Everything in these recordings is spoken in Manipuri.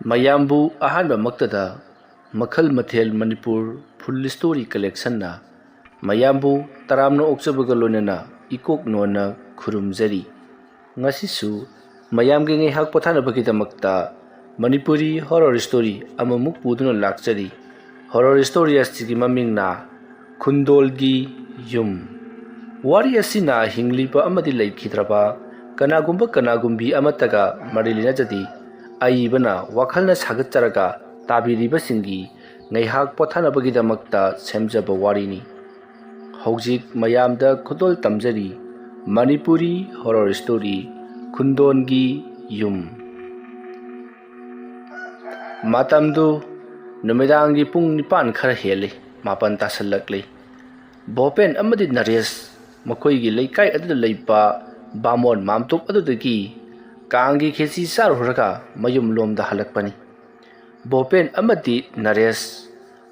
ꯃꯌꯥꯝꯕꯨ ꯑꯍꯥꯟꯕꯃꯛꯇꯗ ꯃꯈꯜ ꯃꯊꯦꯜ ꯃꯅꯤꯄꯨꯔ ꯐꯨꯜ ꯁ꯭ꯇꯣꯔꯤ ꯀꯂꯦꯛꯁꯟꯅ ꯃꯌꯥꯝꯕꯨ ꯇꯔꯥꯝꯅ ꯑꯣꯛꯆꯕꯒ ꯂꯣꯏꯅꯅ ꯏꯀꯣꯛ ꯅꯣꯟꯅ ꯈꯨꯔꯨꯝꯖꯔꯤ꯫ ꯉꯁꯤꯁꯨ ꯃꯌꯥꯝꯒꯤ ꯉꯥꯏꯍꯥꯛ ꯄꯣꯊꯥꯅꯕꯒꯤꯗꯃꯛꯇ ꯃꯅꯤꯄꯨꯔꯤ ꯍꯣꯔꯔ ꯁ꯭ꯇꯣꯔꯤ ꯑꯃꯃꯨꯛ ꯄꯨꯗꯨꯅ ꯂꯥꯛꯆꯔꯤ꯫ ꯍꯣꯔꯔ ꯁ꯭ꯇꯣꯔꯤ ꯑꯁꯤꯒꯤ ꯃꯃꯤꯡꯅ ꯈꯨꯟꯗꯣꯜꯒꯤ ꯌꯨꯝ꯫ ꯋꯥꯔꯤ ꯑꯁꯤꯅ ꯍꯤꯡꯂꯤꯕ ꯑꯃꯗꯤ ꯂꯩꯈꯤꯗ꯭ꯔꯕ ꯀꯅꯥꯒꯨꯝꯕꯤ ꯑꯃꯠꯇꯒ ꯃꯔꯤ ꯂꯩꯅꯖꯗꯦ꯫ ꯑꯏꯕꯅ ꯋꯥꯈꯜꯅ ꯁꯥꯒꯠꯆꯔꯒ ꯇꯥꯕꯤꯔꯤꯕꯁꯤꯡꯒꯤ ꯉꯥꯏꯍꯥꯛ ꯄꯣꯊꯥꯅꯕꯒꯤꯗꯃꯛꯇ ꯁꯦꯝꯖꯕ ꯋꯥꯔꯤꯅꯤ꯫ ꯍꯧꯖꯤꯛ ꯃꯌꯥꯝꯗ ꯈꯨꯗꯣꯜ ꯇꯝꯖꯔꯤ ꯃꯅꯤꯄꯨꯔꯤ ꯍꯣꯔꯔ ꯁ꯭ꯇꯣꯔꯤ ꯈꯨꯟꯗꯣꯜꯒꯤ ꯌꯨꯝ꯫ ꯃꯇꯝꯗꯨ ꯅꯨꯃꯤꯗꯥꯡꯒꯤ ꯄꯨꯡ 9 ꯈꯔ ꯍꯦꯜꯂꯤ 9 ꯇꯥꯁꯜꯂꯛꯂꯤ꯫ ꯚꯣꯄꯦꯟ ꯑꯃꯗꯤ ꯅꯔꯦꯁ ꯃꯈꯣꯏꯒꯤ ꯂꯩꯀꯥꯏ ꯑꯗꯨꯗ ꯂꯩꯕ ꯕꯥꯃꯣꯟ ꯃꯥꯝꯇꯣꯞ ꯑꯗꯨꯗꯒꯤ ꯀꯥꯡꯒꯤ ꯈꯦꯆꯤ ꯆꯥꯔꯨꯔꯒ ꯃꯌꯨꯝ ꯂꯣꯝꯗ ꯍꯜꯂꯛꯄꯅꯤ꯫ ꯚꯣꯄꯦꯟ ꯑꯃꯗꯤ ꯅꯔꯦꯁ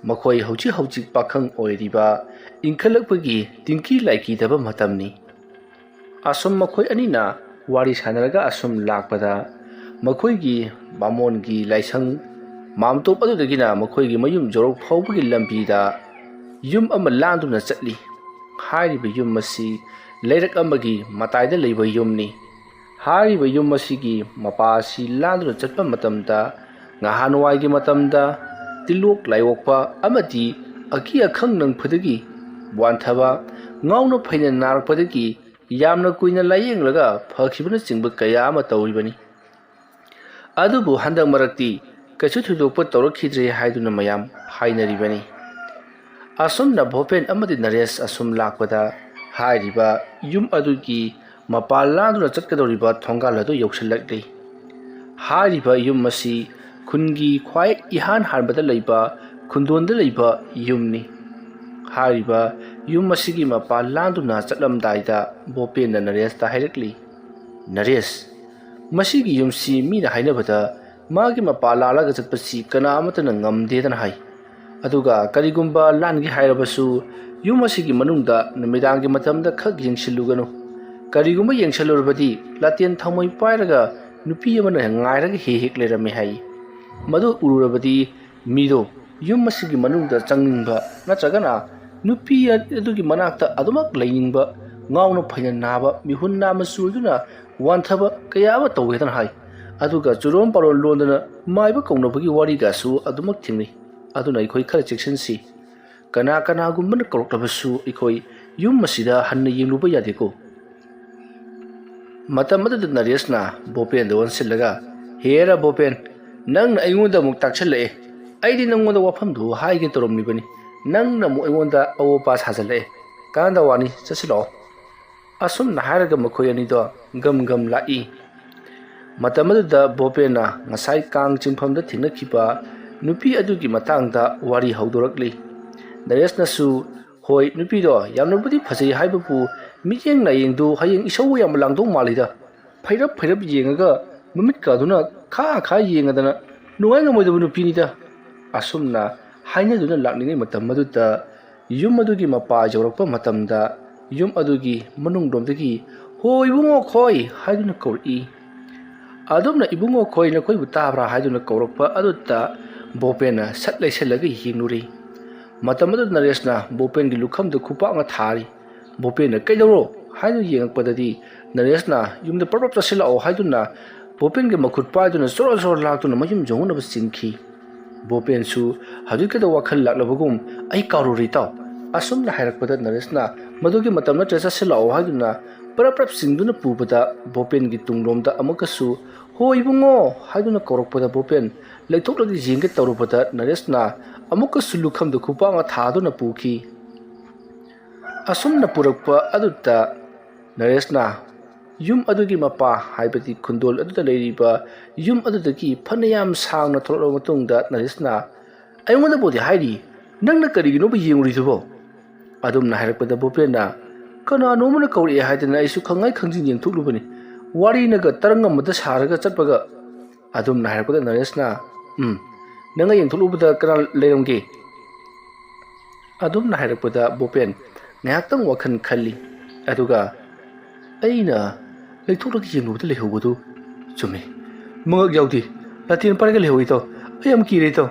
ꯃꯈꯣꯏ ꯍꯧꯖꯤꯛ ꯄꯥꯈꯪ ꯑꯣꯏꯔꯤꯕ ꯏꯟꯈꯠꯂꯛꯄꯒꯤ ꯇꯤꯡꯀꯤ ꯂꯥꯏꯀꯤꯗꯕ ꯃꯇꯝꯅꯤ꯫ ꯑꯁꯨꯝ ꯃꯈꯣꯏ ꯑꯅꯤꯅ ꯋꯥꯔꯤ ꯁꯥꯟꯅꯔꯒ ꯑꯁꯨꯝ ꯂꯥꯛꯄꯗ ꯃꯈꯣꯏꯒꯤ ꯕꯥꯃꯣꯟꯒꯤ ꯂꯥꯏꯁꯪ ꯃꯥꯝꯇꯣꯞ ꯑꯗꯨꯗꯒꯤꯅ ꯃꯈꯣꯏꯒꯤ ꯃꯌꯨꯝ ꯖꯣꯔꯣꯛ ꯐꯥꯎꯕꯒꯤ ꯂꯝꯕꯤꯗ ꯌꯨꯝ ꯑꯃ ꯂꯥꯟꯗꯨꯅ ꯆꯠꯂꯤ꯫ ꯍꯥꯏꯔꯤꯕ ꯌꯨꯝ ꯑꯁꯤ ꯂꯩꯔꯛ ꯑꯃꯒꯤ ꯃꯇꯥꯏꯗ ꯂꯩꯕ ꯌꯨꯝꯅꯤ꯫ ꯍꯥꯏꯔꯤꯕ ꯌꯨꯝ ꯑꯁꯤꯒꯤ ꯃꯄꯥ ꯑꯁꯤ ꯂꯥꯟꯗꯨꯅ ꯆꯠꯄ ꯃꯇꯝꯗ ꯉꯍꯥꯟꯋꯥꯏꯒꯤ ꯃꯇꯝꯗ ꯇꯤꯜꯂꯣꯛ ꯂꯥꯏꯑꯣꯛꯄ ꯑꯃꯗꯤ ꯑꯀꯤ ꯑꯈꯪ ꯅꯪꯐꯗꯒꯤ ꯋꯥꯟꯊꯕ, ꯉꯥꯎꯅ ꯐꯩꯅ ꯅꯥꯔꯛꯄꯗꯒꯤ ꯌꯥꯝꯅ ꯀꯨꯏꯅ ꯂꯥꯏꯌꯦꯡꯂꯒ ꯐꯈꯤꯕꯅꯆꯤꯡꯕ ꯀꯌꯥ ꯑꯃ ꯇꯧꯔꯤꯕꯅꯤ꯫ ꯑꯗꯨꯕꯨ ꯍꯟꯗꯛ ꯃꯔꯛꯇꯤ ꯀꯩꯁꯨ ꯊꯣꯏꯗꯣꯛꯄ ꯇꯧꯔꯛꯈꯤꯗ꯭ꯔꯦ ꯍꯥꯏꯗꯨꯅ ꯃꯌꯥꯝ ꯍꯥꯏꯅꯔꯤꯕꯅꯤ꯫ ꯑꯁꯨꯝꯅ ꯚꯣꯄꯦꯟ ꯑꯃꯗꯤ ꯅꯔꯦꯁ ꯑꯁꯨꯝ ꯂꯥꯛꯄꯗ ꯍꯥꯏꯔꯤꯕ ꯌꯨꯝ ꯑꯗꯨꯒꯤ ꯃꯄꯥ ꯂꯥꯟꯗꯨꯅ ꯆꯠꯀꯗꯧꯔꯤꯕ ꯊꯣꯡꯒꯥꯜ ꯑꯗꯨ ꯌꯧꯁꯤꯜꯂꯛꯂꯤ꯫ ꯍꯥꯏꯔꯤꯕ ꯌꯨꯝ ꯑꯁꯤ ꯈꯨꯟꯒꯤ ꯈ꯭ꯋꯥꯏ ꯏꯍꯥꯟ ꯍꯥꯟꯕꯗ ꯂꯩꯕ ꯈꯨꯟꯗꯣꯟꯗ ꯂꯩꯕ ꯌꯨꯝꯅꯤ꯫ ꯍꯥꯏꯔꯤꯕ ꯌꯨꯝ ꯑꯁꯤꯒꯤ ꯃꯄꯥ ꯂꯥꯟꯗꯨꯅ ꯆꯠꯂꯝꯗꯥꯏꯗ ꯚꯣꯄꯦꯟꯅ ꯅꯔꯦꯁꯇ ꯍꯥꯏꯔꯛꯂꯤ, "ꯅꯔꯦꯁ, ꯃꯁꯤꯒꯤ ꯌꯨꯝꯁꯤ ꯃꯤꯅ ꯍꯥꯏꯅꯕꯗ ꯃꯥꯒꯤ ꯃꯄꯥ ꯂꯥꯜꯂꯒ ꯆꯠꯄꯁꯤ ꯀꯅꯥ ꯑꯃꯠꯇꯅ ꯉꯝꯗꯦꯗꯅ ꯍꯥꯏ꯫ ꯑꯗꯨꯒ ꯀꯔꯤꯒꯨꯝꯕ ꯂꯥꯟꯒꯦ ꯍꯥꯏꯔꯕꯁꯨ ꯌꯨꯝ ꯑꯁꯤꯒꯤ ꯃꯅꯨꯡꯗ ꯅꯨꯃꯤꯗꯥꯡꯒꯤ ꯃꯇꯝꯗ ꯈꯛ ꯌꯦꯡꯁꯤꯜꯂꯨꯒꯅꯨ꯫ ꯀꯔꯤꯒꯨꯝꯕ ꯌꯦꯡꯁꯤꯜꯂꯨꯔꯕꯗꯤ ꯂꯥꯇꯦꯟ ꯊꯥꯎꯃꯩ ꯄꯥꯏꯔꯒ ꯅꯨꯄꯤ ꯑꯃꯅ ꯉꯥꯏꯔꯒ ꯍꯦꯛ ꯂꯩꯔꯝꯃꯦ ꯍꯥꯏ꯫ ꯃꯗꯨ ꯎꯔꯨꯔꯕꯗꯤ ꯃꯤꯗꯣ ꯌꯨꯝ ꯑꯁꯤꯒꯤ ꯃꯅꯨꯡꯗ ꯆꯪꯅꯤꯡꯕ ꯅꯠꯇ꯭ꯔꯒꯅ ꯅꯨꯄꯤ ꯑꯗꯨꯒꯤ ꯃꯅꯥꯛꯇ ꯑꯗꯨꯃꯛ ꯂꯩꯅꯤꯡꯕ, ꯉꯥꯎꯅ ꯐꯩꯅ ꯅꯥꯕ, ꯃꯤꯍꯨꯟ ꯅꯥꯝꯃ ꯆꯨꯗꯨꯅ ꯋꯥꯟꯊꯕ ꯀꯌꯥ ꯑꯃ ꯇꯧꯋꯦꯗꯅ ꯍꯥꯏ꯫ ꯑꯗꯨꯒ ꯆꯨꯔꯣꯟ ꯄꯥꯔꯣꯟ ꯂꯣꯟꯗꯅ ꯃꯥꯏꯕ ꯀꯧꯅꯕꯒꯤ ꯋꯥꯔꯤꯒꯁꯨ ꯑꯗꯨꯃꯛ ꯊꯦꯡꯅꯩ꯫ ꯑꯗꯨꯅ ꯑꯩꯈꯣꯏ ꯈꯔ ꯆꯦꯛꯁꯤꯟꯁꯤ꯫ ꯀꯅꯥꯒꯨꯝꯕꯅ ꯀꯧꯔꯛꯂꯕꯁꯨ ꯑꯩꯈꯣꯏ ꯌꯨꯝ ꯑꯁꯤꯗ ꯍꯟꯅ ꯌꯦꯡꯂꯨꯕ ꯌꯥꯗꯦꯀꯣ." ꯃꯇꯝ ꯑꯗꯨꯗ ꯅꯔꯦꯁꯅ ꯚꯣꯄꯦꯟꯗ ꯑꯣꯟꯁꯤꯜꯂꯒ, "ꯍꯦꯔꯥ ꯚꯣꯄꯦꯟ, ꯅꯪꯅ ꯑꯩꯉꯣꯟꯗ ꯑꯃꯨꯛ ꯇꯥꯛꯁꯤꯜꯂꯛꯑꯦ꯫ ꯑꯩꯗꯤ ꯅꯪꯉꯣꯟꯗ ꯋꯥꯐꯝꯗꯨ ꯍꯥꯏꯒꯦ ꯇꯧꯔꯝꯂꯤꯕꯅꯤ, ꯅꯪꯅ ꯑꯃꯨꯛ ꯑꯩꯉꯣꯟꯗ ꯑꯋꯣꯄꯥ ꯁꯥꯖꯤꯜꯂꯛꯑꯦ꯫ ꯀꯥꯟꯅꯗ ꯋꯥꯅꯤ, ꯆꯠꯁꯤꯜꯂꯛꯑꯣ." ꯑꯁꯨꯝꯅ ꯍꯥꯏꯔꯒ ꯃꯈꯣꯏ ꯑꯅꯤꯗꯣ ꯒꯝ ꯂꯥꯛꯏ꯫ ꯃꯇꯝ ꯑꯗꯨꯗ ꯚꯣꯄꯦꯟꯅ ꯉꯁꯥꯏ ꯀꯥꯡ ꯆꯤꯡꯐꯝꯗ ꯊꯦꯡꯅꯈꯤꯕ ꯅꯨꯄꯤ ꯑꯗꯨꯒꯤ ꯃꯇꯥꯡꯗ ꯋꯥꯔꯤ ꯍꯧꯗꯣꯔꯛꯂꯤ꯫ ꯅꯔꯦꯁꯅꯁꯨ, "ꯍꯣꯏ, ꯅꯨꯄꯤꯗꯣ ꯌꯥꯝꯅꯕꯨꯗꯤ ꯐꯖꯩ ꯍꯥꯏꯕꯕꯨ ꯃꯤꯠꯌꯦꯡ ꯅꯥꯌꯦꯡꯗꯨ ꯍꯌꯦꯡ ꯏꯁꯧ ꯌꯥꯝꯅ ꯂꯥꯡꯗꯧ ꯃꯥꯜꯂꯤꯗ꯫ ꯐꯩꯔꯞ ꯌꯦꯡꯉꯒ ꯃꯃꯤꯠꯀꯥꯗꯨꯅ ꯈꯥ ꯌꯦꯡꯉꯗꯅ ꯅꯨꯡꯉꯥꯏ ꯉꯝꯃꯣꯏꯗꯕ ꯅꯨꯄꯤꯅꯤꯗ." ꯑꯁꯨꯝꯅ ꯍꯥꯏꯅꯗꯨꯅ ꯂꯥꯛꯂꯤꯉꯩ ꯃꯇꯝ ꯑꯗꯨꯗ ꯌꯨꯝ ꯑꯗꯨꯒꯤ ꯃꯄꯥ ꯌꯧꯔꯛꯄ ꯃꯇꯝꯗ ꯌꯨꯝ ꯑꯗꯨꯒꯤ ꯃꯅꯨꯡꯂꯣꯝꯗꯒꯤ, "ꯍꯣ ꯏꯕꯨꯡꯉꯣ ꯈꯣꯏ" ꯍꯥꯏꯗꯨꯅ ꯀꯧꯔꯛꯏ꯫ ꯑꯗꯨꯝꯅ "ꯏꯕꯨꯡꯉꯣ ꯈꯣꯏ, ꯅꯈꯣꯏꯕꯨ ꯇꯥꯕ꯭ꯔꯥ" ꯍꯥꯏꯗꯨꯅ ꯀꯧꯔꯛꯄ ꯑꯗꯨꯗ ꯚꯣꯄꯦꯟꯅ ꯁꯠ ꯂꯩꯁꯜꯂꯒ ꯌꯦꯡꯂꯨꯔꯤ꯫ ꯃꯇꯝ ꯑꯗꯨꯗ ꯅꯔꯦꯁꯅ ꯚꯣꯄꯦꯟꯒꯤ ꯂꯨꯈꯝꯗ ꯈꯨꯄꯥꯛꯅ ꯊꯥꯔꯤ꯫ ꯚꯣꯄꯦꯟꯅ "ꯀꯩꯗꯧꯔꯣ" ꯍꯥꯏꯗꯨꯅ ꯌꯦꯡꯉꯛꯄꯗꯗꯤ ꯅꯔꯦꯁꯅ ꯌꯨꯝꯗ ꯄ꯭ꯔꯞ ꯆꯠꯁꯤꯜꯂꯛꯑꯣ ꯍꯥꯏꯗꯨꯅ ꯚꯣꯄꯦꯟꯒꯤ ꯃꯈꯨꯠ ꯄꯥꯏꯗꯨꯅ ꯖꯣꯔ ꯂꯥꯛꯇꯨꯅ ꯃꯌꯨꯝ ꯌꯧꯅꯕ ꯆꯤꯡꯈꯤ꯫ ꯚꯣꯄꯦꯟꯁꯨ ꯍꯧꯖꯤꯛꯇꯗ ꯋꯥꯈꯜ ꯂꯥꯛꯂꯕꯒꯨꯝ, "ꯑꯩ ꯀꯥꯎꯔꯨꯔꯦ ꯏꯇꯥꯎ" ꯑꯁꯨꯝꯅ ꯍꯥꯏꯔꯛꯄꯗ ꯅꯔꯦꯁꯅ ꯃꯗꯨꯒꯤ ꯃꯇꯝ ꯅꯠꯇ꯭ꯔꯦ, ꯆꯠꯁꯤꯜꯂꯛꯑꯣ ꯍꯥꯏꯗꯨꯅ ꯄ꯭ꯔꯞ ꯆꯤꯡꯗꯨꯅ ꯄꯨꯕꯗ ꯚꯣꯄꯦꯟꯒꯤ ꯇꯨꯡꯂꯣꯝꯗ ꯑꯃꯨꯛꯀꯁꯨ, "ꯍꯣ ꯏꯕꯨꯡꯉꯣ" ꯍꯥꯏꯗꯨꯅ ꯀꯧꯔꯛꯄꯗ ꯚꯣꯄꯦꯟ ꯂꯩꯊꯣꯛꯂꯒ ꯌꯦꯡꯒꯦ ꯇꯧꯔꯨꯕꯗ ꯅꯔꯦꯁꯅ ꯑꯃꯨꯛꯀꯁꯨ ꯂꯨꯈꯝꯗ ꯈꯨꯄꯥꯛꯅ ꯊꯥꯗꯨꯅ ꯄꯨꯈꯤ꯫ ꯑꯁꯨꯝꯅ ꯄꯨꯔꯛꯄ ꯑꯗꯨꯗ ꯅꯔꯦꯁꯅ ꯌꯨꯝ ꯑꯗꯨꯒꯤ ꯃꯄꯥ ꯍꯥꯏꯕꯗꯤ ꯈꯨꯟꯗꯣꯜ ꯑꯗꯨꯗ ꯂꯩꯔꯤꯕ ꯌꯨꯝ ꯑꯗꯨꯗꯒꯤ ꯐꯅꯌꯥꯝ ꯁꯥꯡꯅ ꯊꯣꯛꯂꯛꯂꯕ ꯃꯇꯨꯡꯗ ꯅꯔꯦꯁꯅ, "ꯑꯩꯉꯣꯟꯗꯕꯨꯗꯤ ꯍꯥꯏꯔꯤ, ꯅꯪꯅ ꯀꯔꯤꯒꯤꯅꯣꯕ ꯌꯦꯡꯂꯨꯔꯤꯗꯨꯕꯣ?" ꯑꯗꯨꯝꯅ ꯍꯥꯏꯔꯛꯄꯗ ꯚꯣꯄꯦꯟꯅ, "ꯀꯅꯥꯅꯣꯝꯅ ꯀꯧꯔꯛꯑꯦ ꯍꯥꯏꯗꯅ ꯑꯩꯁꯨ ꯈꯪꯉꯥꯏ ꯈꯪꯖꯤꯟ ꯌꯦꯡꯊꯣꯛꯂꯨꯕꯅꯤ, ꯋꯥꯔꯤꯅꯒ ꯇꯔꯪ ꯑꯃꯗ ꯁꯥꯔꯒ ꯆꯠꯄꯒ." ꯑꯗꯨꯝꯅ ꯍꯥꯏꯔꯛꯄꯗ ꯅꯔꯦꯁꯅ, "ꯅꯪꯅ ꯌꯦꯡꯊꯣꯛꯂꯨꯕꯗ ꯀꯅꯥ ꯂꯩꯔꯝꯒꯦ?" ꯑꯗꯨꯝꯅ ꯍꯥꯏꯔꯛꯄꯗ ꯚꯣꯄꯦꯟ ꯉꯥꯏꯍꯥꯛꯇꯪ ꯋꯥꯈꯜ ꯈꯜꯂꯤ꯫ ꯑꯗꯨꯒ, "ꯑꯩꯅ ꯂꯩꯊꯣꯛꯂꯒ ꯌꯦꯡꯂꯨꯕꯗ ꯂꯩꯍꯧꯕꯗꯨ ꯆꯨꯝꯃꯤ, ꯃꯉꯛ ꯌꯥꯎꯗꯦ, latin parga lehui to ayam ki re to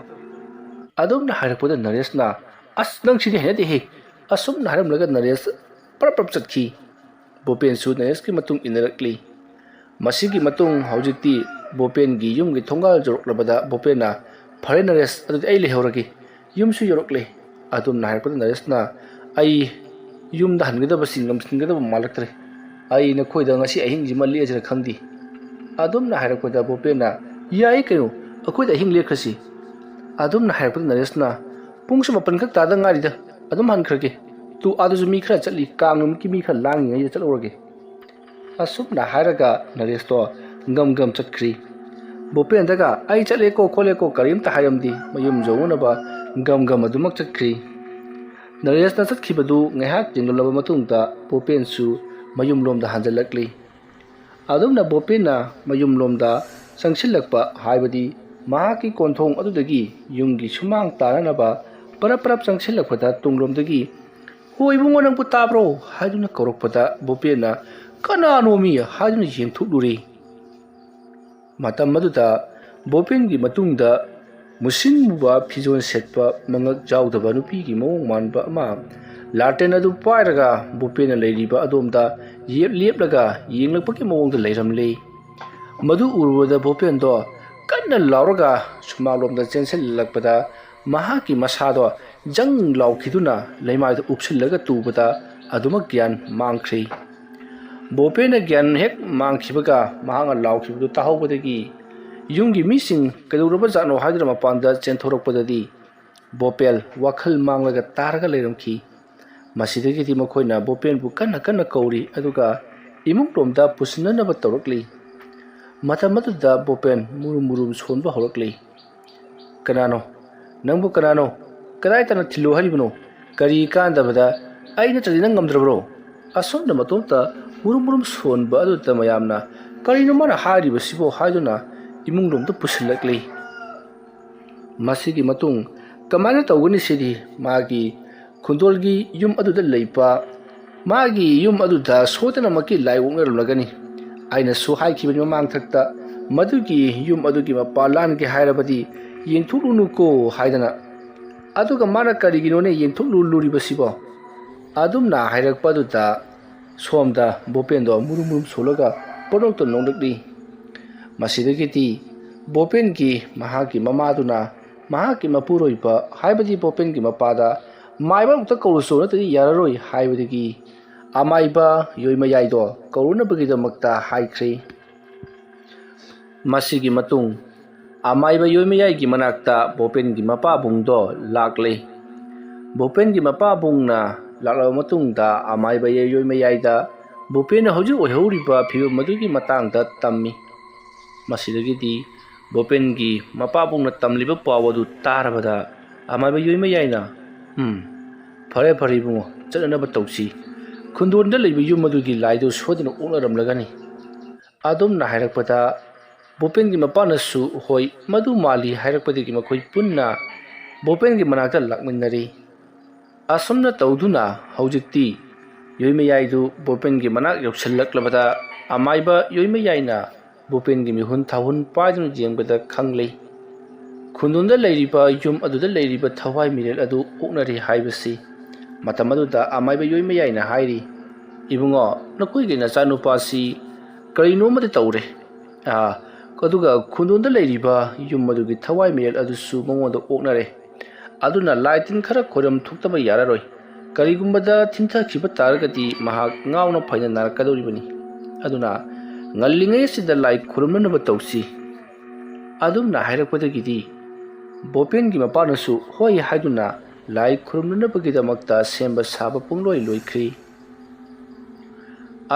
adum na harakpada Naresh na as nang sini hene de he asum na haram laga Naresh parap chatki Bopen su Naresh ki matung inarakli masigi matung haujikti Bopen gi yum gi thongal jorok labada Bopen na phare Naresh adu ai lehoragi yum su yorokle adum na harakpada Naresh na ai yum da hangada singam malaktre ai na khoida ngasi ahing ji mali ajra khangdi adum na harakpada Bopen na yai kayo akoi da hing lekhasi adum na harakpada Naresh na pung su mapan khak ta da ngari da adum han khrage tu adu ju mi khra chali kangum ki mi khra lang ngai chalorage asum na haraga Naresh to gam chakri Bopen daga ai chale ko khole ko karim ta hayamdi mayum jowuna ba gam adumak chakri Naresh na chatkibadu ngaihak jinglaba matung da Bopen su mayum lom da hanjalakli adum na Bopen na mayum lom da sangsilakpa haibadi mahaki konthong adudagi yumgi sumang taranaba parap sangsilakpada tunglomdagi hoi bungo nang putabro haiduna korokpada Bopen na kanano mi haiduna yengthuluri matam maduda Bopen gi matungda musin muba phijon setpa mangak jawdaba nupi gi mawong manba ama laten adu pairaga Bopen na leiriba adomda leplaga yenglakpaki mawongda leiramle madu urwada Bopen do kanna lauraga sumalomda chenselakpada mahaki masado jang laukhiduna leimai upsillaga tubada aduma gyan mangkhri Bopen na gyan hek mangkhibaga mahanga laukhibu tahawbadagi yumgi mising kaduraba jano haidra mapanda chenthorokpadadi Bopel wakhal manglaga targa leiramki masidagi ti makhoina Bopen bu kanna kauri aduga imung tomda pusnanaba tawrakli matamatuda Bopen murum sonba horakli kanano nangbu kanano kadai tana thilo haribno kari kandabada aina chadina ngamdrabro asomna matomta murum sonba adu tamayamna karino mana hariba sibo haiduna imung lomda pusilakli masigi matung kamana tawgani sidi magi khundolgi yum aduda leipa magi yum aduda sotana maki laiwongna lagani aina su haikibani mamang thakta madugi yum adugi mapalan ge hairabadi yengthulunu ko haidana aduga mana kariginone yengthulu luribasibo adumna hairakpaduda somda Bopen do murum solaga podokto nongdakli masidagiti Bopen gi mahaki mamaduna mahaki mapuroiba haibadi Bopen gi mapada maiba ukta kawruso natadi yararoi haibadigi amaiba yoimayaido kawruna bagida haikri masigi matung amaiba yoimayai gi manakta Bopen gi mapabungdo lakle Bopen gi mapabungna laklaba matungda amaiba yoimayaida Bopen hoju oihoriba phiba madugi matangda tammi masidagidi Bopen gi mapabungna tamliba pawadu tarabada amaiba yoimayaina phare bungo chalanaba tawsi khundonda leiba yum madugi laido sodana unaramlagani adum na hairakpada Bopen gi mapanasu hoi madu mali hairakpadagi makhoi punna Bopen gi manakta lakminnari asomna tawduna haujikti yoimayaidu Bopen gi manak yoksallaklabada amaiba yoimayaina Bopen gi mihun thawun paidun jengbada khanglei khundonda leiriba yum aduda leiriba thawai mirel adu oknari haibasi matamaduda amaiba yoimayaina hairi ibungo nakoi gi nachanupasi karino mate tawre kaduga khundonda leiriba yum adugi thawai mirel adusu mongoda oknare aduna laitin khara khoram thuktaba yararoi karigumbada thintha khiba taragati mahak ngauna phaina narakadoribani aduna ngallingai sida lai khurumnaba tawsi adumna hairakpadagidi Bopen gi mapanasu hoi haiduna lai khurumnabagidamagta semba saba pungloi loikri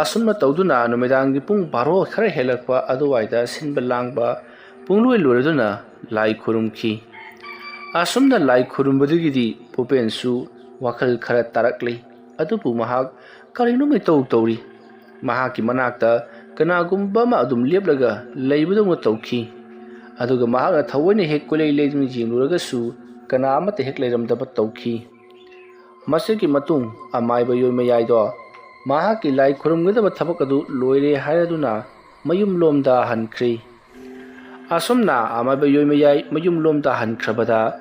asumna tawduna numedangi pung 12 khara helakpa aduwaida sinba langba pungloi loreduna lai khurumki asumna lai khurumbadugidi Bopen su wakhal khara tarakli adubu mahak karino me tawri mahaki manakta kanagumba ma adum leplaga leibudum tawki aduga mahakna thawani hek kolei leidun jingluraga su kana amate hek leiramdaba tawki masigi matung amaiba yoimayaido mahaki lai khurumgadaba thabak adu loire hairaduna mayum lomda hankri ꯑꯁꯨꯝꯅ ꯑꯃꯥꯏꯕ ꯌꯣꯏꯃꯌꯥꯏ ꯃꯌꯨꯝ ꯂꯣꯝꯗ ꯍꯟꯈ꯭ꯔꯕꯗ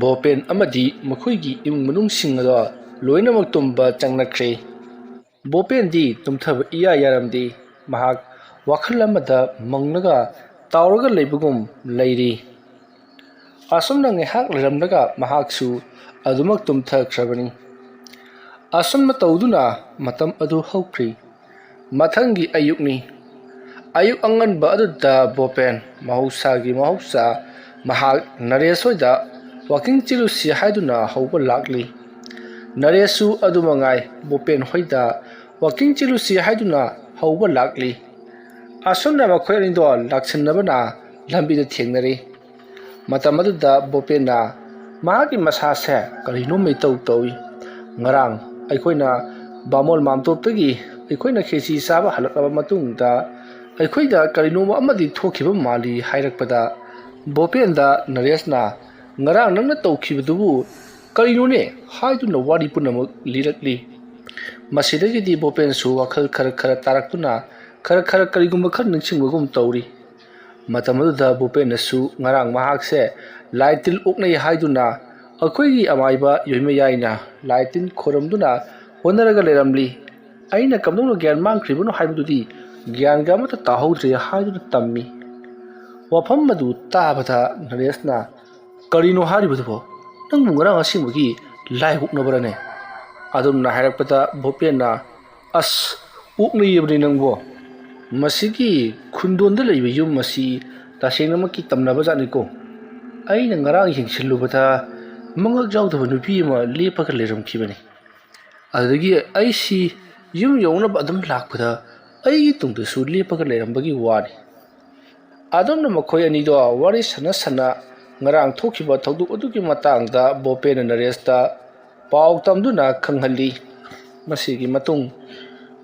ꯕꯣꯄꯦꯟ ꯑꯃꯗꯤ ꯃꯈꯣꯏꯒꯤ ꯏꯃꯨꯡ ꯃꯅꯨꯡꯁꯤꯡ ꯑꯗꯣ ꯂꯣꯏꯅꯃꯛ ꯇꯨꯝꯕ ꯆꯪꯅꯈ꯭ꯔꯦ꯫ ꯕꯣꯄꯦꯟꯗꯤ ꯇꯨꯝꯊꯕ ꯏꯌꯥ ꯌꯥꯔꯝꯗꯦ꯫ ꯃꯍꯥꯛ ꯋꯥꯈꯜ ꯑꯃꯗ ꯃꯪꯂꯒ ꯇꯥꯎꯔꯒ ꯂꯩꯕꯒꯨꯝ ꯂꯩꯔꯤ꯫ ꯑꯁꯨꯝꯅ ꯉꯥꯏꯍꯥꯛ ꯂꯩꯔꯝꯂꯒ ꯃꯍꯥꯛꯁꯨ ꯑꯗꯨꯃꯛ ꯇꯨꯝꯊꯈ꯭ꯔꯕꯅꯤ꯫ ꯑꯁꯨꯝꯅ ꯇꯧꯗꯨꯅ ꯃꯇꯝ ꯑꯗꯨ ꯍꯧꯈ꯭ꯔꯤ꯫ ꯃꯊꯪꯒꯤ ꯑꯌꯨꯛꯅꯤ꯫ ꯑꯌꯨꯛ ꯑꯉꯟꯕ ꯑꯗꯨꯗ ꯕꯣꯄꯦꯟ ꯃꯍꯧꯁꯥ ꯃꯍꯥꯛ ꯅꯔꯦꯁ ꯍꯣꯏꯗ ꯋꯥꯀꯤꯡ ꯆꯦꯜꯂꯨꯁꯤ ꯍꯥꯏꯗꯨꯅ ꯍꯧꯕ ꯂꯥꯛꯂꯤ꯫ ꯅꯔꯦꯁꯁꯨ ꯑꯗꯨꯃꯉꯥꯏ ꯕꯣꯄꯦꯟ ꯍꯣꯏꯗ ꯋꯥꯀꯤꯡ ꯆꯦꯜꯂꯨꯁꯤ ꯍꯥꯏꯗꯨꯅ ꯍꯧꯕ ꯂꯥꯛꯂꯤ꯫ ꯑꯁꯨꯝꯅ ꯃꯈꯣꯏ ꯑꯅꯤꯗꯣ ꯂꯥꯛꯁꯤꯟꯅꯕꯅ ꯂꯝꯕꯤꯗ ꯊꯦꯡꯅꯔꯤ꯫ ꯃꯇꯝ ꯑꯗꯨꯗ ꯕꯣꯄꯦꯟꯅ ꯃꯍꯥꯛꯀꯤ ꯃꯁꯥꯁꯦ ꯀꯔꯤꯅꯣꯝ ꯏꯇꯧ ꯇꯧꯏ꯫ ꯉꯔꯥꯡ ꯑꯩꯈꯣꯏꯅ ꯕꯥꯃꯣꯟ ꯃꯥꯝꯇꯣꯞꯇꯒꯤ ꯑꯩꯈꯣꯏꯅ ꯈꯦꯆꯤ ꯆꯥꯕ ꯍꯜꯂꯛꯂꯕ ꯃꯇꯨꯡꯗ ꯑꯩꯈꯣꯏꯗ ꯀꯔꯤꯅꯣꯝ ꯑꯃꯗꯤ ꯊꯣꯛꯈꯤꯕ ꯃꯥꯜꯂꯤ ꯍꯥꯏꯔꯛꯄꯗ ꯕꯣꯄꯦꯟꯗ ꯅꯔꯦꯁꯅ ꯉꯔꯥꯡ ꯅꯪꯅ ꯇꯧꯈꯤꯕꯗꯨꯕꯨ ꯀꯔꯤꯅꯣꯅꯦ ꯍꯥꯏꯗꯨꯅ ꯋꯥꯔꯤ ꯄꯨꯝꯅꯃꯛ ꯂꯤꯔꯛꯂꯤ꯫ ꯃꯁꯤꯗꯒꯤꯗꯤ ꯕꯣꯄꯦꯟꯁꯨ ꯋꯥꯈꯜ ꯈꯔ ꯇꯥꯔꯛꯇꯨꯅ ꯈꯔ ꯀꯔꯤꯒꯨꯝꯕ ꯈꯔ ꯅꯤꯡꯁꯤꯡꯕꯒꯨꯝ ꯇꯧꯔꯤ꯫ ꯃꯇꯝ ꯑꯗꯨꯗ ꯕꯣꯄꯦꯟꯅꯁꯨ ꯉꯔꯥꯡ ꯃꯍꯥꯛꯁꯦ ꯂꯥꯏ ꯇꯤꯜ ꯑꯣꯛꯅꯩ ꯍꯥꯏꯗꯨꯅ ꯑꯩꯈꯣꯏꯒꯤ ꯑꯃꯥꯏꯕ ꯌꯣꯏꯃꯌꯥꯏꯅ ꯂꯥꯏ ꯇꯤꯟ ꯈꯣꯏꯔꯝꯗꯨꯅ ꯍꯣꯠꯅꯔꯒ ꯂꯩꯔꯝꯂꯤ꯫ ꯑꯩꯅ ꯀꯝꯗꯧꯅ ꯒ꯭ꯌꯥꯟ ꯃꯥꯡꯈ꯭ꯔꯤꯕꯅꯣ ꯍꯥꯏꯕꯗꯨꯗꯤ ꯒ꯭ꯌꯥꯟꯒ ꯑꯃꯠꯇ ꯇꯥꯍꯧꯗ꯭ꯔꯦ ꯍꯥꯏꯗꯨꯅ ꯇꯝꯃꯤ꯫ ꯋꯥꯐꯝ ꯑꯗꯨ ꯇꯥꯕꯗ ꯅꯔꯦꯁꯅ ꯀꯔꯤꯅꯣ ꯍꯥꯏꯔꯤꯕꯗꯨꯕꯣ? ꯅꯪꯕꯨ ꯉꯔꯥꯡ ꯑꯁꯦꯡꯕꯒꯤ ꯂꯥꯏ ꯑꯣꯛꯅꯕ꯭ꯔꯅꯦ? ꯑꯗꯨꯝꯅ ꯍꯥꯏꯔꯛꯄꯗ ꯕꯣꯄꯦꯟꯅ ꯑꯁ ꯑꯣꯛꯅꯩꯌꯦꯕꯅꯤ ꯅꯪꯕꯣ꯫ ꯃꯁꯤꯒꯤ ꯈꯨꯟꯗꯣꯟꯗ ꯂꯩꯕ ꯌꯨꯝ ꯑꯁꯤ ꯇꯁꯦꯡꯅꯃꯛꯀꯤ ꯇꯝꯅꯕ ꯖꯥꯠꯅꯤꯀꯣ꯫ ꯑꯩꯅ ꯉꯔꯥꯡ ꯌꯦꯡꯁꯤꯜꯂꯨꯕꯗ ꯃꯉꯛ ꯌꯥꯎꯗꯕ ꯅꯨꯄꯤ ꯑꯃ ꯂꯦꯞꯄꯒ ꯂꯩꯔꯝꯈꯤꯕꯅꯤ꯫ ꯑꯗꯨꯗꯒꯤ ꯑꯩꯁꯤ ꯌꯨꯝ ꯌꯧꯅꯕ ꯑꯗꯨꯝ ꯂꯥꯛꯄꯗ ꯑꯩꯒꯤ ꯇꯨꯡꯗꯁꯨ ꯂꯦꯞꯄꯒ ꯂꯩꯔꯝꯕꯒꯤ ꯋꯥꯅꯤ꯫ ꯑꯗꯨꯝꯅ ꯃꯈꯣꯏ ꯑꯅꯤꯗꯣ ꯋꯥꯔꯤ ꯁꯥꯟꯅ ꯉꯔꯥꯡ ꯊꯣꯛꯈꯤꯕ ꯊꯧꯗꯣꯛ ꯑꯗꯨꯒꯤ ꯃꯇꯥꯡꯗ ꯕꯣꯄꯦꯟꯅ ꯅꯔꯦꯁꯇ ꯄꯥꯎ ꯇꯝꯗꯨꯅ ꯈꯪꯍꯜꯂꯤ꯫ ꯃꯁꯤꯒꯤ ꯃꯇꯨꯡ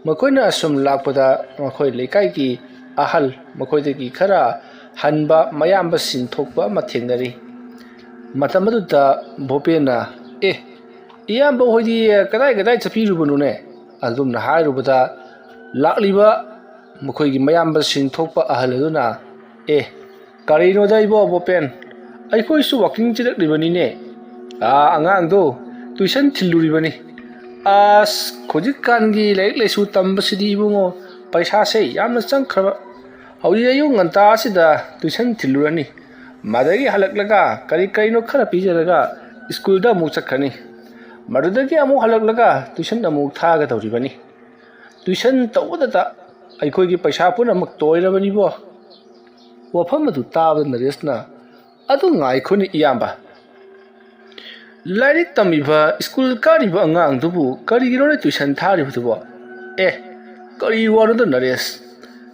ꯃꯈꯣꯏꯅ ꯑꯁꯨꯝ ꯂꯥꯛꯄꯗ ꯃꯈꯣꯏ ꯂꯩꯀꯥꯏꯒꯤ ꯑꯍꯜ ꯃꯈꯣꯏꯗꯒꯤ ꯈꯔ ꯍꯟꯕ ꯃꯌꯥꯝꯕꯁꯤꯡ ꯊꯣꯛꯄ ꯑꯃ ꯊꯦꯡꯅꯔꯤ꯫ ꯃꯇꯝ ꯑꯗꯨꯗ ꯕꯣꯄꯦꯟꯅ ꯏꯌꯥꯝꯕ ꯍꯣꯏꯗꯤ ꯀꯗꯥꯏ ꯆꯠꯄꯤꯔꯨꯕꯅꯣꯅꯦ? ꯑꯗꯨꯝꯅ ꯍꯥꯏꯔꯨꯕꯗ ꯂꯥꯛꯂꯤꯕ ꯃꯈꯣꯏꯒꯤ ꯃꯌꯥꯝꯕꯁꯤꯡ ꯊꯣꯛꯄ ꯑꯍꯜ ꯑꯗꯨꯅ ꯀꯔꯤꯅꯣꯗ ꯏꯕꯣ ꯕꯣꯄꯦꯟ, ꯑꯩꯈꯣꯏꯁꯨ ꯋꯥꯀꯤꯡ ꯆꯦꯜꯂꯛꯂꯤꯕꯅꯤꯅꯦ꯫ ꯑꯉꯥꯡꯗꯣ ꯇꯨꯏꯁꯟ ꯊꯤꯜꯂꯨꯔꯤꯕꯅꯤ꯫ ꯑꯁ ꯍꯧꯖꯤꯛꯀꯥꯟꯒꯤ ꯂꯥꯏꯔꯤꯛ ꯂꯥꯏꯁꯨ ꯇꯝꯕꯁꯤꯗꯤ ꯏꯕꯨꯡꯉꯣ ꯄꯩꯁꯥꯁꯦ ꯌꯥꯝꯅ ꯆꯪꯈ꯭ꯔꯕ꯫ ꯍꯧꯖꯤꯛ ꯑꯌꯨꯛ ꯉꯟꯇꯥ ꯑꯁꯤꯗ ꯇꯨꯏꯁꯟ ꯊꯤꯜꯂꯨꯔꯅꯤ, ꯃꯗꯒꯤ ꯍꯜꯂꯛꯂꯒ ꯀꯔꯤꯅꯣ ꯈꯔ ꯄꯤꯖꯔꯒ ꯁ꯭ꯀꯨꯜꯗ ꯑꯃꯨꯛ ꯆꯠꯈ꯭ꯔꯅꯤ, ꯃꯗꯨꯗꯒꯤ ꯑꯃꯨꯛ ꯍꯜꯂꯛꯂꯒ ꯇꯨꯏꯁꯟ ꯑꯃꯨꯛ ꯊꯥꯒꯗꯧꯔꯤꯕꯅꯤ꯫ ꯇꯨꯏꯁꯟ ꯇꯧꯕꯗꯇ ꯑꯩꯈꯣꯏꯒꯤ ꯄꯩꯁꯥ ꯄꯨꯝꯅꯃꯛ ꯇꯣꯏꯔꯕꯅꯤꯕꯣ꯫ ꯋꯥꯐꯝ ꯑꯗꯨ ꯇꯥꯕꯗ ꯅꯔꯦꯁꯅ ꯑꯗꯨ ꯉꯥꯏꯈꯣꯅꯦ ꯏꯌꯥꯝꯕ, ꯂꯥꯏꯔꯤꯛ ꯇꯝꯃꯤꯕ ꯁ꯭ꯀꯨꯜ ꯀꯥꯔꯤꯕ ꯑꯉꯥꯡꯗꯨꯕꯨ ꯀꯔꯤꯒꯤꯅꯣꯅꯦ ꯇꯨꯏꯁꯟ ꯊꯥꯔꯤꯕꯗꯨꯕꯣ? ꯀꯔꯤ ꯋꯥꯅꯣꯗ ꯅꯔꯦꯁ,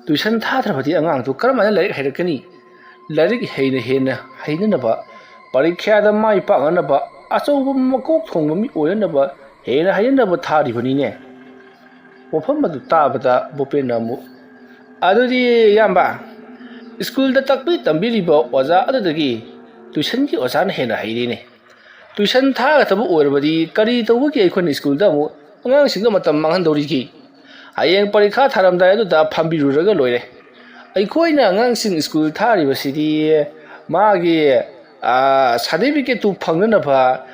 ꯇꯨꯏꯁꯟ ꯊꯥꯗ꯭ꯔꯕꯗꯤ ꯑꯉꯥꯡꯗꯨ ꯀꯔꯝꯍꯥꯏꯅ ꯂꯥꯏꯔꯤꯛ ꯍꯩꯔꯛꯀꯅꯤ? ꯂꯥꯏꯔꯤꯛ ꯍꯦꯟꯅ ꯍꯩꯅꯅꯕ, ꯄꯔꯤꯈ꯭ꯌꯥꯗ ꯃꯥꯏ ꯄꯥꯛꯅꯅꯕ, ꯑꯆꯧꯕ ꯃꯀꯣꯛ ꯊꯣꯡꯕ ꯃꯤ ꯑꯣꯏꯅꯅꯕ ꯍꯦꯟꯅ ꯍꯩꯅꯅꯕ ꯊꯥꯔꯤꯕꯅꯤꯅꯦ꯫ ꯋꯥꯐꯝ ꯑꯗꯨ ꯇꯥꯕꯗ ꯕꯣꯄꯦꯟꯅ ꯑꯃꯨꯛ ꯑꯗꯨꯗꯤ ꯏꯌꯥꯝꯕ, ꯁ꯭ꯀꯨꯜꯗ ꯇꯥꯛꯄꯤ ꯇꯝꯕꯤꯔꯤꯕ ꯑꯣꯖꯥ ꯑꯗꯨꯗꯒꯤ ꯇꯨꯏꯁꯟꯒꯤ ꯑꯣꯖꯥꯅ ꯍꯦꯟꯅ ꯍꯩꯔꯤꯅꯦ꯫ ꯇꯨꯏꯁꯟ ꯊꯥꯒꯗꯕ ꯑꯣꯏꯔꯕꯗꯤ ꯀꯔꯤ ꯇꯧꯕꯒꯤ ꯑꯩꯈꯣꯏꯅ ꯁ꯭ꯀꯨꯜꯗ ꯑꯃꯨꯛ ꯑꯉꯥꯡꯁꯤꯡꯗ ꯃꯇꯝ ꯃꯥꯡꯍꯟꯗꯧꯔꯤꯒꯦ? ꯍꯌꯦꯡ ꯄꯔꯤꯈꯥ ꯊꯥꯔꯝꯗꯥꯏ ꯑꯗꯨꯗ ꯐꯝꯕꯤꯔꯨꯔꯒ ꯂꯣꯏꯔꯦ꯫ ꯑꯩꯈꯣꯏꯅ ꯑꯉꯥꯡꯁꯤꯡ ꯁ꯭ꯀꯨල් ꯊꯥꯔꯤꯕꯁꯤꯗꯤ ꯃꯥꯒꯤ ꯁꯥꯔꯇꯤꯐꯤꯀꯦꯠꯇꯨ ꯐꯪꯅꯅꯕ,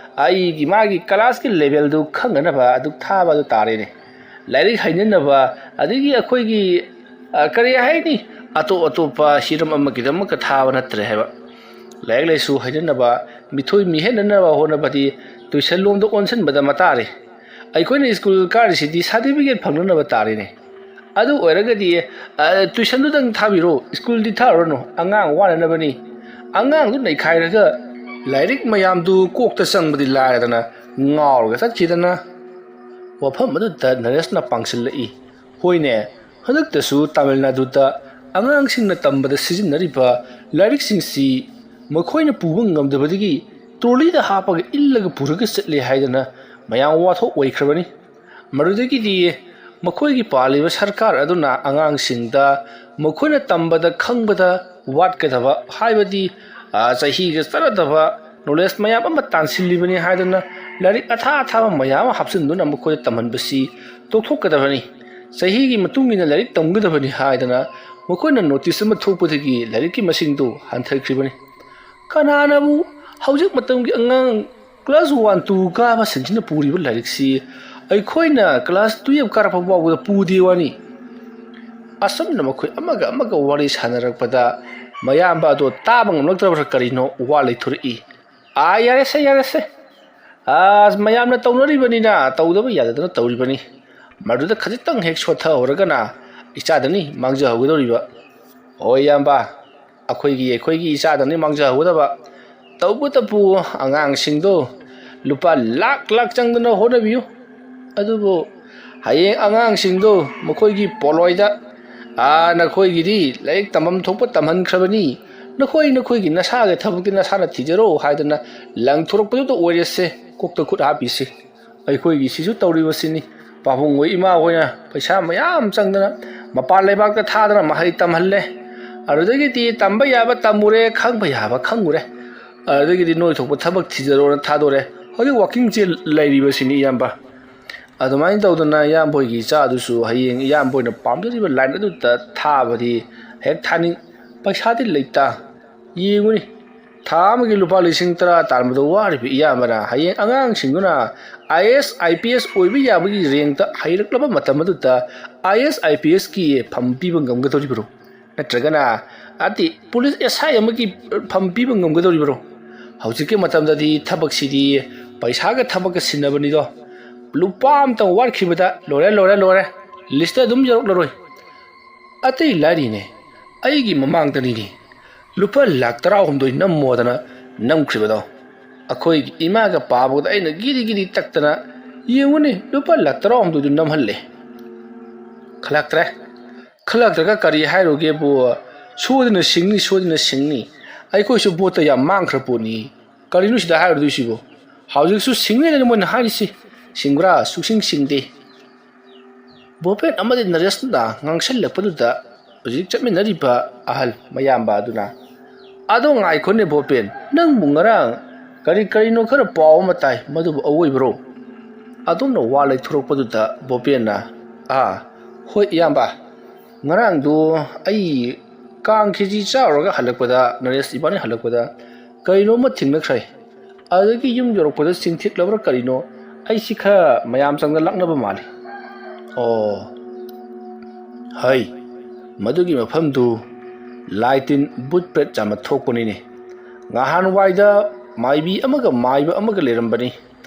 ꯃꯥꯒꯤ ꯀ꯭ꯂꯥꯁꯀꯤ ꯂꯦꯚꯦꯜꯗꯨ ꯈꯪꯅꯅꯕ ꯑꯗꯨ ꯊꯥꯕ ꯑꯗꯨ ꯇꯥꯔꯦꯅꯦ꯫ ꯂꯥꯏꯔꯤꯛ ꯍꯩꯅꯅꯕ, ꯑꯗꯒꯤ ꯑꯩꯈꯣꯏꯒꯤ ꯀꯔꯤ ꯍꯥꯏꯅꯤ, ꯑꯇꯣꯞꯄ ꯍꯤꯔꯝ ꯑꯃꯒꯤꯗꯃꯛꯇ ꯊꯥꯕ ꯅꯠꯇ꯭ꯔꯦ ꯍꯥꯏꯕ꯫ ꯂꯥꯏꯔꯤꯛ ꯂꯥꯏꯁꯨ ꯍꯩꯅꯅꯕ, ꯃꯤꯊꯣꯏ ꯃꯤꯍꯦꯟꯅꯅꯕ ꯍꯣꯠꯅꯕꯗꯤ ꯇꯨꯏꯁꯟ ꯂꯣꯝꯗ ꯑꯣꯟꯁꯤꯟꯕꯗ ꯃꯇꯥꯔꯦ꯫ ꯑꯩꯈꯣꯏꯅ ꯁ꯭ꯀꯨꯜ ꯀꯥꯔꯤꯁꯤꯗꯤ ꯁꯥꯔꯇꯤꯐꯤꯀꯦꯠ ꯐꯪꯅꯅꯕ ꯇꯥꯔꯦꯅꯦ꯫ ꯑꯗꯨ ꯑꯣꯏꯔꯒꯗꯤ ꯇꯨꯏꯁꯟꯗꯨꯗꯪ ꯊꯥꯕꯤꯔꯣ, ꯁ꯭ꯀꯨꯜꯗꯤ ꯊꯥꯔꯨꯔꯅꯨ, ꯑꯉꯥꯡ ꯋꯥꯅꯅꯕꯅꯤ꯫ ꯑꯉꯥꯡꯗꯨ ꯅꯩꯈꯥꯏꯔꯒ ꯂꯥꯏꯔꯤꯛ ꯃꯌꯥꯝꯗꯨ ꯀꯣꯛꯇ ꯆꯪꯕꯗꯤ ꯂꯥꯏꯔꯗꯅ ꯉꯥꯎꯔꯒ ꯆꯠꯈꯤꯗꯅ꯫ ꯋꯥꯐꯝ ꯑꯗꯨꯗ ꯅꯔꯦꯁꯅ ꯄꯥꯡꯁꯤꯜꯂꯛꯏ, ꯍꯣꯏꯅꯦ, ꯍꯟꯗꯛꯇꯁꯨ ꯇꯥꯃꯤꯜ ꯅꯥꯗꯨꯗ ꯑꯉꯥꯡꯁꯤꯡꯅ ꯇꯝꯕꯗ ꯁꯤꯖꯤꯟꯅꯔꯤꯕ ꯂꯥꯏꯔꯤꯛꯁꯤꯡꯁꯤ ꯃꯈꯣꯏꯅ ꯄꯨꯕ ꯉꯝꯗꯕꯗꯒꯤ ꯇ꯭ꯔꯣꯂꯤꯗ ꯍꯥꯞꯄꯒ ꯏꯜꯂꯒ ꯄꯨꯔꯒ ꯆꯠꯂꯦ ꯍꯥꯏꯗꯅ ꯃꯌꯥꯝ ꯋꯥꯊꯣꯛ ꯑꯣꯏꯈ꯭ꯔꯕꯅꯤ꯫ ꯃꯗꯨꯗꯒꯤꯗꯤ ꯃꯈꯣꯏꯒꯤ ꯄꯥꯜꯂꯤꯕ ꯁꯔꯀꯥꯔ ꯑꯗꯨꯅ ꯑꯉꯥꯡꯁꯤꯡꯗ ꯃꯈꯣꯏꯅ ꯇꯝꯕꯗ ꯈꯪꯕꯗ ꯋꯥꯠꯀꯗꯕ, ꯍꯥꯏꯕꯗꯤ ꯆꯍꯤꯒ ꯆꯠꯅꯗꯕ ꯅꯣꯂꯦꯖ ꯃꯌꯥꯝ ꯑꯃ ꯇꯥꯟꯁꯤꯜꯂꯤꯕꯅꯤ ꯍꯥꯏꯗꯅ ꯂꯥꯏꯔꯤꯛ ꯑꯊꯥꯕ ꯃꯌꯥꯝ ꯑꯃ ꯍꯥꯞꯆꯤꯟꯗꯨꯅ ꯃꯈꯣꯏꯗ ꯇꯝꯍꯟꯕꯁꯤ ꯇꯣꯛꯊꯣꯛꯀꯗꯕꯅꯤ, ꯆꯍꯤꯒꯤ ꯃꯇꯨꯡ ꯏꯟꯅ ꯂꯥꯏꯔꯤꯛ ꯇꯝꯒꯗꯕꯅꯤ ꯍꯥꯏꯗꯅ ꯃꯈꯣꯏꯅ ꯅꯣꯇꯤꯁ ꯑꯃ ꯊꯣꯛꯄꯗꯒꯤ ꯂꯥꯏꯔꯤꯛꯀꯤ ꯃꯁꯤꯡꯗꯨ ꯍꯟꯊꯈ꯭ꯔꯤꯕꯅꯤ ꯀꯅꯥꯅꯕꯨ ꯍꯧꯖꯤꯛ ꯃꯇꯝꯒꯤ ꯑꯉꯥꯡ ꯀ꯭ꯂꯥꯁ 1 2 ꯀꯥꯕꯁꯤꯡꯁꯤꯅ ꯄꯨꯔꯤꯕ ꯂꯥꯏꯔꯤꯛꯁꯤ ꯑꯩꯈꯣꯏꯅ ꯀ꯭ꯂꯥꯁ 12 ꯀꯥꯔꯛꯄ ꯐꯥꯎꯕꯗ ꯄꯨꯗꯦ ꯋꯥꯅꯤ ꯑꯁꯨꯝꯅ ꯃꯈꯣꯏ ꯑꯃꯒ ꯋꯥꯔꯤ ꯁꯥꯟꯅꯔꯛꯄꯗ ꯃꯌꯥꯝꯕ ꯑꯗꯣ ꯇꯥꯕ ꯉꯝꯂꯛꯇ꯭ꯔꯕ꯭ꯔꯥ ꯀꯔꯤꯅꯣ ꯋꯥ ꯂꯩꯊꯣꯔꯛꯏ ꯌꯥꯔꯦꯁꯦ ꯃꯌꯥꯝꯅ ꯇꯧꯅꯔꯤꯕꯅꯤꯅ ꯇꯧꯗꯕ ꯌꯥꯗꯗꯅ ꯇꯧꯔꯤꯕꯅꯤ ꯃꯗꯨꯗ ꯈꯖꯤꯛꯇꯪ ꯍꯦꯛ ꯁꯣꯠꯊꯍꯧꯔꯒꯅ ꯏꯆꯥꯗꯅꯤ ꯃꯥꯡꯖꯍꯧꯒꯗꯧꯔꯤꯕ ꯍꯣꯏ ꯏꯌꯥꯝꯕ ꯑꯩꯈꯣꯏꯒꯤ ꯏꯆꯥꯗꯅꯤ ꯃꯥꯡꯖꯍꯧꯒꯗꯕ ꯇꯧꯕꯇꯕꯨ ꯑꯉꯥꯡꯁꯤꯡꯗꯣ ꯂꯨꯄꯥ ꯂꯥꯛ ꯆꯪꯗꯅ ꯍꯣꯠꯅꯕꯤꯌꯨ ꯑꯗꯨꯕꯨ ꯍꯌꯦꯡ ꯑꯉꯥꯡꯁꯤꯡꯗꯣ ꯃꯈꯣꯏꯒꯤ ꯄꯣꯂꯣꯏꯗ ꯅꯈꯣꯏꯒꯤꯗꯤ ꯂꯥꯏꯔꯤꯛ ꯇꯝꯐꯝ ꯊꯣꯛꯄ ꯇꯝꯍꯟꯈ꯭ꯔꯕꯅꯤ ꯅꯈꯣꯏꯒꯤ ꯅꯁꯥꯒꯤ ꯊꯕꯛꯇꯤ ꯅꯁꯥꯅ ꯊꯤꯖꯔꯣ ꯍꯥꯏꯗꯅ ꯂꯪꯊꯣꯔꯛꯄꯗꯨꯗ ꯑꯣꯏꯔꯁꯦ ꯀꯣꯛꯇ ꯈꯨꯠ ꯍꯥꯞꯄꯤꯁꯤ ꯑꯩꯈꯣꯏꯒꯤꯁꯤꯁꯨ ꯇꯧꯔꯤꯕꯁꯤꯅꯤ ꯄꯥꯕꯨꯡ ꯍꯣꯏ ꯏꯃꯥ ꯍꯣꯏꯅ ꯄꯩꯁꯥ ꯃꯌꯥꯝ ꯆꯪꯗꯅ ꯃꯄꯥꯟ ꯂꯩꯕꯥꯛꯇ ꯊꯥꯗꯅ ꯃꯍꯩ ꯇꯝꯍꯜꯂꯦ ꯑꯗꯨꯗꯒꯤꯗꯤ ꯇꯝꯕ ꯌꯥꯕ ꯇꯝꯃꯨꯔꯦ ꯈꯪꯕ ꯌꯥꯕ ꯈꯪꯉꯨꯔꯦ ꯑꯗꯨꯗꯒꯤꯗꯤ ꯅꯣꯏ ꯊꯣꯛꯄ ꯊꯕꯛ ꯊꯤꯖꯔꯣꯅ ꯊꯥꯗꯣꯔꯦ ꯍꯧꯖꯤꯛ ꯋꯥꯛꯀꯤꯡ ꯆꯦꯜ ꯂꯩꯔꯤꯕꯁꯤꯅꯤ ꯏꯌꯥꯝꯕ ꯑꯗꯨꯃꯥꯏꯅ ꯇꯧꯗꯅ ꯏꯌꯥꯝꯕ ꯍꯣꯏꯒꯤ ꯏꯆꯥꯗꯨꯁꯨ ꯍꯌꯦꯡ ꯏꯌꯥꯝꯕ ꯍꯣꯏꯅ ꯄꯥꯝꯖꯔꯤꯕ ꯂꯥꯏꯟ ꯑꯗꯨꯗ ꯊꯥꯕꯗꯤ ꯍꯦꯛ ꯊꯥꯅꯤꯡ ꯄꯩꯁꯥꯗꯤ ꯂꯩꯇ ꯌꯦꯡꯉꯨꯅꯤ ꯊꯥ ꯑꯃꯒꯤ ꯂꯨꯄꯥ 10,000 ꯇꯥꯟꯕꯗ ꯋꯥꯔꯤꯕ ꯏꯌꯥꯝꯕꯅ ꯍꯌꯦꯡ ꯑꯉꯥꯡꯁꯤꯡꯗꯨꯅ IAS IPS ꯑꯣꯏꯕ ꯌꯥꯕꯒꯤ ꯔꯦꯡꯛꯇ ꯍꯩꯔꯛꯂꯕ ꯃꯇꯝ ꯑꯗꯨꯗ IAS IPSꯀꯤ ꯐꯝ ꯄꯤꯕ ꯉꯝꯒꯗꯧꯔꯤꯕ꯭ꯔꯣ ꯅꯠꯇ꯭ꯔꯒꯅ ꯄꯨꯂꯤꯁ SI ꯑꯃꯒꯤ ꯐꯝ ꯄꯤꯕ ꯉꯝꯒꯗꯧꯔꯤꯕ꯭ꯔꯣ ꯍꯧꯖꯤꯛꯀꯤ ꯃꯇꯝꯗꯗꯤ ꯊꯕꯛꯁꯤꯗꯤ ꯄꯩꯁꯥꯒ ꯊꯕꯛꯀ ꯁꯤꯟꯅꯕꯅꯤꯗꯣ ꯂꯨꯄꯥ ꯑꯃꯇꯪ ꯋꯥꯠꯈꯤꯕꯗ ꯂꯣꯏꯔꯦ ꯂꯤꯁꯇ ꯑꯗꯨꯝ ꯌꯧꯔꯛꯂꯔꯣꯏ ꯑꯇꯩ ꯂꯥꯏꯔꯤꯅꯦ ꯑꯩꯒꯤ ꯃꯃꯥꯡꯗꯅꯤꯅꯦ lupa lakh 13 nammodana namkhribedo akhoi imaga pabod aina giri taktana yenguni lupa lakh 13 du namhalle khalaktra ka kari hairoge bu sodina singni aikoi su bota ya mangkhra poni karinu sida hairu du sibo haujuk su singni ne mon harisi singra su singde bopen amadi naresna ngangsel lapaduda hujik chapminariba ahal mayamba aduna ado ngai khone bopen nang bungarang kari no khara paw matai madu awoi bro adum no walai thurok paduda bopen na hoi yamba ngarang du ai kang khiji chauraga halakpada nares ibani halakpada kaino ma thingnakhrai adagi yum jorok pada singthik labra karino ai sikha mayam sangna laknaba mali hai madugi mafam du Lightin boot pet jama thokponi ne ngahan waida maibi amaga maiba amaga lerambani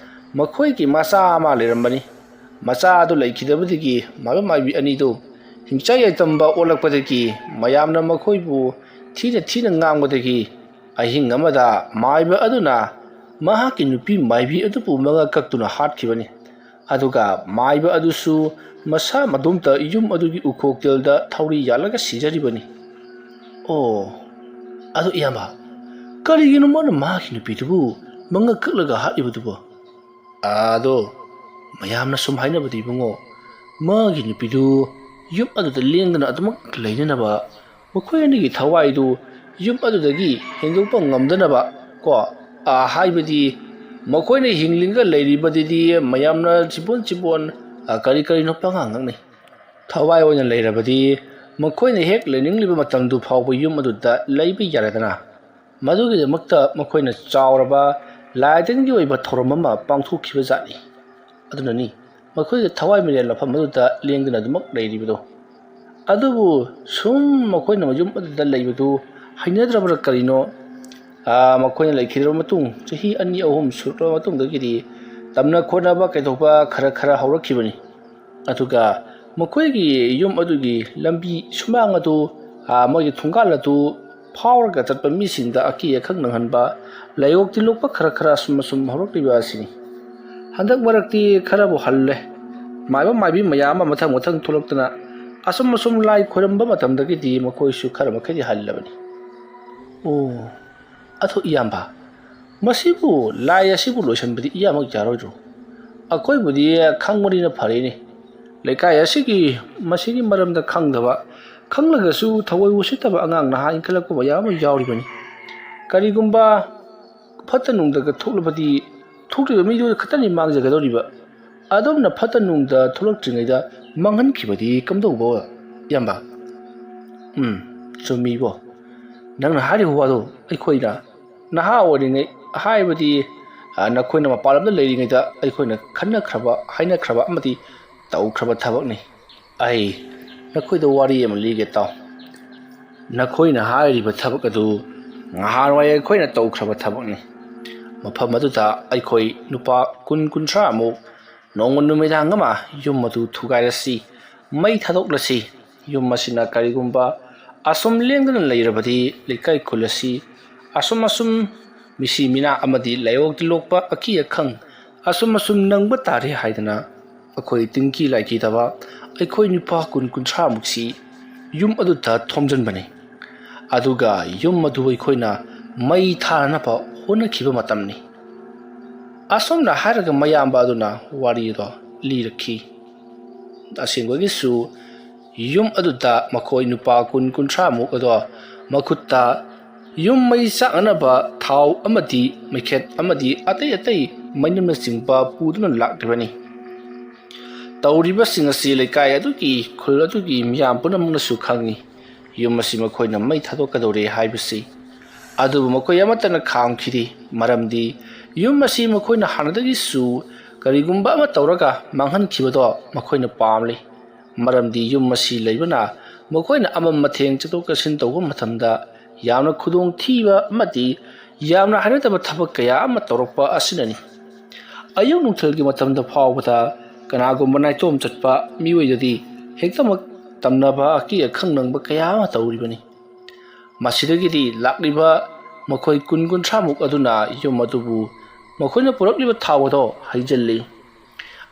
makhoi ki masa ama lerambani macha adu laikhidabadigi maiba maibi ani do hingcha yaitamba olakpadagi mayamna makhoi bu thina ngangwadagi ahing amada maiba aduna maha ki nupi maibi adu pu manga kaktuna hatkibani aduga maiba adusu masa madumta yum adugi ukhoktelda thauri yalaga sijaribani ado iyamba karigino mana maki nupidubu manga kaklaga haibudubu ado mayamna sum hainabadi bungo magi nupidu yum aduda lengdana adumak leinanaba makoyanigi thawaidu yum adudagi hengdokpa ngamdanaba ko haibadi makoyna hinglinga leiribadidi mayamna chibon kari no pangangngai thawai oina leirabadi makoyna hek leningliba matamdu phawba yum aduda leibi yaradana madugidamakta makoyna chawraba laitingi oiba thoromama pangthokhiba jani adunani makoyga thawai mire lafam aduda lengdana dumak leiribado adubu sum makoyna majum aduda leibadu hainadrabra karino makoyna leikhidraba matung chahi ani ahum surra matung dagidi tamna khonaba kaithoba khara hawrakhibani aduga makoygi yum adugi lambi sumang adu mogi thungal adu phawrga chatpa misingda aki akhak nanghanba layok ti lokpa khara sum hawrakliba asini handak marakti khara bu halle maibi mayama mathang thulaktana asum lai khoramba matamdagi di makoy su khara makhadi hallabani atho iyamba masibu lai asibu loisanbadi iyamak jaroidro akoi budi khangmani na phareni lekai asigi masigi maramda khangdaba khanglagasu thawai usitaba angang naha inkalakko bayam yauribani karigumba phatanungdaga thoklabadi thokriba midu khatani mangjagadoriba adomna phatanungda tholaktrinaida manghan khibadi kamdauba yamba ꯆꯨꯝꯃꯤꯕꯣ ꯅꯪꯅ ꯍꯥꯏꯔꯤꯕ ꯋꯥꯗꯣ ꯑꯩꯈꯣꯏꯅ ꯅꯍꯥ ꯑꯣꯏꯔꯤꯉꯩ ꯍꯥꯏꯕꯗꯤ ꯅꯈꯣꯏꯅ ꯃꯄꯥꯟ ꯂꯝꯗ ꯂꯩꯔꯤꯉꯩꯗ ꯑꯩꯈꯣꯏꯅ ꯈꯟꯅꯈ꯭ꯔꯕ ꯍꯥꯏꯅꯈ꯭ꯔꯕ ꯑꯃꯗꯤ ꯇꯧꯈ꯭ꯔꯕ ꯊꯕꯛꯅꯤ ꯑꯩ ꯅꯈꯣꯏꯗ ꯋꯥꯔꯤ ꯑꯃ ꯂꯤꯒꯦ ꯇꯥꯎ ꯅꯈꯣꯏꯅ ꯍꯥꯏꯔꯤꯕ ꯊꯕꯛ ꯑꯗꯨ ꯅꯍꯥꯟꯋꯥꯏ ꯑꯩꯈꯣꯏꯅ ꯇꯧꯈ꯭ꯔꯕ ꯊꯕꯛꯅꯤ ꯃꯐꯝ ꯑꯗꯨꯗ ꯑꯩꯈꯣꯏ ꯅꯨꯄꯥ 20-30 ꯅꯣꯡꯃ ꯅꯨꯃꯤꯗꯥꯡ ꯑꯃ ꯌꯨꯝ ꯑꯗꯨ ꯊꯨꯒꯥꯏꯔꯁꯤ ꯃꯩ ꯊꯥꯗꯣꯛꯂꯁꯤ ꯌꯨꯝ ꯑꯁꯤꯅ ꯀꯔꯤꯒꯨꯝꯕ ꯑꯁꯨꯝ ꯂꯦꯡꯗꯅ ꯂꯩꯔꯕꯗꯤ ꯂꯩꯀꯥꯏ ꯈꯨꯜ ꯑꯁꯤ ꯑꯁꯨꯝ ꯃꯤꯁꯤ ꯃꯤꯅꯥ ꯑꯃꯗꯤ ꯂꯥꯏꯑꯣꯡ ꯇꯤꯜꯂꯣꯛꯄ ꯑꯀꯤ ꯑꯈꯪ ꯑꯁꯨꯝ ꯅꯪꯕ ꯇꯥꯔꯦ ꯍꯥꯏꯗꯅ ꯑꯩꯈꯣꯏ ꯇꯤꯡꯀꯤ ꯂꯥꯏꯀꯤꯗꯕ ꯑꯩꯈꯣꯏ ꯅꯨꯄꯥ 20-30 ꯃꯨꯛꯁꯤ ꯌꯨꯝ ꯑꯗꯨꯗ ꯊꯣꯝꯖꯤꯟꯕꯅꯤ ꯑꯗꯨꯒ ꯌꯨꯝ ꯑꯗꯨ ꯑꯩꯈꯣꯏꯅ ꯃꯩ ꯊꯥꯅꯕ ꯍꯣꯠꯅꯈꯤꯕ ꯃꯇꯝꯅꯤ ꯑꯁꯣꯝꯅ ꯍꯥꯏꯔꯒ ꯃꯌꯥꯝꯕ ꯑꯗꯨꯅ ꯋꯥꯔꯤꯗꯣ ꯂꯤꯔꯛꯈꯤ ꯑꯁꯦꯡꯕꯒꯤꯁꯨ ꯌꯨꯝ ꯑꯗꯨꯗ ꯃꯈꯣꯏ ꯅꯨꯄꯥ 20-30 ꯃꯨꯛ ꯑꯗꯣ ꯃꯈꯨꯠꯇ ꯌꯨꯝ ꯃꯩ ꯆꯥꯛꯅꯅꯕ ꯊꯥꯎ ꯑꯃꯗꯤ ꯃꯩꯈꯦꯠ ꯑꯃꯗꯤ ꯑꯇꯩ ꯃꯩꯅꯝꯅꯆꯤꯡꯕ ꯄꯨꯗꯨꯅ ꯂꯥꯛꯂꯤꯕꯅꯤ ꯇꯧꯔꯤꯕꯁꯤꯡ ꯑꯁꯤ ꯂꯩꯀꯥꯏ ꯑꯗꯨꯒꯤ ꯈꯨꯜ ꯑꯗꯨꯒꯤ ꯃꯤꯌꯥꯝ ꯄꯨꯝꯅꯃꯛꯅꯁꯨ ꯈꯪꯏ ꯌꯨꯝ ꯑꯁꯤ ꯃꯈꯣꯏꯅ ꯃꯩ ꯊꯥꯗꯣꯛꯀꯗꯧꯔꯦ ꯍꯥꯏꯕꯁꯤ ꯑꯗꯨꯕꯨ ꯃꯈꯣꯏ ꯑꯃꯠꯇꯅ ꯈꯥꯝꯈꯤꯗꯦ ꯃꯔꯝꯗꯤ ꯌꯨꯝ ꯑꯁꯤ ꯃꯈꯣꯏꯅ ꯍꯥꯟꯅꯗꯒꯤꯁꯨ ꯀꯔꯤꯒꯨꯝꯕ ꯑꯃ ꯇꯧꯔꯒ ꯃꯥꯡꯍꯟꯈꯤꯕꯗꯣ ꯃꯈꯣꯏꯅ ꯄꯥꯝꯂꯤ ꯃꯔꯝꯗꯤ ꯌꯨꯝ ꯑꯁꯤ ꯂꯩꯕꯅ ꯃꯈꯣꯏꯅ ꯑꯃꯝ ꯃꯊꯦꯡ ꯆꯠꯊꯣꯛ ꯆꯠꯁꯤꯟ ꯇꯧꯕ ꯃꯇꯝꯗ ꯌꯥꯝꯅ ꯈꯨꯗꯣꯡꯊꯤꯕ ꯑꯃꯗꯤ ꯌꯥꯝꯅ ꯍꯩꯅꯗꯕ ꯊꯕꯛ ꯀꯌꯥ ꯑꯃ ꯇꯧꯔꯛꯄ ꯑꯁꯤꯅꯅꯤ ꯑꯌꯨꯛ ꯅꯨꯡꯊꯤꯜꯒꯤ ꯃꯇꯝꯗ ꯐꯥꯎꯕꯗ ꯀꯅꯥꯒꯨꯝꯕ ꯅꯥꯏꯇꯣꯝ ꯆꯠꯄ ꯃꯤꯑꯣꯏꯗꯗꯤ ꯍꯦꯛꯇꯃꯛ ꯇꯝꯅꯕ ꯑꯀꯤ ꯑꯈꯪ ꯅꯪꯕ ꯀꯌా ꯑꯃ ꯇꯧꯔꯤꯕꯅꯤ ꯃꯁꯤꯗꯒꯤꯗꯤ ꯂꯥꯛꯂꯤꯕ ꯃꯈꯣꯏ 20-30 ꯃꯨꯛ ꯑꯗꯨꯅ ꯌꯨꯝ ꯑꯗꯨꯕꯨ ꯃꯈꯣꯏꯅ ꯄꯨꯔꯛꯂꯤꯕ ꯊꯥꯎ ꯑꯗꯣ ꯍꯩꯖꯤꯜꯂꯤ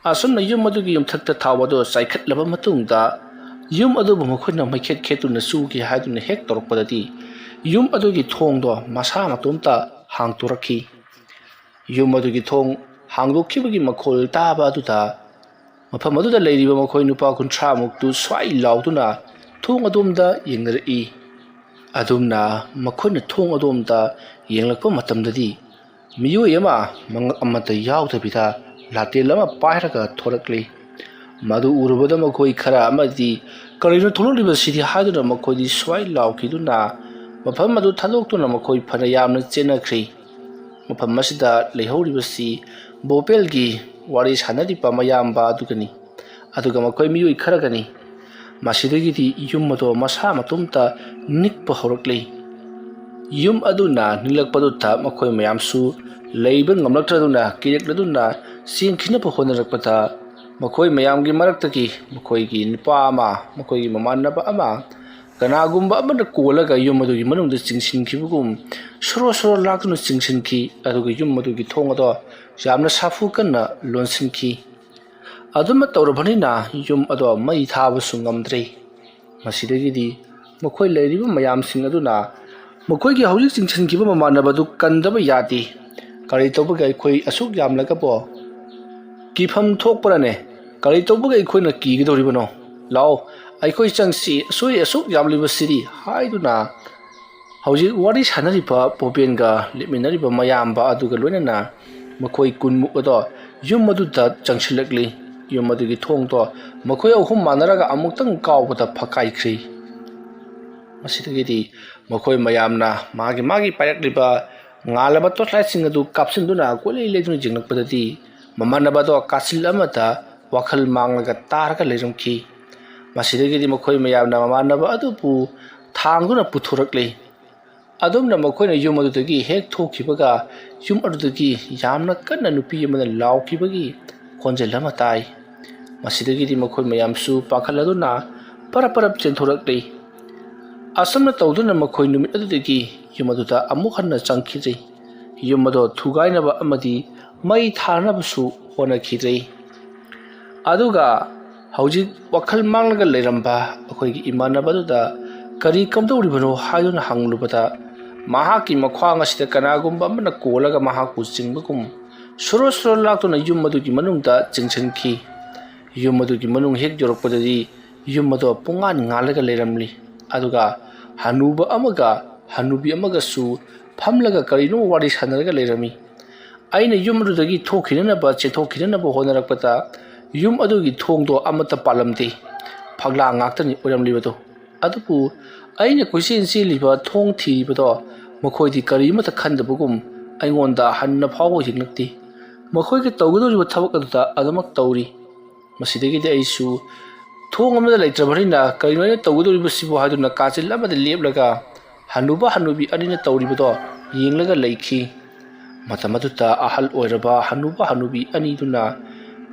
ꯑꯁꯨꯝꯅ ꯌꯨꯝ ꯑꯗꯨꯒꯤ ꯌꯨꯝꯊꯛꯇ ꯊꯥꯎ ꯑꯗꯣ ꯆꯥꯏꯈꯠꯂꯕ ꯃꯇꯨꯡꯗ ꯌꯨꯝ ꯑꯗꯨꯕꯨ ꯃꯈꯣꯏꯅ ꯃꯩꯈꯦꯠ ꯈꯦꯠꯇꯨꯅ ꯆꯨꯒꯦ ꯍꯥꯏꯗꯨꯅ ꯍꯦꯛ ꯇꯧꯔꯛꯄꯗꯗꯤ ꯌꯨꯝ ꯑꯗꯨꯒꯤ ꯊꯣꯡꯗꯣ ꯃꯁꯥ ꯃꯇꯣꯝꯇ ꯍꯥꯡꯇꯣꯔꯛꯈꯤ ꯌꯨꯝ ꯑꯗꯨꯒꯤ ꯊꯣꯡ ꯍꯥꯡꯗꯣꯛꯈꯤꯕꯒꯤ ꯃꯈꯣꯜ ꯇꯥꯕ ꯑꯗꯨꯗ ꯃꯐꯝ ꯑꯗꯨꯗ ꯂꯩꯔꯤꯕ ꯃꯈꯣꯏ ꯅꯨꯄꯥ 30 ꯃꯨꯛꯇꯨ ꯁ꯭ꯋꯥꯏ ꯂꯥꯎꯗꯨꯅ ꯊꯣꯡ ꯑꯗꯣꯝꯗ ꯌꯦꯡꯅꯔꯛꯏ ꯑꯗꯨꯝꯅ ꯃꯈꯣꯏꯅ ꯊꯣꯡ ꯑꯗꯣꯝꯗ ꯌꯦꯡꯂꯛꯄ ꯃꯇꯝꯗꯗꯤ ꯃꯤꯑꯣꯏ ꯑꯃ ꯃꯉꯛ ꯑꯃꯠꯇ ꯌꯥꯎꯗꯕꯤꯗ ꯂꯥꯇꯦꯜ ꯑꯃ ꯄꯥꯏꯔꯒ ꯊꯣꯔꯛꯂꯤ ꯃꯗꯨ ꯎꯔꯨꯕꯗ ꯃꯈꯣꯏ ꯈꯔ ꯑꯃꯗꯤ ꯀꯔꯤꯅꯣ ꯊꯣꯛꯂꯛꯂꯤꯕꯁꯤꯗꯤ ꯍꯥꯏꯗꯨꯅ ꯃꯈꯣꯏꯗꯤ ꯁ꯭ꯋꯥꯏ ꯂꯥꯎꯈꯤꯗꯨꯅ ꯃꯐꯝ ꯑꯗꯨ ꯊꯥꯗꯣꯛꯇꯨꯅ ꯃꯈꯣꯏ ꯐꯅ ꯌꯥꯝꯅ ꯆꯦꯟꯅꯈ꯭ꯔꯤ ꯃꯐꯝ ꯑꯁꯤꯗ ꯂꯩꯍꯧꯔꯤꯕꯁꯤ ꯕꯣꯄꯦꯜꯒꯤ ꯋꯥꯔꯤ ꯁꯥꯟꯅꯔꯤꯕ ꯃꯌꯥꯝꯕ ꯑꯗꯨꯒꯅꯤ ꯑꯗꯨꯒ ꯃꯈꯣꯏ ꯃꯤꯑꯣꯏ ꯈꯔꯒꯅꯤ ꯃꯁꯤꯗꯒꯤꯗꯤ ꯌꯨꯝ ꯑꯗꯣ ꯃꯁꯥ ꯃꯇꯣꯝꯇ ꯅꯤꯛꯄ ꯍꯧꯔꯛꯂꯤ ꯌꯨꯝ ꯑꯗꯨꯅ ꯅꯤꯛꯂꯛꯄꯗꯨꯗ ꯃꯈꯣꯏ ꯃꯌꯥꯝꯁꯨ ꯂꯩꯕ ꯉꯝꯂꯛꯇ꯭ꯔꯗꯨꯅ ꯀꯤꯔꯛꯂꯗꯨꯅ ꯆꯦꯟꯈꯤꯅꯕ ꯍꯣꯠꯅꯔꯛꯄꯗ ꯃꯈꯣꯏ ꯃꯌꯥꯝꯒꯤ ꯃꯔꯛꯇꯒꯤ ꯃꯈꯣꯏꯒꯤ ꯅꯨꯄꯥ ꯑꯃ ꯃꯈꯣꯏꯒꯤ ꯃꯃꯥꯟꯅꯕ ꯑꯃ ꯀꯅꯥꯒꯨꯝꯕ ꯑꯃꯅ ꯀꯣꯜꯂꯒ ꯌꯨꯝ ꯑꯗꯨꯒꯤ ꯃꯅꯨꯡꯗ ꯆꯤꯡꯁꯤꯟꯈꯤꯕꯒꯨꯝ ꯁꯣꯔꯣ ꯂꯥꯛꯇꯨꯅ ꯆꯤꯡꯁꯤꯟꯈꯤ ꯑꯗꯨꯒ ꯌꯨꯝ ꯑꯗꯨꯒꯤ ꯊꯣꯡ ꯑꯗꯣ ꯌꯥꯝꯅ ꯁꯥꯐꯨ ꯀꯟꯅ ꯂꯣꯟꯁꯤꯟꯈꯤ ꯑꯗꯨꯝꯅ ꯇꯧꯔꯕꯅꯤꯅ ꯌꯨꯝ ꯑꯗꯣ ꯃꯩ ꯊꯥꯕꯁꯨ ꯉꯝꯗ꯭ꯔꯦ ꯃꯁꯤꯗꯒꯤꯗꯤ ꯃꯈꯣꯏ ꯂꯩꯔꯤꯕ ꯃꯌꯥꯝꯁꯤꯡ ꯑꯗꯨꯅ ꯃꯈꯣꯏꯒꯤ ꯍꯧꯖꯤꯛ ꯆꯤꯡꯁꯤꯟꯈꯤꯕ ꯃꯃꯥꯟꯅꯕꯗꯨ ꯀꯟꯗꯕ ꯌꯥꯗꯦ ꯀꯔꯤ ꯇꯧꯕꯒꯤ ꯑꯩꯈꯣꯏ ꯑꯁꯨꯛ ꯌꯥꯝꯂꯒꯕꯣ ꯀꯤꯐꯝ ꯊꯣꯛꯄꯔꯅꯦ ꯀꯔꯤ ꯇꯧꯕꯒꯤ ꯑꯩꯈꯣꯏꯅ ꯀꯤꯒꯗꯧꯔꯤꯕꯅꯣ ꯂꯥꯛꯑꯣ ꯑꯩꯈꯣꯏ ꯆꯪꯁꯤ ꯑꯁꯨꯛ ꯌꯥꯝꯂꯤꯕꯁꯤꯗꯤ ꯍꯥꯏꯗꯨꯅ ꯍꯧꯖꯤꯛ ꯋꯥꯔꯤ ꯁꯥꯟꯅꯔꯤꯕ ꯕꯣꯄꯦꯟꯒ ꯂꯦꯞꯃꯤꯟꯅꯔꯤꯕ ꯃꯌꯥꯝꯕ ꯑꯗꯨꯒ ꯂꯣꯏꯅꯅ ꯃꯈꯣꯏ 10 ꯃꯨꯛ ꯑꯗꯣ ꯌꯨꯝ ꯑꯗꯨꯗ ꯆꯪꯁꯤꯜꯂꯛꯂꯤ ꯌꯨꯝ ꯑꯗꯨꯒꯤ ꯊꯣꯡꯗꯣ ꯃꯈꯣꯏ ꯑꯍꯨꯝ ꯃꯥꯟꯅꯔꯒ ꯑꯃꯨꯛꯇꯪ ꯀꯥꯎꯕꯗ ꯐꯛꯀꯥꯏꯈ꯭ꯔꯤ ꯃꯁꯤꯗꯒꯤꯗꯤ ꯃꯈꯣꯏ ꯃꯌꯥꯝꯅ ꯃꯥꯒꯤ ꯄꯥꯏꯔꯛꯂꯤꯕ ꯉꯥꯜꯂꯕ ꯇꯣꯔꯆꯂꯥꯏꯠꯁꯤꯡ ꯑꯗꯨ ꯀꯥꯞꯁꯤꯟꯗꯨꯅ ꯀꯣꯏꯂꯩ ꯂꯩꯗꯨꯅ ꯌꯦꯡꯂꯛꯄꯗꯗꯤ ꯃꯃꯥꯟꯅꯕꯗꯣ ꯀꯥꯆꯤꯜ ꯑꯃꯗ ꯋꯥꯈꯜ ꯃꯥꯡꯂꯒ ꯇꯥꯔꯒ ꯂꯩꯔꯝꯈꯤ ꯃꯁꯤꯗꯒꯤꯗꯤ ꯃꯈꯣꯏ ꯃꯌꯥꯝꯅ ꯃꯃꯥꯟꯅꯕ ꯑꯗꯨꯕꯨ ꯊꯥꯡꯗꯨꯅ ꯄꯨꯊꯣꯔꯛꯂꯤ ꯑꯗꯨꯝꯅ ꯃꯈꯣꯏꯅ ꯌꯨꯝ ꯑꯗꯨꯗꯒꯤ ꯍꯦꯛ ꯊꯣꯛꯈꯤꯕꯒ ꯌꯨꯝ ꯑꯗꯨꯗꯒꯤ ꯌꯥꯝꯅ ꯀꯟꯅ ꯅꯨꯄꯤ ꯑꯃꯅ ꯂꯥꯎꯈꯤꯕꯒꯤ ꯈꯣꯟꯖꯦꯜ ꯑꯃ ꯇꯥꯏ ꯃꯁꯤꯗꯒꯤꯗꯤ ꯃꯈꯣꯏ ꯃꯌꯥꯝꯁꯨ ꯄꯥꯈꯠꯂꯗꯨꯅ ꯄꯔꯞ ꯆꯦꯟꯊꯣꯔꯛꯂꯤ ꯑꯁꯨꯝꯅ ꯇꯧꯗꯨꯅ ꯃꯈꯣꯏ ꯅꯨꯃꯤꯠ ꯑꯗꯨꯗꯒꯤ ꯌꯨꯝ ꯑꯗꯨꯗ ꯑꯃꯨꯛ ꯍꯟꯅ ꯆꯪꯈꯤꯗ꯭ꯔꯤ ꯌꯨꯝ ꯑꯗꯣ ꯊꯨꯒꯥꯏꯅꯕ ꯑꯃꯗꯤ ꯃꯩ ꯊꯥꯅꯕꯁꯨ ꯍꯣꯠꯅꯈꯤꯗ꯭ꯔꯤ ꯑꯗꯨꯒ ꯍꯧꯖꯤꯛ ꯋꯥꯈꯜ ꯃꯥꯡꯂꯒ ꯂꯩꯔꯝꯕ ꯑꯩꯈꯣꯏꯒꯤ ꯏꯃꯥꯟꯅꯕꯗꯨꯗ ꯀꯔꯤ ꯀꯝꯗꯧꯔꯤꯕꯅꯣ ꯍꯥꯏꯗꯨꯅ ꯍꯪꯂꯨꯕꯗ ꯃꯍꯥꯛꯀꯤ ꯃꯈ꯭ꯋꯥꯡ ꯑꯁꯤꯗ ꯀꯅꯥꯒꯨꯝꯕ ꯑꯃꯅ ꯀꯣꯜꯂꯒ ꯃꯍꯥꯛꯄꯨ ꯆꯤꯡꯕꯒꯨꯝ ꯁꯣꯔꯣ ꯂꯥꯛꯇꯨꯅ ꯌꯨꯝ ꯑꯗꯨꯒꯤ ꯃꯅꯨꯡꯗ ꯆꯤꯡꯁꯤꯟꯈꯤ ꯌꯨꯝ ꯑꯗꯨꯒꯤ ꯃꯅꯨꯡ ꯍꯦꯛ ꯌꯧꯔꯛꯄꯗꯗꯤ ꯌꯨꯝ ꯑꯗꯣ ꯄꯨꯡꯉꯥꯟ ꯉꯥꯜꯂꯒ ꯂꯩꯔꯝꯂꯤ ꯑꯗꯨꯒ ꯍꯅꯨꯕ ꯑꯃꯒ ꯍꯅꯨꯕꯤ ꯑꯃꯒꯁꯨ ꯐꯝꯂꯒ ꯀꯔꯤꯅꯣ ꯋꯥꯔꯤ ꯁꯥꯟꯅꯔꯒ ꯂꯩꯔꯝꯃꯤ ꯑꯩꯅ ꯌꯨꯝ ꯑꯗꯨꯗꯒꯤ ꯆꯦꯟꯊꯣꯛꯈꯤꯅꯅꯕ ꯍꯣꯠꯅꯔꯛꯄꯗ ꯌꯨꯝ ꯑꯗꯨꯒꯤ ꯊꯣꯡꯗꯣ ꯑꯃꯠꯇ ꯄꯥꯜꯂꯝꯗꯦ ꯐꯛꯂꯥꯡ ꯉꯥꯛꯇꯅꯤ ꯑꯣꯏꯔꯝꯂꯤꯕꯗꯣ ꯑꯗꯨꯕꯨ ꯑꯩꯅ ꯀꯣꯏꯆꯦꯟ ꯆꯦꯜꯂꯤꯕ ꯊꯣꯡ ꯊꯤꯔꯤꯕꯗꯣ ꯃꯈꯣꯏꯗꯤ ꯀꯔꯤꯃꯠꯇ ꯈꯟꯗꯕꯒꯨꯝ ꯑꯩꯉꯣꯟꯗ ꯍꯟꯅ ꯐꯥꯎꯕ ꯌꯦꯡꯂꯛꯇꯦ꯫ ꯃꯈꯣꯏꯒꯤ ꯇꯧꯒꯗꯧꯔꯤꯕ ꯊꯕꯛ ꯑꯗꯨꯗ ꯑꯗꯨꯃꯛ ꯇꯧꯔꯤ꯫ ꯃꯁꯤꯗꯒꯤꯗꯤ ꯑꯩꯁꯨ ꯊꯣꯡ ꯑꯃꯗ ꯂꯩꯇ꯭ꯔꯕꯅꯤꯅ ꯀꯔꯤꯅꯣ ꯑꯩꯅ ꯇꯧꯒꯗꯧꯔꯤꯕꯁꯤꯕꯨ ꯍꯥꯏꯗꯨꯅ ꯀꯥꯆꯤꯟ ꯑꯃꯗ ꯂꯦꯞꯂꯒ ꯍꯅꯨꯕ ꯍꯅꯨꯕꯤ ꯑꯅꯤꯅ ꯇꯧꯔꯤꯕꯗꯣ ꯌꯦꯡꯂꯒ ꯂꯩꯈꯤ꯫ ꯃꯇꯝ ꯑꯗꯨꯗ ꯑꯍꯜ ꯑꯣꯏꯔꯕ ꯍꯅꯨꯕ ꯍꯅꯨꯕꯤ ꯑꯅꯤꯗꯨꯅ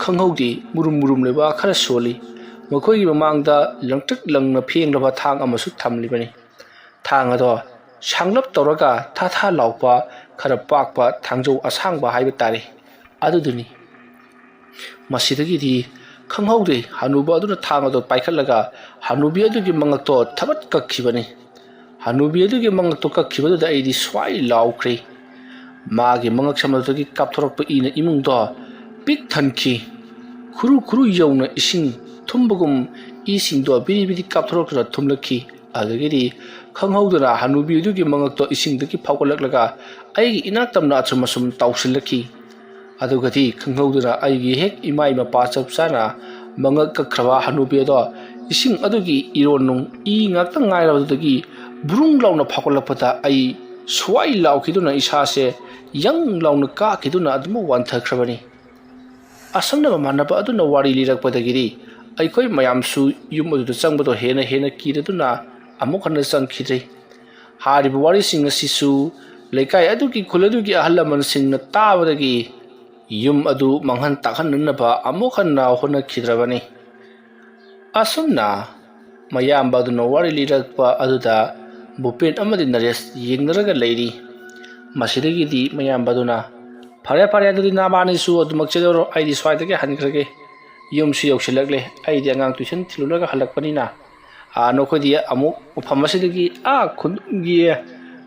ꯈꯪꯍꯧꯗꯦ ꯃꯨꯔꯨꯝ ꯃꯨꯔꯨꯝ ꯂꯩꯕ ꯈꯔ ꯁꯣꯜꯂꯤ꯫ ꯃꯈꯣꯏꯒꯤ ꯃꯃꯥꯡꯗ ꯂꯪꯇ꯭ꯔꯤꯛ ꯂꯪꯅ ꯐꯦꯡꯂꯕ ꯊꯥꯡ ꯑꯃꯁꯨ ꯊꯝꯂꯤꯕꯅꯤ꯫ ꯊꯥꯡ ꯑꯗꯣ ꯁꯥꯡꯂꯞ ꯇꯧꯔꯒ ꯊꯥ ꯊꯥ ꯂꯥꯎꯕ ꯈꯔ ꯄꯥꯛꯄ ꯊꯥꯡꯖꯧ ꯑꯁꯥꯡꯕ ꯍꯥꯏꯕ ꯇꯥꯔꯦ ꯑꯗꯨꯗꯨꯅꯤ꯫ ꯃꯁꯤꯗꯒꯤꯗꯤ ꯈꯪꯍꯧꯗꯦ ꯍꯅꯨꯕ ꯑꯗꯨꯅ ꯊꯥꯡ ꯑꯗꯨ ꯄꯥꯏꯈꯠꯂꯒ ꯍꯅꯨꯕꯤ ꯑꯗꯨꯒꯤ ꯃꯉꯛꯇꯣ ꯊꯕꯠ ꯀꯛꯈꯤꯕꯅꯤ꯫ ꯍꯅꯨꯕꯤ ꯑꯗꯨꯒꯤ ꯃꯉꯛꯇꯣ ꯀꯛꯈꯤꯕꯗꯨꯗ ꯑꯩꯗꯤ ꯁ꯭ꯋꯥꯏ ꯂꯥꯎꯈ꯭ꯔꯦ꯫ ꯃꯥꯒꯤ ꯃꯉꯛ ꯁꯝ ꯑꯗꯨꯗꯒꯤ ꯀꯥꯞꯊꯣꯔꯛꯄ ꯏꯅ ꯏꯃꯨꯡꯗꯣ ꯄꯤꯛ ꯊꯟꯈꯤ꯫ ꯈꯨꯔꯨ ꯈꯨꯔꯨ ꯌꯧꯅ ꯏꯁꯤꯡ ꯊꯨꯝꯕꯒꯨꯝ ꯏꯁꯤꯡꯗꯣ ꯕꯤꯔꯤ ꯕꯤꯔꯤ ꯀꯥꯞꯊꯣꯔꯛꯇꯨꯅ ꯊꯨꯝꯂꯛꯈꯤ꯫ ꯑꯗꯨꯗꯒꯤꯗꯤ ꯈꯪꯍꯧꯗꯅ ꯍꯅꯨꯕꯤ ꯑꯗꯨꯒꯤ ꯃꯉꯛꯇꯣ ꯏꯁꯤꯡꯗꯒꯤ ꯐꯥꯎꯒꯠꯂꯛꯂꯒ ꯑꯩꯒꯤ ꯏꯅꯥꯛ ꯇꯝꯅ ꯑꯁꯨꯝ ꯑꯁꯨꯝ ꯇꯥꯎꯁꯤꯜꯂꯛꯈꯤ꯫ ꯑꯗꯨꯒꯗꯤ ꯈꯪꯍꯧꯗꯅ ꯑꯩꯒꯤ ꯍꯦꯛ ꯏꯃꯥꯏ ꯃꯄꯥ ꯆꯞ ꯆꯥꯅ ꯃꯉꯛ ꯀꯛꯈ꯭ꯔꯕ ꯍꯅꯨꯕꯤ ꯑꯗꯣ ꯏꯁꯤꯡ ꯑꯗꯨꯒꯤ ꯏꯔꯣꯟ ꯅꯨꯡ ꯏ ꯉꯥꯛꯇ ꯉꯥꯏꯔꯕꯗꯨꯗꯒꯤ ꯕꯨꯔꯨꯡ ꯂꯥꯎꯅ ꯐꯥꯎꯒꯠꯂꯛꯄꯗ ꯑꯩ ꯁ꯭ꯋꯥꯏ ꯂꯥꯎꯈꯤꯗꯨꯅ ꯏꯁꯥꯁꯦ ꯌꯪ ꯂꯥꯎꯅ ꯀꯥꯈꯤꯗꯨꯅ ꯑꯗꯨꯃꯛ ꯋꯥꯟꯊꯈ꯭ꯔꯕꯅꯤ꯫ ꯑꯁꯝꯅꯕ ꯃꯥꯟꯅꯕ ꯑꯗꯨꯅ ꯋꯥꯔꯤ ꯂꯤꯔꯛꯄꯗꯒꯤꯗꯤ ꯑꯩꯈꯣꯏ ꯃꯌꯥꯝꯁꯨ ꯌꯨꯝ ꯑꯗꯨꯗ ꯆꯪꯕꯗꯣ ꯍꯦꯟꯅ ꯍꯦꯟꯅ ꯀꯤꯔꯗꯨꯅ ꯑꯃꯨꯛ ꯍꯟꯅ ꯆꯪꯈꯤꯗ꯭ꯔꯦ꯫ ꯍꯥꯏꯔꯤꯕ ꯋꯥꯔꯤꯁꯤꯡ ꯑꯁꯤꯁꯨ ꯂꯩꯀꯥꯏ ꯑꯗꯨꯒꯤ ꯈꯨꯜ ꯑꯗꯨꯒꯤ ꯑꯍꯜ ꯂꯃꯟꯁꯤꯡꯅ ꯇꯥꯕꯗꯒꯤ ꯌꯨꯝ ꯑꯗꯨ ꯃꯥꯡꯍꯟ ꯇꯥꯛꯍꯟꯅꯅꯕ ꯑꯃꯨꯛ ꯍꯟꯅ ꯍꯣꯠꯅꯈꯤꯗ꯭ꯔꯕꯅꯤ꯫ ꯑꯁꯨꯝꯅ ꯃꯌꯥꯝꯕ ꯑꯗꯨꯅ ꯋꯥꯔꯤ ꯂꯤꯔꯛꯄ ꯑꯗꯨꯗ ꯚꯨꯄꯦꯟ ꯑꯃꯗꯤ ꯅꯔꯦꯁ ꯌꯦꯡꯅꯔꯒ ꯂꯩꯔꯤ꯫ ꯃꯁꯤꯗꯒꯤꯗꯤ ꯃꯌꯥꯝꯕ ꯑꯗꯨꯅ ꯐꯔꯦ ꯐꯔꯦ ꯑꯗꯨꯗꯤ ꯅꯕꯥꯅꯤꯁꯨ ꯑꯗꯨꯃꯛ ꯆꯦꯜꯂꯔꯣ ꯑꯩꯗꯤ ꯁ꯭ꯋꯥꯏꯗꯒꯤ ꯍꯟꯈ꯭ꯔꯒꯦ꯫ ꯌꯨꯝꯁꯨ ꯌꯧꯁꯤꯜꯂꯛꯂꯦ ꯑꯩꯗꯤ ꯑꯉꯥꯡ ꯇꯨꯏꯁꯟ ꯊꯤꯜꯂꯨꯔꯒ ꯍꯜꯂꯛꯄꯅꯤꯅ ꯅꯈꯣꯏꯗꯤ ꯑꯃꯨꯛ ꯃꯐꯝ ꯑꯁꯤꯗꯒꯤ ꯈꯨꯟꯒꯤ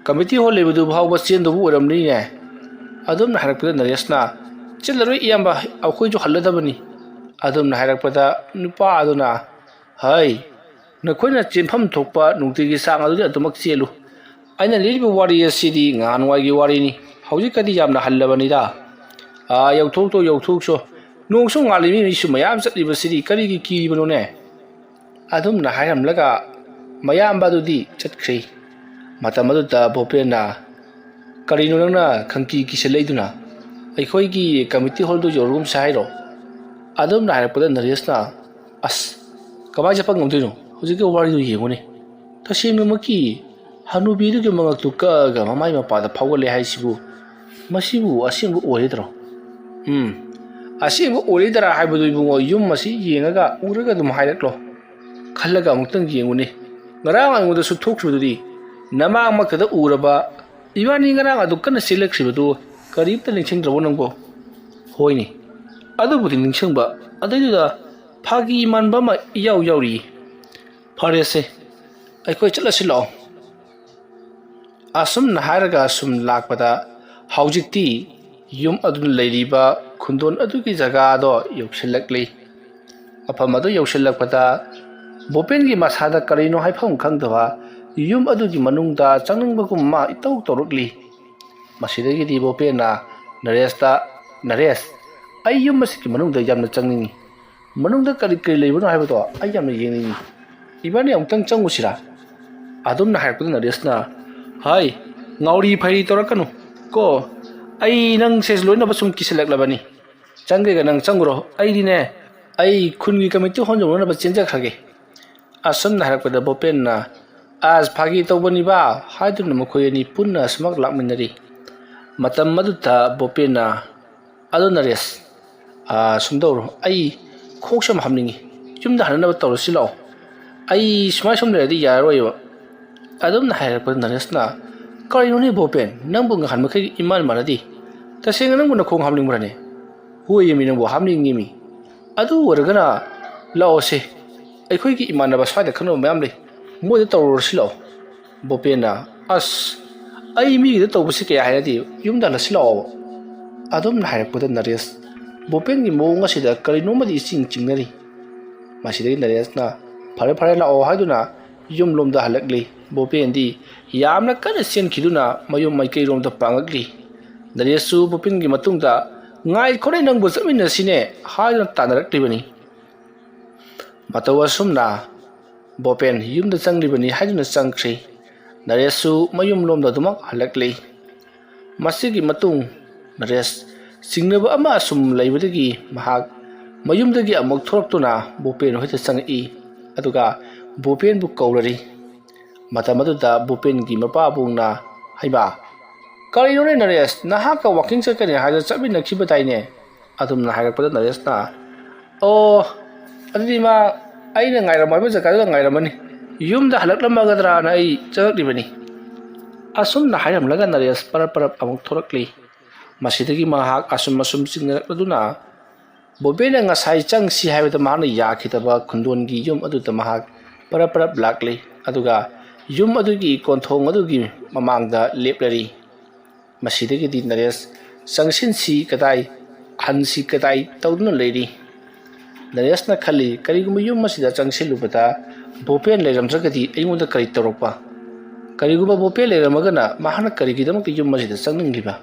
ꯀꯝꯃꯤꯇꯤ ꯍꯣꯜ ꯂꯩꯕꯗꯨ ꯐꯥꯎꯕ ꯆꯦꯟꯗꯧꯕ ꯑꯣꯏꯔꯝꯅꯤꯅꯦ꯫ ꯑꯗꯨꯝꯅ ꯍꯥꯏꯔꯛꯄꯗ ꯅꯔꯦꯁꯅ ꯆꯦꯜꯂꯔꯣꯏ ꯏꯌꯥꯝꯕ ꯑꯩꯈꯣꯏꯁꯨ ꯍꯜꯂꯗꯕꯅꯤ꯫ ꯑꯗꯨꯝꯅ ꯍꯥꯏꯔꯛꯄꯗ ꯅꯨꯄꯥ ꯑꯗꯨꯅ ꯍꯩ ꯅꯈꯣꯏꯅ ꯆꯦꯟꯐꯝ ꯊꯣꯛꯄ ꯅꯨꯡꯇꯤꯒꯤ ꯆꯥꯡ ꯑꯗꯨꯗꯤ ꯑꯗꯨꯃꯛ ꯆꯦꯜꯂꯨ꯫ ꯑꯩꯅ ꯂꯤꯔꯤꯕ ꯋꯥꯔꯤ ꯑꯁꯤꯗꯤ ꯉꯍꯥꯟꯋꯥꯏꯒꯤ ꯋꯥꯔꯤꯅꯤ ꯍꯧꯖꯤꯛꯀꯗꯤ ꯌꯥꯝꯅ ꯍꯜꯂꯕꯅꯤꯗ꯫ ꯌꯧꯊꯣꯛꯆꯣ ꯅꯣꯡꯁꯨ ꯉꯥꯜꯂꯤ ꯃꯤꯁꯨ ꯃꯌꯥꯝ ꯆꯠꯂꯤꯕꯁꯤꯗꯤ ꯀꯔꯤꯒꯤ ꯀꯤꯔꯤꯕꯅꯣꯅꯦ꯫ ꯑꯗꯨꯝꯅ ꯍꯥꯏꯔꯝꯂꯒ ꯃꯌꯥꯝꯕ ꯑꯗꯨꯗꯤ ꯆꯠꯈ꯭ꯔꯦ꯫ ꯃꯇꯝ ꯑꯗꯨꯗ ꯚꯨꯄꯦꯟꯅ ꯀꯔꯤꯅꯣ ꯅꯪꯅ ꯈꯪꯀꯤ ꯀꯤꯁꯜꯂꯛꯏꯗꯨꯅ ꯑꯩꯈꯣꯏꯒꯤ ꯀꯝꯃꯤꯇꯤ ꯍꯣꯜꯗꯨ ꯌꯧꯔꯒꯨꯝꯁꯦ ꯍꯥꯏꯔꯣ꯫ ꯑꯗꯨꯝꯅ ꯍꯥꯏꯔꯛꯄꯗ ꯅꯔꯦꯁꯅ ꯑꯁ ꯀꯃꯥꯏꯅ ꯆꯠꯄ ꯉꯝꯗꯣꯏꯅꯣ ꯍꯧꯖꯤꯛꯀꯤ ꯋꯥꯔꯤꯗꯨ ꯌꯦꯡꯉꯨꯅꯦ ꯇꯁꯦꯡꯅꯃꯛꯀꯤ ꯍꯅꯨꯕꯤꯗꯨꯒꯤ ꯃꯉꯛꯇꯨ ꯀꯛꯑꯒ ꯃꯃꯥꯏ ꯃꯄꯥꯗ ꯐꯥꯎꯒꯠꯂꯦ ꯍꯥꯏꯁꯤꯕꯨ ꯃꯁꯤꯕꯨ ꯑꯁꯦꯡꯕ ꯑꯣꯏꯔꯗ꯭ꯔꯣ? ꯑꯁꯦꯡꯕ ꯑꯣꯏꯔꯤꯗꯔꯥ ꯍꯥꯏꯕꯗꯨ ꯏꯕꯨꯡꯉꯣ ꯌꯨꯝ ꯑꯁꯤ ꯌꯦꯡꯉꯒ ꯎꯔꯒ ꯑꯗꯨꯝ ꯍꯥꯏꯔꯛꯂꯣ꯫ ꯈꯜꯂꯒ ꯑꯃꯨꯛꯇꯪ ꯌꯦꯡꯉꯨꯅꯦ ꯉꯔꯥꯡ ꯑꯩꯉꯣꯟꯗꯁꯨ ꯊꯣꯛꯈꯤꯕꯗꯨꯗꯤ ꯅꯃꯥꯡꯃꯛꯇꯗ ꯎꯔꯕ ꯏꯕꯥꯅꯤ ꯉꯔꯥꯡ ꯑꯗꯨ ꯀꯟꯅ ꯆꯦꯜꯂꯛꯈꯤꯕꯗꯨ ꯀꯔꯤꯝꯇ ꯅꯤꯡꯁꯤꯡꯗ꯭ꯔꯕꯣ ꯅꯪꯕꯣ? ꯍꯣꯏꯅꯦ ꯑꯗꯨꯕꯨꯗꯤ ꯅꯤꯡꯁꯤꯡꯕ ꯑꯗꯩꯗꯨꯗ ꯐꯥꯒꯤ ꯃꯥꯟꯕ ꯑꯃ ꯏꯌꯥꯎ ꯌꯥꯎꯔꯤꯌꯦ꯫ ꯐꯔꯦꯁꯦ ꯑꯩꯈꯣꯏ ꯆꯠꯂꯁꯤ ꯂꯥꯛꯑꯣ꯫ ꯑꯁꯨꯝꯅ ꯍꯥꯏꯔꯒ ꯁꯨꯝ ꯂꯥꯛꯄꯗ ꯍꯧꯖꯤꯛꯇꯤ ꯌꯨꯝ ꯑꯗꯨꯅ ꯂꯩꯔꯤꯕ ꯈꯨꯟꯗꯣꯟ ꯑꯗꯨꯒꯤ ꯖꯒꯥꯗꯣ ꯌꯧꯁꯤꯜꯂꯛꯂꯤ꯫ ꯃꯐꯝ ꯑꯗꯨ ꯌꯧꯁꯤꯜꯂꯛꯄꯗ ꯚꯨꯄꯦꯟꯒꯤ ꯃꯁꯥꯗ ꯀꯔꯤꯅꯣ ꯍꯥꯏꯐꯝ ꯈꯪꯗꯕ ꯌꯨꯝ ꯑꯗꯨꯒꯤ ꯃꯅꯨꯡꯗ ꯆꯪꯅꯤꯡꯕꯒꯨꯝ ꯃꯥ ꯏꯇꯧ ꯇꯧꯔꯛꯂꯤ꯫ ꯃꯁꯤꯗꯒꯤꯗꯤ ꯚꯨꯄꯦꯟꯅ ꯅꯔꯦꯁꯇ ꯅꯔꯦꯁ ꯑꯩ ꯌꯨꯝ ꯑꯁꯤꯒꯤ ꯃꯅꯨꯡꯗ ꯌꯥꯝꯅ ꯆꯪꯅꯤꯡꯉꯤ꯫ ꯃꯅꯨꯡꯗ ꯀꯔꯤ ꯀꯔꯤ ꯂꯩꯕꯅꯣ ꯍꯥꯏꯕꯗꯣ ꯑꯩ ꯌꯥꯝꯅ ꯌꯦꯡꯅꯤꯡꯉꯤ꯫ ꯏꯕꯥꯅꯤ ꯑꯃꯨꯛꯇꯪ ꯆꯪꯉꯨꯁꯤꯔꯥ? ꯑꯗꯨꯝꯅ ꯍꯥꯏꯔꯛꯄꯗ ꯅꯔꯦꯁꯅ ꯍꯥꯏ ꯉꯥꯎꯔꯤ ꯐꯩꯔꯤ ꯇꯧꯔꯛꯀꯅꯨ ꯀꯣ ꯑꯩ ꯅꯪꯁꯦ ꯂꯣꯏꯅꯕ ꯁꯨꯝ ꯀꯤꯁꯜꯂꯛꯂꯕꯅꯤ꯫ ꯆꯪꯒꯦꯒ ꯅꯪ ꯆꯪꯉꯨꯔꯣ ꯑꯩꯗꯤꯅꯦ ꯑꯩ ꯈꯨꯟꯒꯤ ꯀꯝꯃꯤꯇꯤ ꯍꯣꯜ ꯌꯧꯅꯅꯕ ꯆꯦꯟꯖꯈ꯭ꯔꯒꯦ꯫ ꯑꯁꯨꯝꯅ ꯍꯥꯏꯔꯛꯄꯗ ꯚꯨꯄꯦꯟꯅ ꯑꯁ ꯐꯥꯒꯤ ꯇꯧꯕꯅꯤꯕ ꯍꯥꯏꯗꯨꯅ ꯃꯈꯣꯏ ꯑꯅꯤ ꯄꯨꯟꯅ ꯁꯨꯃꯛ ꯂꯥꯛꯃꯤꯟꯅꯔꯤ꯫ ꯃꯇꯝ ꯑꯗꯨꯗ ꯚꯨꯄꯦꯟꯅ ꯑꯗꯣ ꯅꯔꯦꯁ ꯁꯨꯝꯗꯧꯔꯣ ꯑꯩ ꯈꯣꯡꯁꯨ ꯌꯥꯝ ꯍꯥꯝꯅꯤꯡꯉꯤ ꯌꯨꯝꯗ ꯍꯟꯅꯅꯕ ꯇꯧꯔꯁꯤ ꯂꯥꯛꯑꯣ ꯑꯩ ꯁꯨꯝ ꯂꯩꯔꯗꯤ ꯌꯥꯔꯔꯣꯏꯕ꯫ ꯑꯗꯨꯝꯅ ꯍꯥꯏꯔꯛꯄꯗ ꯅꯔꯦꯁꯅ ꯀꯔꯤꯅꯣꯅꯦ ꯚꯨꯄꯦꯟ ꯅꯪꯕꯨ ꯉꯍꯥꯟ ꯃꯈꯩ ꯏꯃꯥꯟ ꯃꯥꯟꯅꯗꯦ ꯇꯁꯦꯡꯅ ꯅꯪꯕꯨ ꯅꯈꯣꯡ ꯍꯥꯝꯅꯤꯡꯕ꯭ꯔꯅꯦ? ꯍꯣꯏꯌꯦꯃꯤ ꯅꯪꯕꯨ ꯍꯥꯝꯅꯤꯡꯉꯤꯃꯤ꯫ ꯑꯗꯨ ꯑꯣꯏꯔꯒꯅ ꯂꯥꯛꯑꯣꯁꯦ ꯑꯩꯈꯣꯏꯒꯤ ꯏꯃꯥꯟꯅꯕ ꯁ꯭ꯋꯥꯏꯗ ꯈꯪꯅꯕ ꯃꯌꯥꯝ ꯂꯩ ꯃꯣꯏꯗ ꯇꯧꯔꯨꯔꯁꯤ ꯂꯥꯛꯑꯣ꯫ ꯚꯨꯄꯦꯟꯅ ꯑꯁ ꯑꯩ ꯃꯤꯒꯤꯗ ꯇꯧꯕꯁꯤ ꯀꯌꯥ ꯍꯥꯏꯅꯗꯦ ꯌꯨꯝꯗ ꯍꯜꯂꯁꯤ ꯂꯥꯛꯑꯣꯕ꯫ ꯑꯗꯨꯝꯅ ꯍꯥꯏꯔꯛꯄꯗ ꯅꯔꯦꯁ ꯚꯨꯄꯦꯟꯒꯤ ꯃꯑꯣꯡ ꯑꯁꯤꯗ ꯀꯔꯤꯅꯣꯃꯗꯤ ꯏꯆꯤꯡ ꯆꯤꯡꯅꯔꯤ꯫ ꯃꯁꯤꯗꯒꯤ ꯅꯔꯦꯁꯅ ꯐꯔꯦ ꯐꯔꯦ ꯂꯥꯛꯑꯣ ꯍꯥꯏꯗꯨꯅ ꯌꯨꯝꯂꯣꯝꯗ ꯍꯜꯂꯛꯂꯤ꯫ ꯚꯨꯄꯦꯟꯗꯤ ꯌꯥꯝꯅ ꯀꯟꯅ ꯆꯦꯟꯈꯤꯗꯨꯅ ꯃꯌꯨꯝ ꯃꯥꯏꯀꯩꯔꯣꯝꯗ ꯄꯥꯡꯂꯛꯂꯤ꯫ ꯅꯔꯦꯁꯁꯨ ꯚꯨꯄꯦꯟꯒꯤ ꯃꯇꯨꯡꯗ ꯉꯥꯏꯈꯣꯅꯦ ꯅꯪꯕꯨ ꯆꯠꯃꯤꯟꯅꯁꯤꯅꯦ ꯍꯥꯏꯗꯨꯅ ꯇꯥꯟꯅꯔꯛꯂꯤꯕꯅꯤ꯫ ꯃꯇꯧ ꯑꯁꯨꯝꯅ ꯕꯣꯄꯦꯟ ꯌꯨꯝꯗ ꯆꯪꯂꯤꯕꯅꯤ ꯍꯥꯏꯗꯨꯅ ꯆꯪꯈ꯭ꯔꯤ꯫ ꯅꯔꯦꯁꯁꯨ ꯃꯌꯨꯝ ꯂꯣꯝꯗ ꯑꯗꯨꯃꯛ ꯍꯜꯂꯛꯂꯤ꯫ ꯃꯁꯤꯒꯤ ꯃꯇꯨꯡ ꯅꯔꯦꯁ ꯆꯤꯡꯅꯕ ꯑꯃ ꯑꯁꯨꯝ ꯂꯩꯕꯗꯒꯤ ꯃꯍꯥꯛ ꯃꯌꯨꯝꯗꯒꯤ ꯑꯃꯨꯛ ꯊꯣꯔꯛꯇꯨꯅ ꯕꯣꯄꯦꯟ ꯍꯣꯏꯗ ꯆꯪꯉꯛꯏ ꯑꯗꯨꯒ ꯕꯣꯄꯦꯟꯕꯨ ꯀꯧꯔꯔꯤ꯫ ꯃꯇꯝ ꯑꯗꯨꯗ ꯕꯣꯄꯦꯟꯒꯤ ꯃꯄꯥꯕꯨꯡꯅ "ꯍꯩꯃꯥ, ꯀꯔꯤꯅꯣꯅꯦ ꯅꯔꯦꯁ, ꯅꯍꯥꯛꯀ ꯋꯥꯀꯤꯡ ꯆꯠꯀꯅꯤ ꯍꯥꯏꯗꯅ ꯆꯠꯃꯤꯟꯅꯈꯤꯕꯗꯥꯏꯅꯦ?" ꯑꯗꯨꯝꯅ ꯍꯥꯏꯔꯛꯄꯗ ꯅꯔꯦꯁꯅ "ꯑꯣ, ꯑꯗꯨꯗꯤ ꯃꯥ ꯑꯩꯅ ꯉꯥꯏꯔꯝꯃꯣ ꯍꯥꯏꯕ ꯖꯒꯥꯗꯨꯗ ꯉꯥꯏꯔꯝꯃꯅꯤ, ꯌꯨꯝꯗ ꯍꯜꯂꯛꯂꯝꯃꯒꯗ꯭ꯔꯥꯅ ꯑꯩ ꯆꯪꯉꯛꯂꯤꯕꯅꯤ." ꯑꯁꯨꯝꯅ ꯍꯥꯏꯔꯝꯂꯒ ꯅꯔꯦꯁ ꯄꯔꯞ ꯑꯃꯨꯛ ꯊꯣꯔꯛꯂꯤ꯫ ꯃꯁꯤꯗꯒꯤ ꯃꯍꯥꯛ ꯑꯁꯨꯝ ꯆꯤꯡꯅꯔꯛꯂꯗꯨꯅ ꯕꯣꯄꯦꯟꯅ ꯉꯁꯥꯏ ꯆꯪꯁꯤ ꯍꯥꯏꯕꯗ ꯃꯍꯥꯛꯅ ꯌꯥꯈꯤꯗꯕ ꯈꯨꯟꯗꯣꯟꯒꯤ ꯌꯨꯝ ꯑꯗꯨꯗ ꯃꯍꯥꯛ ꯄꯔꯞ ꯂꯥꯛꯂꯤ ꯑꯗꯨꯒ ꯌꯨꯝ ꯑꯗꯨꯒꯤ ꯀꯣꯟꯊꯣꯡ ꯑꯗꯨꯒꯤ ꯃꯃꯥꯡꯗ ꯂꯦꯞꯂꯔꯤ꯫ ꯃꯁꯤꯗꯒꯤꯗꯤ ꯅꯔꯦꯁ ꯆꯪꯁꯤꯟꯁꯤ ꯀꯗꯥꯏ, ꯍꯟꯁꯤ ꯀꯗꯥꯏ ꯇꯧꯗꯨꯅ ꯂꯩꯔꯤ꯫ ꯅꯔꯦꯁꯅ ꯈꯜꯂꯤ, ꯀꯔꯤꯒꯨꯝꯕ ꯌꯨꯝ ꯑꯁꯤꯗ ꯆꯪꯁꯤꯜꯂꯨꯕꯗ ꯕꯣꯄꯦꯟ ꯂꯩꯔꯝꯗ꯭ꯔꯒꯗꯤ ꯑꯩꯉꯣꯟꯗ ꯀꯔꯤ ꯇꯧꯔꯛꯄ? ꯀꯔꯤꯒꯨꯝꯕ ꯕꯣꯄꯦꯟ ꯂꯩꯔꯝꯃꯒꯅ ꯃꯍꯥꯛꯅ ꯀꯔꯤꯒꯤꯗꯃꯛꯇ ꯌꯨꯝ ꯑꯁꯤꯗ ꯆꯪꯅꯤꯡꯂꯤꯕ?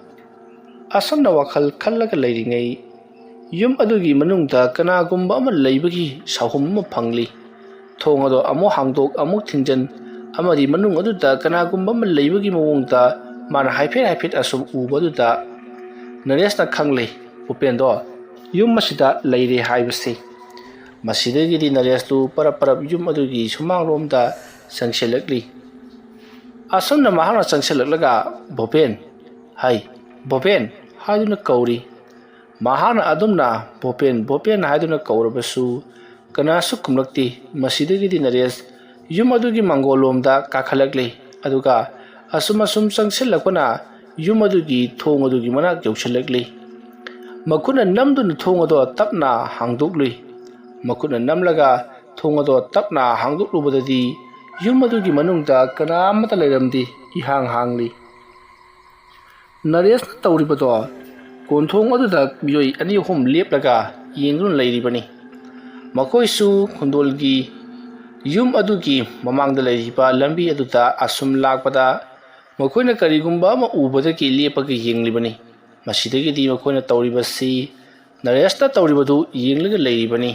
ꯑꯁꯨꯝꯅ ꯋꯥꯈꯜ ꯈꯜꯂꯒ ꯂꯩꯔꯤꯉꯩ ꯌꯨꯝ ꯑꯗꯨꯒꯤ ꯃꯅꯨꯡꯗ ꯀꯅꯥꯒꯨꯝꯕ ꯑꯃ ꯂꯩꯕꯒꯤ ꯁꯥꯎꯍꯨꯝ ꯑꯃ ꯐꯪꯂꯤ꯫ ꯊꯣꯡ ꯑꯗꯨ ꯑꯃꯨꯛ ꯍꯥꯡꯗꯣꯛ ꯑꯃꯨꯛ ꯊꯤꯡꯖꯤꯟ ꯑꯃꯗꯤ ꯃꯅꯨꯡ ꯑꯗꯨꯗ ꯀꯅꯥꯒꯨꯝꯕ ꯑꯃ ꯂꯩꯕꯒꯤ ꯃꯑꯣꯡꯗ ꯃꯥꯅ ꯍꯥꯏꯐꯦꯠ ꯑꯁꯨꯝ ꯎꯕ ꯑꯗꯨꯗ ꯅꯔꯦꯁꯅ ꯈꯪꯂꯤ ꯕꯣꯄꯦꯟꯗꯣ ꯌꯨꯝ ꯑꯁꯤꯗ ꯂꯩꯔꯦ ꯍꯥꯏꯕꯁꯤ꯫ ꯃꯁꯤꯗꯒꯤꯗꯤ ꯅꯔꯦꯁꯇꯨ ꯄꯔꯞ ꯌꯨꯝ ꯑꯗꯨꯒꯤ ꯁꯨꯃꯥꯡꯂꯣꯝꯗ ꯆꯪꯁꯤꯜꯂꯛꯂꯤ꯫ ꯑꯁꯨꯝꯅ ꯃꯍꯥꯛꯅ ꯆꯪꯁꯤꯜꯂꯛꯂꯒ "ꯕꯣꯄꯦꯟ, ꯍꯩ ꯕꯣꯄꯦꯟ" ꯍꯥꯏꯗꯨꯅ ꯀꯧꯔꯤ꯫ ꯃꯍꯥꯛꯅ ꯑꯗꯨꯝꯅ ꯕꯣꯄꯦꯟ ꯍꯥꯏꯗꯨꯅ ꯀꯧꯔꯕꯁꯨ ꯀꯅꯥꯁꯨ ꯈꯨꯝꯂꯛꯇꯦ꯫ ꯃꯁꯤꯗꯒꯤꯗꯤ ꯅꯔꯦꯁ ꯌꯨꯝ ꯑꯗꯨꯒꯤ ꯃꯥꯡꯒꯣꯜꯂꯣꯝꯗ ꯀꯥꯈꯠꯂꯛꯂꯤ ꯑꯗꯨꯒ ꯑꯁꯨꯝ ꯆꯪꯁꯤꯜꯂꯛꯄꯅ ꯌꯨꯝ ꯑꯗꯨꯒꯤ ꯊꯣꯡ ꯑꯗꯨꯒꯤ ꯃꯅꯥꯛ ꯌꯧꯁꯤꯜꯂꯛꯂꯤ꯫ ꯃꯈꯨꯠꯅ ꯅꯝꯗꯨꯅ ꯊꯣꯡ ꯑꯗꯨ ꯇꯞꯅ ꯍꯥꯡꯗꯣꯛꯂꯨꯏ꯫ ꯃꯈꯨꯠꯅ ꯅꯝꯂꯒ ꯊꯣꯡ ꯑꯗꯨ ꯇꯞꯅ ꯍꯥꯡꯗꯣꯛꯂꯨꯕꯗꯗꯤ ꯌꯨꯝ ꯑꯗꯨꯒꯤ ꯃꯅꯨꯡꯗ ꯀꯅꯥꯃꯠꯇ ꯂꯩꯔꯝꯗꯦ, ꯏꯍꯥꯡ ꯍꯥꯡꯂꯤ꯫ ꯅꯔꯦꯁꯅ ꯇꯧꯔꯤꯕꯗꯣ ꯀꯣꯟꯊꯣꯡ ꯑꯗꯨꯗ ꯃꯤꯑꯣꯏ 2-3 ꯂꯦꯞꯂꯒ ꯌꯦꯡꯗꯨꯅ ꯂꯩꯔꯤꯕꯅꯤ꯫ ꯃꯈꯣꯏꯁꯨ ꯈꯨꯟꯗꯣꯜꯒꯤ ꯌꯨꯝ ꯑꯗꯨꯒꯤ ꯃꯃꯥꯡꯗ ꯂꯩꯔꯤꯕ ꯂꯝꯕꯤ ꯑꯗꯨꯗ ꯑꯁꯨꯝ ꯂꯥꯛꯄꯗ ꯃꯈꯣꯏꯅ ꯀꯔꯤꯒꯨꯝꯕ ꯑꯃ ꯎꯕꯗꯒꯤ ꯂꯦꯞꯄꯒ ꯌꯦꯡꯂꯤꯕꯅꯤ꯫ ꯃꯁꯤꯗꯒꯤꯗꯤ ꯃꯈꯣꯏꯅ ꯇꯧꯔꯤꯕꯁꯤ ꯅꯔꯦꯁꯅ ꯇꯧꯔꯤꯕꯗꯨ ꯌꯦꯡꯂꯒ ꯂꯩꯔꯤꯕꯅꯤ꯫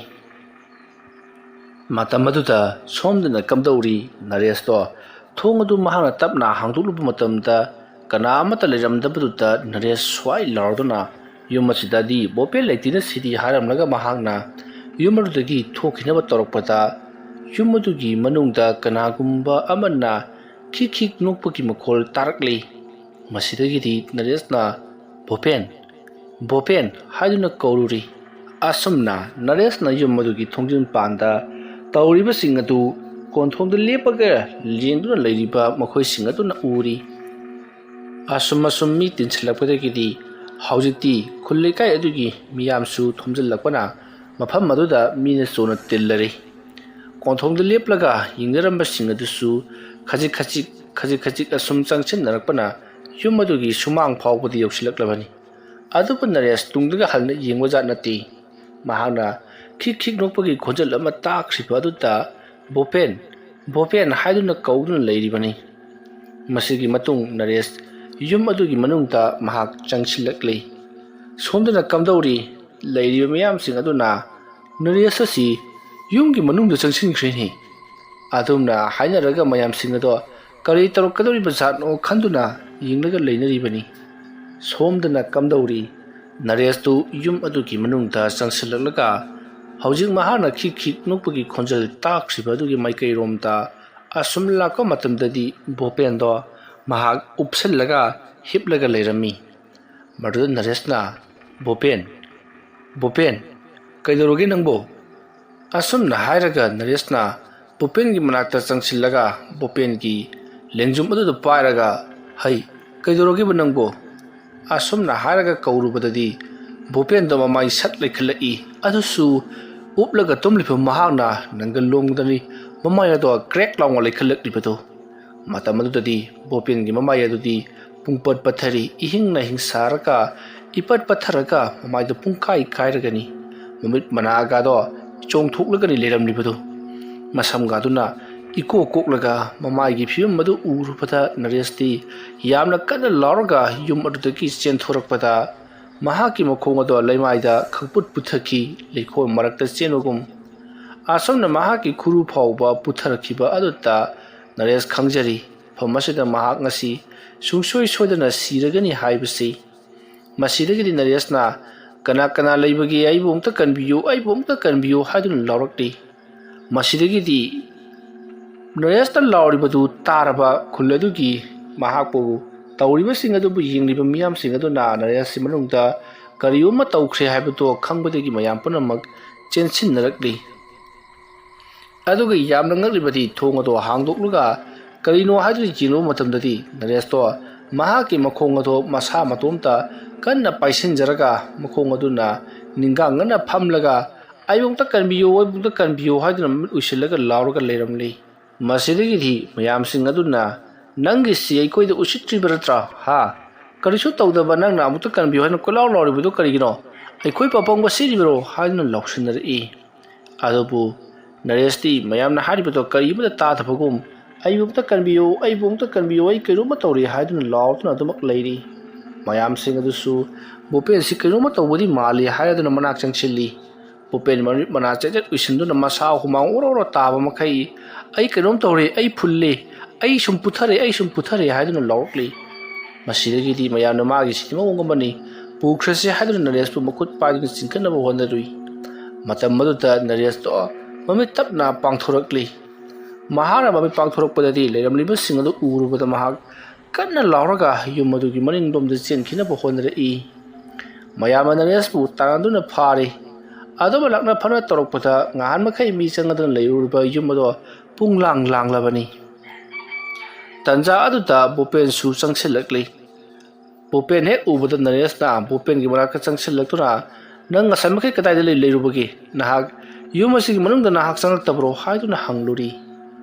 ꯃꯇꯝ ꯑꯗꯨꯗ ꯁꯣꯝꯗꯅ ꯀꯝꯗꯧꯔꯤ ꯅꯔꯦꯁꯇꯣ ꯊꯣꯡ ꯑꯗꯨ ꯃꯍꯥꯛꯅ ꯇꯞꯅ ꯍꯥꯡꯗꯣꯛꯂꯨꯕ ꯃꯇꯝꯗ ꯀꯅꯥꯃꯠꯇ ꯂꯩꯔꯝꯗꯕꯗꯨꯗ ꯅꯔꯦꯁ ꯁ꯭ꯋꯥꯏ ꯂꯥꯎꯔꯗꯨꯅ "ꯌꯨꯝ ꯑꯁꯤꯗꯗꯤ ꯕꯣꯄꯦꯟ ꯂꯩꯇꯦꯅ ꯁꯤꯗꯤ" ꯍꯥꯏꯔꯝꯂꯒ ꯃꯍꯥꯛꯅ ꯌꯨꯝ ꯑꯗꯨꯗꯒꯤ ꯊꯣꯛꯈꯤꯅꯕ ꯇꯧꯔꯛꯄꯗ ꯌꯨꯝ ꯑꯗꯨꯒꯤ ꯃꯅꯨꯡꯗ ꯀꯅꯥꯒꯨꯝꯕ ꯑꯃꯅ ꯈꯤꯛ ꯅꯣꯛꯄꯒꯤ ꯃꯈꯣꯜ ꯇꯥꯔꯛꯂꯤ꯫ ꯃꯁꯤꯗꯒꯤꯗꯤ ꯅꯔꯦꯁꯅ "ꯕꯣꯄꯦꯟ" ꯍꯥꯏꯗꯨꯅ ꯀꯧꯔꯨꯔꯤ꯫ ꯑꯁꯨꯝꯅ ꯅꯔꯦꯁꯅ ꯌꯨꯝ ꯑꯗꯨꯒꯤ ꯊꯣꯡꯖꯤꯟꯄꯥꯟꯗ ꯇꯧꯔꯤꯕꯁꯤꯡ ꯑꯗꯨ ꯀꯣꯟꯊꯣꯡꯗ ꯂꯦꯞꯄꯒ ꯌꯦꯡꯗꯨꯅ ꯂꯩꯔꯤꯕ ꯃꯈꯣꯏꯁꯤꯡ ꯑꯗꯨꯅ ꯎꯔꯤ꯫ ꯑꯁꯨꯝ ꯃꯤ ꯇꯤꯟꯁꯤꯜꯂꯛꯄꯗꯒꯤꯗꯤ ꯍꯧꯖꯤꯛꯇꯤ ꯈꯨꯜ ꯂꯩꯀꯥꯏ ꯑꯗꯨꯒꯤ ꯃꯤꯌꯥꯝꯁꯨ ꯊꯨꯝꯖꯤꯜꯂꯛꯄꯅ ꯃꯐꯝ ꯑꯗꯨꯗ ꯃꯤꯅ ꯆꯣꯅ ꯇꯤꯜꯂꯔꯤ꯫ ꯀꯣꯟꯊꯣꯡꯗ ꯂꯦꯞꯂꯒ ꯌꯦꯡꯅꯔꯝꯕꯁꯤꯡ ꯑꯗꯨꯁꯨ ꯈꯖꯤꯛ ꯑꯁꯨꯝ ꯆꯪꯁꯤꯟꯅꯔꯛꯄꯅ ꯌꯨꯝ ꯑꯗꯨꯒꯤ ꯁꯨꯃꯥꯡ ꯐꯥꯎꯕꯗ ꯌꯧꯁꯤꯜꯂꯛꯂꯕꯅꯤ꯫ ꯑꯗꯨꯕꯨ ꯅꯔꯦꯁ ꯇꯨꯡꯗꯒ ꯍꯟꯅ ꯌꯦꯡꯕꯖꯥꯠ ꯅꯠꯇꯦ꯫ ꯃꯍꯥꯛꯅ ꯈꯤꯛ ꯅꯣꯛꯄꯒꯤ ꯈꯣꯟꯖꯦꯜ ꯑꯃ ꯇꯥꯈ꯭ꯔꯤꯕ ꯑꯗꯨꯗ "ꯕꯣꯄꯦꯟ" ꯍꯥꯏꯗꯨꯅ ꯀꯧꯗꯨꯅ ꯂꯩꯔꯤꯕꯅꯤ꯫ ꯃꯁꯤꯒꯤ ꯃꯇꯨꯡ ꯅꯔꯦꯁ ꯌꯨꯝ ꯑꯗꯨꯒꯤ ꯃꯅꯨꯡꯗ ꯃꯍꯥꯛ ꯆꯪꯁꯤꯜꯂꯛꯂꯤ꯫ ꯁꯣꯝꯗꯅ ꯀꯝꯗꯧꯔꯤ ꯂꯩꯔꯤꯕ ꯃꯤꯌꯥꯝꯁꯤꯡ ꯑꯗꯨꯅ "ꯅꯔꯦꯁ ꯑꯁꯤ ꯌꯨꯝꯒꯤ ꯃꯅꯨꯡꯗ ꯆꯪꯁꯤꯟꯈ꯭ꯔꯦꯅꯦ" ꯑꯗꯨꯝꯅ ꯍꯥꯏꯅꯔꯒ ꯃꯌꯥꯝꯁꯤꯡ ꯑꯗꯣ ꯀꯔꯤ ꯇꯧꯔꯛꯀꯗꯧꯔꯤꯕ ꯖꯥꯠꯅꯣ ꯈꯟꯗꯨꯅ ꯌꯦꯡꯂꯒ ꯂꯩꯅꯔꯤꯕꯅꯤ꯫ ꯁꯣꯝꯗꯅ ꯀꯝꯗꯧꯔꯤ ꯅꯔꯦꯁꯇꯨ ꯌꯨꯝ ꯑꯗꯨꯒꯤ ꯃꯅꯨꯡꯗ ꯆꯪꯁꯤꯜꯂꯛꯂꯒ ꯍꯧꯖꯤꯛ ꯃꯍꯥꯛꯅ ꯈꯤꯛ ꯅꯣꯛꯄꯒꯤ ꯈꯣꯟꯖꯦꯜ ꯇꯥꯈ꯭ꯔꯤꯕ ꯑꯗꯨꯒꯤ ꯃꯥꯏꯀꯩꯔꯣꯝꯗ ꯑꯁꯨꯝ ꯂꯥꯛꯄ ꯃꯇꯝꯗꯗꯤ ꯕꯣꯄꯦꯟꯗꯣ ꯃꯍꯥꯛ ꯎꯞꯁꯜꯂꯒ ꯍꯤꯞꯂꯒ ꯂꯩꯔꯝꯃꯤ꯫ ꯃꯗꯨꯗ ꯅꯔꯦꯁꯅ "ꯕꯣꯄꯦꯟ, ꯀꯩꯗꯧꯔꯒꯦ ꯅꯪꯕꯣ?" ꯑꯁꯨꯝꯅ ꯍꯥꯏꯔꯒ ꯅꯔꯦꯁꯅ ꯕꯣꯄꯦꯟꯒꯤ ꯃꯅꯥꯛꯇ ꯆꯪꯁꯤꯜꯂꯒ ꯕꯣꯄꯦꯟꯒꯤ ꯂꯦꯡꯖꯨꯝ ꯑꯗꯨꯗ ꯄꯥꯏꯔꯒ "ꯍꯩ, ꯀꯩꯗꯧꯔꯒꯦꯕ ꯅꯪꯕꯣ?" ꯑꯁꯨꯝꯅ ꯍꯥꯏꯔꯒ ꯀꯧꯔꯨꯕꯗꯗꯤ ꯕꯣꯄꯦꯟꯗꯣ ꯃꯃꯥꯏ ꯁꯠ ꯂꯩꯈꯠꯂꯛꯏ꯫ ꯑꯗꯨꯁꯨ ꯎꯞꯂꯒ ꯇꯨꯝꯂꯤꯕ ꯃꯍꯥꯛꯅ ꯅꯪꯒꯜ ꯂꯣꯝꯗꯅꯤ ꯃꯃꯥꯏ ꯑꯗꯣ ꯀ꯭ꯔꯦꯛ ꯂꯥꯎꯅ ꯂꯩꯈꯠꯂꯛꯂꯤꯕꯗꯨ꯫ ꯃꯇꯝ ꯑꯗꯨꯗꯗꯤ ꯕꯣꯄꯦꯟꯒꯤ ꯃꯃꯥꯏ ꯑꯗꯨꯗꯤ ꯄꯨꯡꯄꯠ ꯄꯠꯊꯔꯤ, ꯏꯍꯤꯡ ꯅꯥꯍꯤꯡ ꯁꯥꯔꯒ ꯏꯄꯠ ꯄꯠꯊꯔꯒ ꯃꯃꯥꯏꯗꯣ ꯄꯨꯡꯀꯥꯏ ꯀꯥꯏꯔꯒꯅꯤ꯫ ꯃꯃꯤꯠ ꯃꯅꯥꯒꯗꯣ ꯆꯣꯡꯊꯣꯛꯂꯒꯅꯤ ꯂꯩꯔꯝꯂꯤꯕꯗꯨ꯫ ꯃꯁꯝꯒꯗꯨꯅ ꯏꯀꯣꯛꯂꯒ ꯃꯃꯥꯏꯒꯤ ꯐꯤꯕꯝ ꯑꯗꯨ ꯎꯔꯨꯕꯗ ꯅꯔꯦꯁꯇꯤ ꯌꯥꯝꯅ ꯀꯟꯅ ꯂꯥꯎꯔꯒ ꯌꯨꯝ ꯑꯗꯨꯗꯒꯤ ꯆꯦꯟꯊꯣꯔꯛꯄꯗ ꯃꯍꯥꯛꯀꯤ ꯃꯈꯣꯡ ꯑꯗꯣ ꯂꯩꯃꯥꯏꯗ ꯈꯪꯄꯨꯠ ꯄꯨꯠꯊꯈꯤ, ꯂꯩꯈꯣꯝ ꯃꯔꯛꯇ ꯆꯦꯟꯕꯒꯨꯝ꯫ ꯑꯁꯨꯝꯅ ꯃꯍꯥꯛꯀꯤ ꯈꯨꯔꯨ ꯐꯥꯎꯕ ꯄꯨꯊꯔꯛꯈꯤꯕ ꯑꯗꯨꯗ ꯅꯔꯦꯁ ꯈꯪꯖꯔꯤ ꯃꯐꯝ ꯑꯁꯤꯗ ꯃꯍꯥꯛ ꯉꯁꯤ ꯁꯨꯡꯁꯣꯏ ꯁꯣꯏꯗꯅ ꯁꯤꯔꯒꯅꯤ ꯍꯥꯏꯕꯁꯤ ꯃꯁꯤꯗꯒꯤꯗꯤ ꯅꯔꯦꯁꯅ ꯀꯅꯥ ꯀꯅꯥ ꯂꯩꯕꯒꯦ ꯑꯩꯕꯨ ꯑꯃꯨꯛꯇ ꯀꯟꯕꯤꯌꯨ ꯍꯥꯏꯗꯨꯅ ꯂꯥꯎꯔꯛꯂꯤ ꯃꯁꯤꯗꯒꯤꯗꯤ ꯅꯔꯦꯁꯅ ꯂꯥꯎꯔꯤꯕꯗꯨ ꯇꯥꯔꯕ ꯈꯨꯜ ꯑꯗꯨꯒꯤ ꯃꯍꯥꯛꯄꯨ ꯇꯧꯔꯤꯕꯁꯤꯡ ꯑꯗꯨꯕꯨ ꯌꯦꯡꯂꯤꯕ ꯃꯤꯌꯥꯝꯁꯤꯡ ꯑꯗꯨꯅ ꯅꯔꯦꯁꯀꯤ ꯃꯅꯨꯡꯗ ꯀꯔꯤꯒꯨꯝꯕ ꯇꯧꯈ꯭ꯔꯦ ꯍꯥꯏꯕꯗꯨ ꯈꯪꯕꯗꯒꯤ ꯃꯌꯥꯝ ꯄꯨꯝꯅꯃꯛ ꯆꯦꯟꯁꯤꯟꯅꯔꯛꯂꯤ ꯑꯗꯨꯒ ꯌꯥꯝꯅ ꯉꯛꯂꯤꯕꯗꯤ ꯊꯣꯡ ꯑꯗꯨ ꯍꯥꯡꯗꯣꯛꯂꯒ ꯀꯔꯤꯅꯣ ꯍꯥꯏꯗꯨꯅ ꯌꯦꯡꯂꯨꯕ ꯃꯇꯝꯗꯗꯤ ꯅꯔꯦꯁꯇꯣ ꯃꯍꯥꯛꯀꯤ ꯃꯈꯣꯡ ꯑꯗꯨ ꯃꯁꯥ ꯃꯇꯣꯝꯇ ꯀꯟꯅ ꯄꯥꯏꯁꯤꯟꯖꯔꯒ ꯃꯈꯣꯡ ꯑꯗꯨꯅ ꯅꯤꯡꯒꯥꯡꯉꯟꯅ ꯐꯝꯂꯒ ꯑꯩꯕꯨ ꯀꯟꯕꯤꯌꯨ ꯍꯥꯏꯗꯨꯅ ꯃꯃꯤꯠ ꯎꯏꯁꯤꯜꯂꯒ ꯂꯥꯎꯔꯒ ꯂꯩꯔꯝꯂꯤ ꯃꯁꯤꯗꯒꯤꯗꯤ ꯃꯌꯥꯝꯁꯤꯡ ꯑꯗꯨꯅ ꯅꯪꯒꯤꯁꯤ ꯑꯩꯈꯣꯏꯗ ꯎꯁꯤꯠꯇ꯭ꯔꯤꯕ ꯅꯠꯇ꯭ꯔꯥ ꯀꯔꯤꯁꯨ ꯇꯧꯗꯕ ꯅꯪꯅ ꯑꯃꯨꯛꯇ ꯀꯟꯕꯤꯌꯨ ꯍꯥꯏꯅ ꯀꯣꯏꯂꯥꯎ ꯂꯥꯎꯔꯤꯕꯗꯨ ꯀꯔꯤꯒꯤꯅꯣ ꯑꯩꯈꯣꯏ ꯄꯥꯄꯪꯕ ꯁꯤꯔꯤꯕꯔꯣ ꯍꯥꯏꯗꯨꯅ ꯂꯥꯎꯁꯤꯟꯅꯔꯛꯏ ꯑꯗꯨꯕꯨ ꯅꯔꯦꯁꯇꯤ ꯃꯌꯥꯝꯅ ꯍꯥꯏꯔꯤꯕꯗꯣ ꯀꯔꯤꯃꯇ ꯇꯥꯗꯕꯒꯨꯝ ꯑꯩꯕꯨ ꯑꯃꯨꯛꯇ ꯀꯟꯕꯤꯌꯨ ꯑꯩ ꯀꯩꯅꯣꯝꯃ ꯇꯧꯔꯦ ꯍꯥꯏꯗꯨꯅ ꯂꯥꯎꯗꯨꯅ ꯑꯗꯨꯃꯛ ꯂꯩꯔꯤ ꯃꯌꯥꯝꯁꯤꯡ ꯑꯗꯨꯁꯨ ꯚꯨꯄꯦꯟꯁꯤ ꯀꯩꯅꯣꯝꯃ ꯇꯧꯕꯗꯤ ꯃꯥꯜꯂꯤ ꯍꯥꯏꯗꯨꯅ ꯃꯅꯥꯛ ꯆꯪꯁꯤꯜꯂꯤ ꯚꯨꯄꯦꯟ ꯃꯃꯤꯠ ꯃꯅꯥ ꯆꯦꯠꯆꯦꯠ ꯎꯏꯁꯤꯟꯗꯨꯅ ꯃꯁꯥ ꯍꯨꯃꯥꯡ ꯑꯣꯔꯣ ꯇꯥꯕ ꯃꯈꯩ ꯑꯩ ꯀꯩꯅꯣꯝ ꯇꯧꯔꯦ ꯑꯩ ꯐꯨꯜꯂꯦ ꯑꯩ ꯁꯨꯝ ꯄꯨꯊꯔꯦ ꯍꯥꯏꯗꯨꯅ ꯂꯥꯎꯔꯛꯂꯤ ꯃꯁꯤꯗꯒꯤꯗꯤ ꯃꯌꯥꯝꯅ ꯃꯥꯒꯤ ꯁꯤꯗꯤ ꯃꯑꯣꯡ ꯑꯃꯅꯤ ꯄꯨꯈ꯭ꯔꯁꯤ ꯍꯥꯏꯗꯨꯅ ꯅꯔꯦꯁꯄꯨ ꯃꯈꯨꯠ ꯄꯥꯏꯗꯨꯅ ꯆꯤꯡꯈꯠꯅꯕ ꯍꯣꯠꯅꯔꯨꯏ ꯃꯇꯝ ꯑꯗꯨꯗ ꯅꯔꯦꯁꯇꯣ ꯃꯃꯤꯠ ꯇꯞꯅ ꯄꯥꯡꯊꯣꯔꯛꯂꯤ ꯃꯍꯥꯛꯅ ꯃꯃꯤꯠ ꯄꯥꯡꯊꯣꯔꯛꯄꯗꯗꯤ ꯂꯩꯔꯝꯂꯤꯕꯁꯤꯡ ꯑꯗꯨ ꯎꯔꯨꯕꯗ ꯃꯍꯥꯛ ꯀꯟꯅ ꯂꯥꯎꯔꯒ ꯌꯨꯝ ꯑꯗꯨꯒꯤ ꯃꯅꯤꯡꯂꯣꯝꯗ ꯆꯦꯟꯈꯤꯅꯕ ꯍꯣꯠꯅꯔꯛꯏ ꯃꯌꯥꯝꯅ ꯅꯔꯦꯁꯄꯨ ꯇꯥꯟꯅꯗꯨꯅ ꯐꯥꯔꯤ ꯑꯗꯨꯕꯨ ꯂꯥꯛꯅ ꯐꯅ ꯇꯧꯔꯛꯄꯗ ꯉꯍꯥꯟ ꯃꯈꯩ ꯃꯤ ꯆꯪꯉꯗꯨꯅ ꯂꯩꯔꯨꯔꯤꯕ ꯌꯨꯝ ꯑꯗꯣ ꯄꯨꯡꯂꯥꯡꯂꯕꯅꯤ ꯇꯟꯖꯥ ꯑꯗꯨꯗ ꯚꯨꯄꯦꯟꯁꯨ ꯆꯪꯁꯤꯜꯂꯛꯂꯤ ꯚꯨꯄꯦꯟ ꯍꯦꯛ ꯎꯕꯗ ꯅꯔꯦꯁꯅ ꯚꯨꯄꯦꯟꯒꯤ ꯃꯅꯥꯛꯇ ꯆꯪꯁꯤꯜꯂꯛꯇꯨꯅ ꯅꯪ ꯉꯁꯥꯏ ꯃꯈꯩ ꯀꯗꯥꯏꯗ ꯂꯩꯔꯨꯕꯒꯦ ꯅꯍꯥꯛ ꯌꯨꯝ ꯑꯁꯤꯒꯤ ꯃꯅꯨꯡꯗ ꯅꯍꯥꯛ ꯆꯪꯂꯛꯇꯕ꯭ꯔꯣ ꯍꯥꯏꯗꯨꯅ ꯍꯪꯂꯨꯔꯤ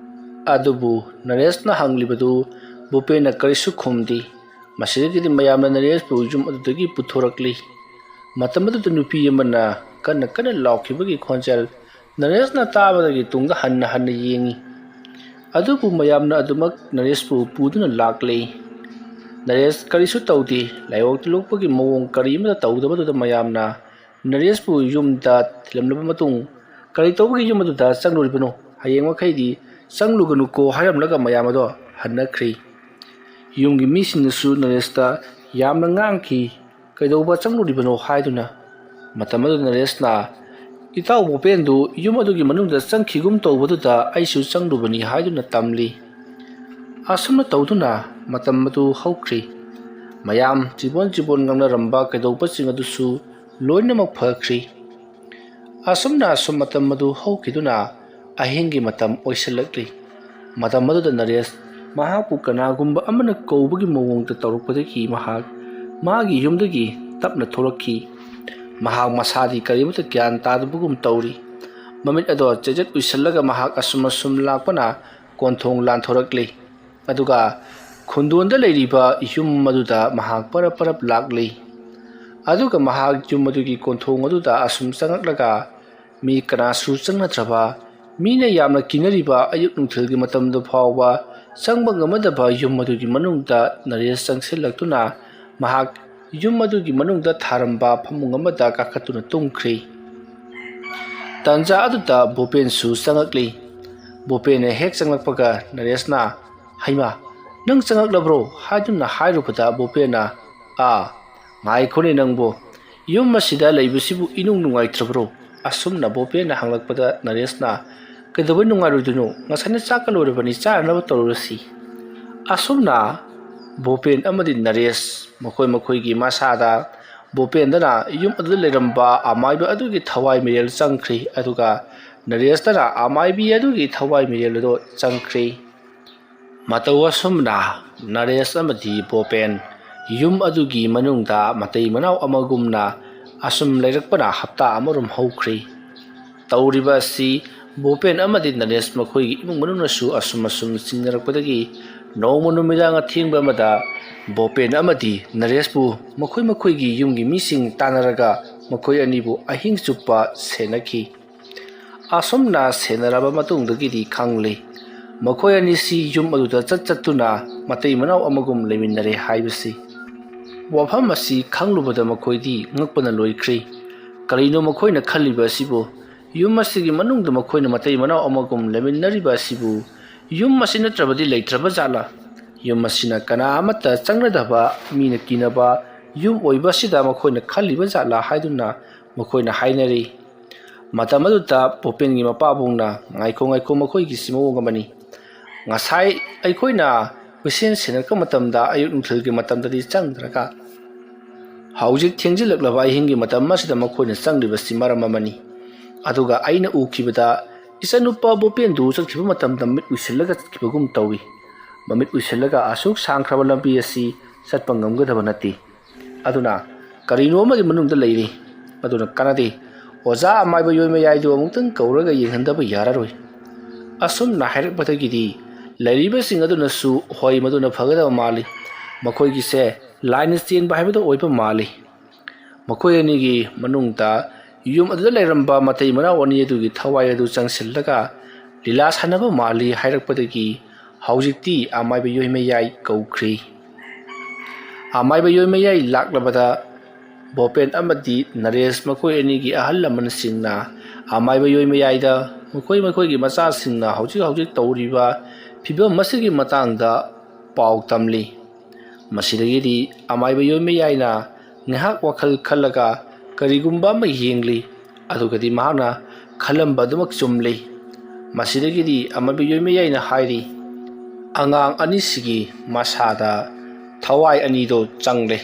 ꯑꯗꯨꯕꯨ ꯅꯔꯦꯁꯅ ꯍꯪꯂꯤꯕꯗꯨ ꯚꯨꯄꯦꯟꯅ ꯀꯔꯤꯁꯨ ꯈꯨꯝꯗꯦ ꯃꯁꯤꯗꯒꯤꯗꯤ ꯃꯌꯥꯝꯅ ꯅꯔꯦꯁꯄꯨ ꯌꯨꯝ ꯑꯗꯨꯗꯒꯤ ꯄꯨꯊꯣꯔꯛꯂꯤ ꯃꯇꯝ ꯑꯗꯨꯗ ꯅꯨꯄꯤ ꯑꯃꯅ ꯀꯟꯅ ꯂꯥꯎꯈꯤꯕꯒꯤ ꯈꯣꯟꯖꯦꯜ ꯅꯔꯦꯁꯅ ꯇꯥꯕꯗꯒꯤ ꯇꯨꯡꯗ ꯍꯟꯅ ꯌꯦꯡꯉꯤ ꯑꯗꯨꯕꯨ ꯃꯌꯥꯝꯅ ꯑꯗꯨꯃꯛ ꯅꯔꯦꯁꯄꯨ ꯄꯨꯗꯨꯅ ꯂꯥꯛꯂꯤ ꯅꯔꯦꯁ ꯀꯔꯤꯁꯨ ꯇꯧꯗꯦ ꯂꯥꯏꯑꯣꯡ ꯇꯤꯜꯂꯣꯛꯄꯒꯤ ꯃꯑꯣꯡ ꯀꯔꯤꯃꯇ ꯇꯧꯗꯕꯗꯨꯗ ꯃꯌꯥꯝꯅ ꯅꯔꯦꯁꯄꯨ ꯌꯨꯝꯗ ꯊꯤꯜꯂꯝꯂꯕ ꯃꯇꯨꯡ ꯀꯔꯤ ꯇꯧꯕꯒꯤ ꯌꯨꯝ ꯑꯗꯨꯗ ꯆꯪꯂꯨꯔꯤꯕꯅꯣ ꯍꯌꯦꯡ ꯃꯈꯩꯗꯤ ꯆꯪꯂꯨꯒꯅꯨꯀꯣ ꯍꯥꯏꯔꯝꯂꯒ ꯃꯌꯥꯝ ꯑꯗꯣ ꯍꯟꯅꯈ꯭ꯔꯤ ꯌꯨꯝꯒꯤ ꯃꯤꯁꯤꯡꯅꯁꯨ ꯅꯔꯦꯁꯇ ꯌꯥꯝꯅ ꯉꯥꯡꯈꯤ ꯀꯩꯗꯧꯕ ꯆꯪꯂꯨꯔꯤꯕꯅꯣ ꯍꯥꯏꯗꯨꯅ ꯃꯇꯝ ꯑꯗꯨꯗ ꯅꯔꯦꯁꯅ ꯏꯇꯥꯎ ꯚꯨꯄꯦꯟꯗꯨ ꯌꯨꯝ ꯑꯗꯨꯒꯤ ꯃꯅꯨꯡꯗ ꯆꯪꯈꯤꯒꯨꯝ ꯇꯧꯕꯗꯨꯗ ꯑꯩꯁꯨ ꯆꯪꯂꯨꯕꯅꯤ ꯍꯥꯏꯗꯨꯅ ꯇꯝꯂꯤ ꯑꯁꯨꯝꯅ ꯇꯧꯗꯨꯅ ꯃꯇꯝ ꯑꯗꯨ ꯍꯧꯈ꯭ರಿ ꯃꯌꯥꯝ ꯆꯤꯕꯣꯟ ꯉꯥꯡꯅꯔꯝꯕ ꯀꯩꯗꯧꯕꯁꯤꯡ ꯑꯗꯨꯁꯨ ꯂꯣꯏꯅꯃꯛ ꯐꯈ꯭ರಿ ꯑꯁꯨꯝꯅ ꯃꯇꯝ ꯑꯗꯨ ꯍꯧꯈꯤꯗꯨꯅ ꯑꯍꯤꯡꯒꯤ ꯃꯇꯝ ꯑꯣꯏꯁꯤꯜꯂꯛꯂꯤ ꯃꯇꯝ ꯑꯗꯨꯗ ꯅꯔꯦꯁ ꯃꯍꯥꯛꯄꯨ ꯀꯅꯥꯒꯨꯝꯕ ꯑꯃꯅ ꯀꯧꯕꯒꯤ ꯃꯑꯣꯡꯗ ꯇꯧꯔꯛꯄꯗꯒꯤ ꯃꯍꯥꯛ ꯃꯥꯒꯤ ꯌꯨꯝꯗꯒꯤ ꯇꯞꯅ ꯊꯣꯛꯂꯛꯈꯤ ꯃꯍꯥꯛ ꯃꯁꯥꯗꯤ ꯀꯔꯤꯃꯇ ꯒ꯭ꯌꯥꯟ ꯇꯥꯗꯕꯒꯨꯝ ꯇꯧꯔꯤ ꯃꯃꯤꯠ ꯑꯗꯣ ꯆꯦꯠꯆꯦꯠ ꯎꯏꯁꯤꯜꯂꯒ ꯃꯍꯥꯛ ꯑꯁꯨꯝ ꯂꯥꯛꯄꯅ ꯀꯣꯟꯊꯣꯡ ꯂꯥꯟꯊꯣꯔꯛꯂꯤ ꯑꯗꯨꯒ ꯈꯨꯟꯗꯣꯟꯗ ꯂꯩꯔꯤꯕ ꯌꯨꯝ ꯑꯗꯨꯗ ꯃꯍꯥꯛ ꯄꯔꯞ ꯂꯥꯛꯂꯤ ꯑꯗꯨꯒ ꯃꯍꯥꯛ ꯌꯨꯝ ꯑꯗꯨꯒꯤ ꯀꯣꯟꯊꯣꯡ ꯑꯗꯨꯗ ꯑꯁꯨꯝ ꯆꯪꯂꯛꯂꯒ ꯃꯤ ꯀꯅꯥꯁꯨ ꯆꯪꯅꯗ꯭ꯔꯕ ꯃꯤꯅ ꯌꯥꯝꯅ ꯀꯤꯅꯔꯤꯕ ꯑꯌꯨꯛ ꯅꯨꯡꯊꯤꯜꯒꯤ ꯃꯇꯝꯗ ꯐꯥꯎꯕ ꯆꯪꯕ ꯉꯝꯃꯗꯕ ꯌꯨꯝ ꯑꯗꯨꯒꯤ ꯃꯅꯨꯡꯗ ꯅꯔꯦꯁ ꯆꯪꯁꯤꯜꯂꯛꯇꯨꯅ ꯃꯍꯥꯛ ꯌꯨꯝ ꯑꯗꯨꯒꯤ ꯃꯅꯨꯡꯗ ꯊꯥꯔꯝꯕ ꯐꯃꯨꯡ ꯑꯃꯗ ꯀꯥꯈꯠꯇꯨꯅ ꯇꯨꯝꯈ꯭ꯔꯤ ꯇꯟꯖꯥ ꯑꯗꯨꯗ ꯚꯨꯄꯦꯟꯁꯨ ꯆꯪꯂꯛꯂꯤ ꯚꯨꯄꯦꯟꯅ ꯍꯦꯛ ꯆꯪꯂꯛꯄꯒ ꯅꯔꯦꯁꯅ ꯍꯩꯃꯥ ꯅꯪ ꯆꯪꯂꯛꯂꯕ꯭ꯔꯣ ꯍꯥꯏꯗꯨꯅ ꯍꯥꯏꯔꯨꯕꯗ ꯚꯨꯄꯦꯟꯅ ꯉꯥꯏꯈꯣꯅꯦ ꯅꯪꯕꯨ ꯌꯨꯝ ꯑꯁꯤꯗ ꯂꯩꯕꯁꯤꯕꯨ ꯏꯅꯨꯡ ꯅꯨꯡꯉꯥꯏꯇ꯭ꯔꯕ꯭ꯔꯣ ꯑꯁꯨꯝꯅ ꯚꯨꯄꯦꯟꯅ ꯍꯪꯂꯛꯄꯗ ꯅꯔꯦꯁꯅ ꯀꯩꯗꯧꯕꯩ ꯅꯨꯡꯉꯥꯏꯔꯣꯏꯗꯣꯏꯅꯣ ꯉꯁꯥꯏꯅ ꯆꯥꯛꯀ ꯂꯣꯏꯔꯕꯅꯤ ꯆꯥꯅꯕ ꯇꯧꯔꯨꯔꯁꯤ ꯑꯁꯨꯝꯅ ꯚꯨꯄꯦꯟ ꯑꯃꯗꯤ ꯅꯔꯦꯁ ꯃꯈꯣꯏꯒꯤ ꯃꯁꯥꯗ ꯚꯨꯄꯦꯟꯗꯅ ꯌꯨꯝ ꯑꯗꯨꯗ ꯂꯩꯔꯝꯕ ꯑꯃꯥꯏꯕ ꯑꯗꯨꯒꯤ ꯊꯋꯥꯏ ꯃꯤꯔꯦꯜ ꯆꯪꯈ꯭ꯔꯤ ꯑꯗꯨꯒ ꯅꯔꯦꯁꯇꯅ ꯑꯃꯥꯏꯕꯤ ꯑꯗꯨꯒꯤ ꯊꯋꯥꯏ ꯃꯤꯔꯦꯜ ꯑꯗꯨ ꯆꯪꯈ꯭ꯔꯤ ꯃꯇꯧ ꯑꯁꯨꯝꯅ ꯅꯔꯦꯁ ꯑꯃꯗꯤ ꯚꯨꯄꯦꯟ ꯌꯨꯝ ꯑꯗꯨꯒꯤ ꯃꯅꯨꯡꯗ ꯃꯇꯩ ꯃꯅꯥꯎ ꯑꯃꯒꯨꯝꯅ ꯑꯁꯨꯝ ꯂꯩꯔꯛꯄꯅ ꯍꯞꯇꯥ ꯑꯃꯔꯣꯝ ꯍꯧꯈ꯭ꯔꯤ ꯇꯧꯔꯤꯕ ꯑꯁꯤ ꯚꯨꯄꯦꯟ ꯑꯃꯗꯤ ꯅꯔꯦꯁ ꯃꯈꯣꯏꯒꯤ ꯏꯃꯨꯡ ꯃꯅꯨꯡꯅꯁꯨ ꯑꯁꯨꯝ ꯆꯤꯡꯅꯔꯛꯄꯗꯒꯤ ꯅꯣꯡꯃ ꯅꯨꯃꯤꯗꯥꯡ ꯑꯊꯦꯡꯕ ꯑꯃꯗ ꯚꯨꯄꯦꯟ ꯑꯃꯗꯤ ꯅꯔꯦꯁꯄꯨ ꯃꯈꯣꯏꯒꯤ ꯌꯨꯝꯒꯤ ꯃꯤꯁꯤꯡ ꯇꯥꯟꯅꯔꯒ ꯃꯈꯣꯏ ꯑꯅꯤꯕꯨ ꯑꯍꯤꯡ ꯆꯨꯞꯄ ꯁꯦꯟꯅꯈꯤ ꯑꯁꯨꯝꯅ ꯁꯦꯟꯅꯔꯕ ꯃꯇꯨꯡꯗꯒꯤꯗꯤ ꯈꯪꯂꯤ ꯃꯈꯣꯏ ꯑꯅꯤꯁꯤ ꯌꯨꯝ ꯑꯗꯨꯗ ꯆꯠꯇꯨꯅ ꯃꯇꯩ ꯃꯅꯥꯎ ꯑꯃꯒꯨꯝ ꯂꯩꯃꯤꯟꯅꯔꯦ ꯍꯥꯏꯕꯁꯤ ꯋꯥꯐꯝ ꯑꯁꯤ ꯈꯪꯂꯨꯕꯗ ꯃꯈꯣꯏꯗꯤ ꯉꯛꯄꯅ ꯂꯣꯏꯈ꯭ꯔꯤ ꯀꯔꯤꯅꯣ ꯃꯈꯣꯏꯅ ꯈꯜꯂꯤꯕ ꯑꯁꯤꯕꯨ ꯌꯨꯝ ꯑꯁꯤꯒꯤ ꯃꯅꯨꯡꯗ ꯃꯈꯣꯏꯅ ꯃꯇꯩ ꯃꯅꯥꯎ ꯑꯃꯒꯨꯝ ꯂꯩꯃꯤꯟꯅꯔꯤꯕ ꯑꯁꯤꯕꯨ ꯌꯨꯝ ꯑꯁꯤ ꯅꯠꯇ꯭ꯔꯕꯗꯤ ꯂꯩꯇ꯭ꯔꯕ ꯖꯥꯠꯂꯥ? ꯌꯨꯝ ꯑꯁꯤꯅ ꯀꯅꯥ ꯑꯃꯠꯇ ꯆꯪꯅꯗꯕ ꯃꯤꯅ ꯀꯤꯅꯕ ꯌꯨꯝ ꯑꯣꯏꯕ ꯑꯁꯤꯗ ꯃꯈꯣꯏꯅ ꯈꯜꯂꯤꯕ ꯖꯥꯠꯂꯥ ꯍꯥꯏꯗꯨꯅ ꯃꯈꯣꯏꯅ ꯍꯥꯏꯅꯔꯤ꯫ ꯃꯇꯝ ꯑꯗꯨꯗ ꯕꯣꯄꯦꯟꯒꯤ ꯃꯄꯥꯕꯨꯡꯅ "ꯉꯥꯏꯈꯣ ꯉꯥꯏꯈꯣ, ꯃꯈꯣꯏꯒꯤꯁꯤ ꯃꯑꯣꯡ ꯑꯃꯅꯤ꯫ ꯉꯁꯥꯏ ꯑꯩꯈꯣꯏꯅ ꯍꯨꯏꯁꯦꯟ ꯁꯦꯟꯅꯔꯛꯄ ꯃꯇꯝꯗ ꯑꯌꯨꯛ ꯅꯨꯡꯊꯤꯜꯒꯤ ꯃꯇꯝꯗꯗꯤ ꯆꯪꯗ꯭ꯔꯒ ꯍꯧꯖꯤꯛ ꯊꯦꯡꯖꯤꯜꯂꯛꯂꯕ ꯑꯍꯤꯡꯒꯤ ꯃꯇꯝ ꯑꯁꯤꯗ ꯃꯈꯣꯏꯅ ꯆꯪꯂꯤꯕꯁꯤ ꯃꯔꯝ ꯑꯃꯅꯤ꯫ ꯑꯗꯨꯒ ꯑꯩꯅ ꯎꯈꯤꯕꯗ ꯏꯆꯟꯅꯨꯄꯥ ꯕꯣꯄꯦꯟꯗꯨ ꯆꯠꯈꯤꯕ ꯃꯇꯝꯗ ꯃꯤꯠ ꯎꯏꯁꯤꯜꯂꯒ ꯆꯠꯈꯤꯕꯒꯨm ꯇꯧꯏ꯫ ꯃꯃꯤꯠ ꯎꯏꯁꯤꯜꯂꯒ ꯑꯁꯨꯛ ꯁꯥꯡꯈ꯭ꯔꯕ ꯂꯝꯕꯤ ꯑꯁꯤ ꯆꯠꯄ ꯉꯝꯒꯗꯕ ꯅꯠꯇꯦ꯫ ꯑꯗꯨꯅ ꯀꯔꯤꯅꯣ ꯑꯃꯒꯤ ꯃꯅꯨꯡꯗ ꯂꯩꯔꯤ꯫ ꯑꯗꯨꯅ ꯀꯥꯟꯅꯗꯦ, ꯑꯣꯖꯥ ꯑꯃꯥꯏꯕ ꯌꯣꯏꯃꯌꯥꯏꯗꯨ ꯑꯃꯨꯛꯇꯪ ꯀꯧꯔꯒ ꯌꯦꯡꯍꯟꯗꯕ ꯌꯥꯔꯔꯣꯏ꯫ ꯑꯁꯨꯝꯅ ꯍꯥꯏꯔꯛꯄꯗꯒꯤꯗꯤ ꯂꯩꯔꯤꯕꯁꯤꯡ ꯑꯗꯨꯅꯁꯨ ꯍꯣꯏ, ꯃꯗꯨꯅ ꯐꯒꯗꯕ ꯃꯥꯜꯂꯤ, ꯃꯈꯣꯏꯒꯤꯁꯦ ꯂꯥꯏꯅ ꯆꯦꯟꯕ ꯍꯥꯏꯕꯗꯣ ꯑꯣꯏꯕ ꯃꯥꯜꯂꯤ꯫ ꯃꯈꯣꯏ ꯑꯅꯤꯒꯤ ꯃꯅꯨꯡꯗ ꯌꯨꯝ ꯑꯗꯨꯗ ꯂꯩꯔꯝꯕ ꯃꯇꯩ ꯃꯅꯥꯎ ꯑꯅꯤ ꯑꯗꯨꯒꯤ ꯊꯋꯥꯏ ꯑꯗꯨ ꯆꯪꯁꯤꯜꯂꯒ ꯂꯤꯂꯥ ꯁꯥꯟꯅꯕ ꯃꯥꯜꯂꯤ ꯍꯥꯏꯔꯛꯄꯗꯒꯤ ꯍꯧꯖꯤꯛꯇꯤ ꯑꯃꯥꯏꯕ ꯌꯣꯏꯃꯌꯥꯏ ꯀꯧꯈ꯭ꯔꯤ꯫ ꯑꯃꯥꯏꯕ ꯌꯣꯏꯃꯌꯥꯏ ꯂꯥꯛꯂꯕꯗ ꯕꯣꯄꯦꯟ ꯑꯃꯗꯤ ꯅꯔꯦꯁ ꯃꯈꯣꯏ ꯑꯅꯤꯒꯤ ꯑꯍꯜ ꯂꯃꯟꯁꯤꯡꯅ ꯑꯃꯥꯏꯕ ꯌꯣꯏꯃꯌꯥꯏꯗ ꯃꯈꯣꯏꯒꯤ ꯃꯆꯥꯁꯤꯡꯅ ꯍꯧꯖꯤꯛ ꯇꯧꯔꯤꯕ ꯐꯤꯕꯝ ꯑꯁꯤꯒꯤ ꯃꯇꯥꯡꯗ ꯄꯥꯎ ꯇꯝꯂꯤ꯫ ꯃꯁꯤꯗꯒꯤꯗꯤ ꯑꯃꯥꯏꯕ ꯌꯣꯏꯃꯌꯥꯏꯅ ꯉꯥꯏꯍꯥꯛ ꯋꯥꯈꯜ ꯈꯜꯂꯒ ꯀꯔꯤꯒꯨꯝꯕ ꯑꯃ ꯌꯦꯡꯂꯤ꯫ ꯑꯗꯨꯒꯗꯤ ꯃꯍꯥꯛꯅ ꯈꯜꯂꯝꯕ ꯑꯗꯨꯃꯛ ꯆꯨꯝꯂꯤ꯫ ꯃꯁꯤꯗꯒꯤꯗꯤ ꯑꯃꯥꯏꯕ ꯌꯣꯏꯃꯌꯥꯏꯅ ꯍꯥꯏꯔꯤ, "ꯑꯉꯥꯡ ꯑꯅꯤꯁꯤꯒꯤ ꯃꯁꯥꯗ ꯊꯋꯥꯏ ꯑꯅꯤꯗꯣ ꯆꯪꯂꯦ,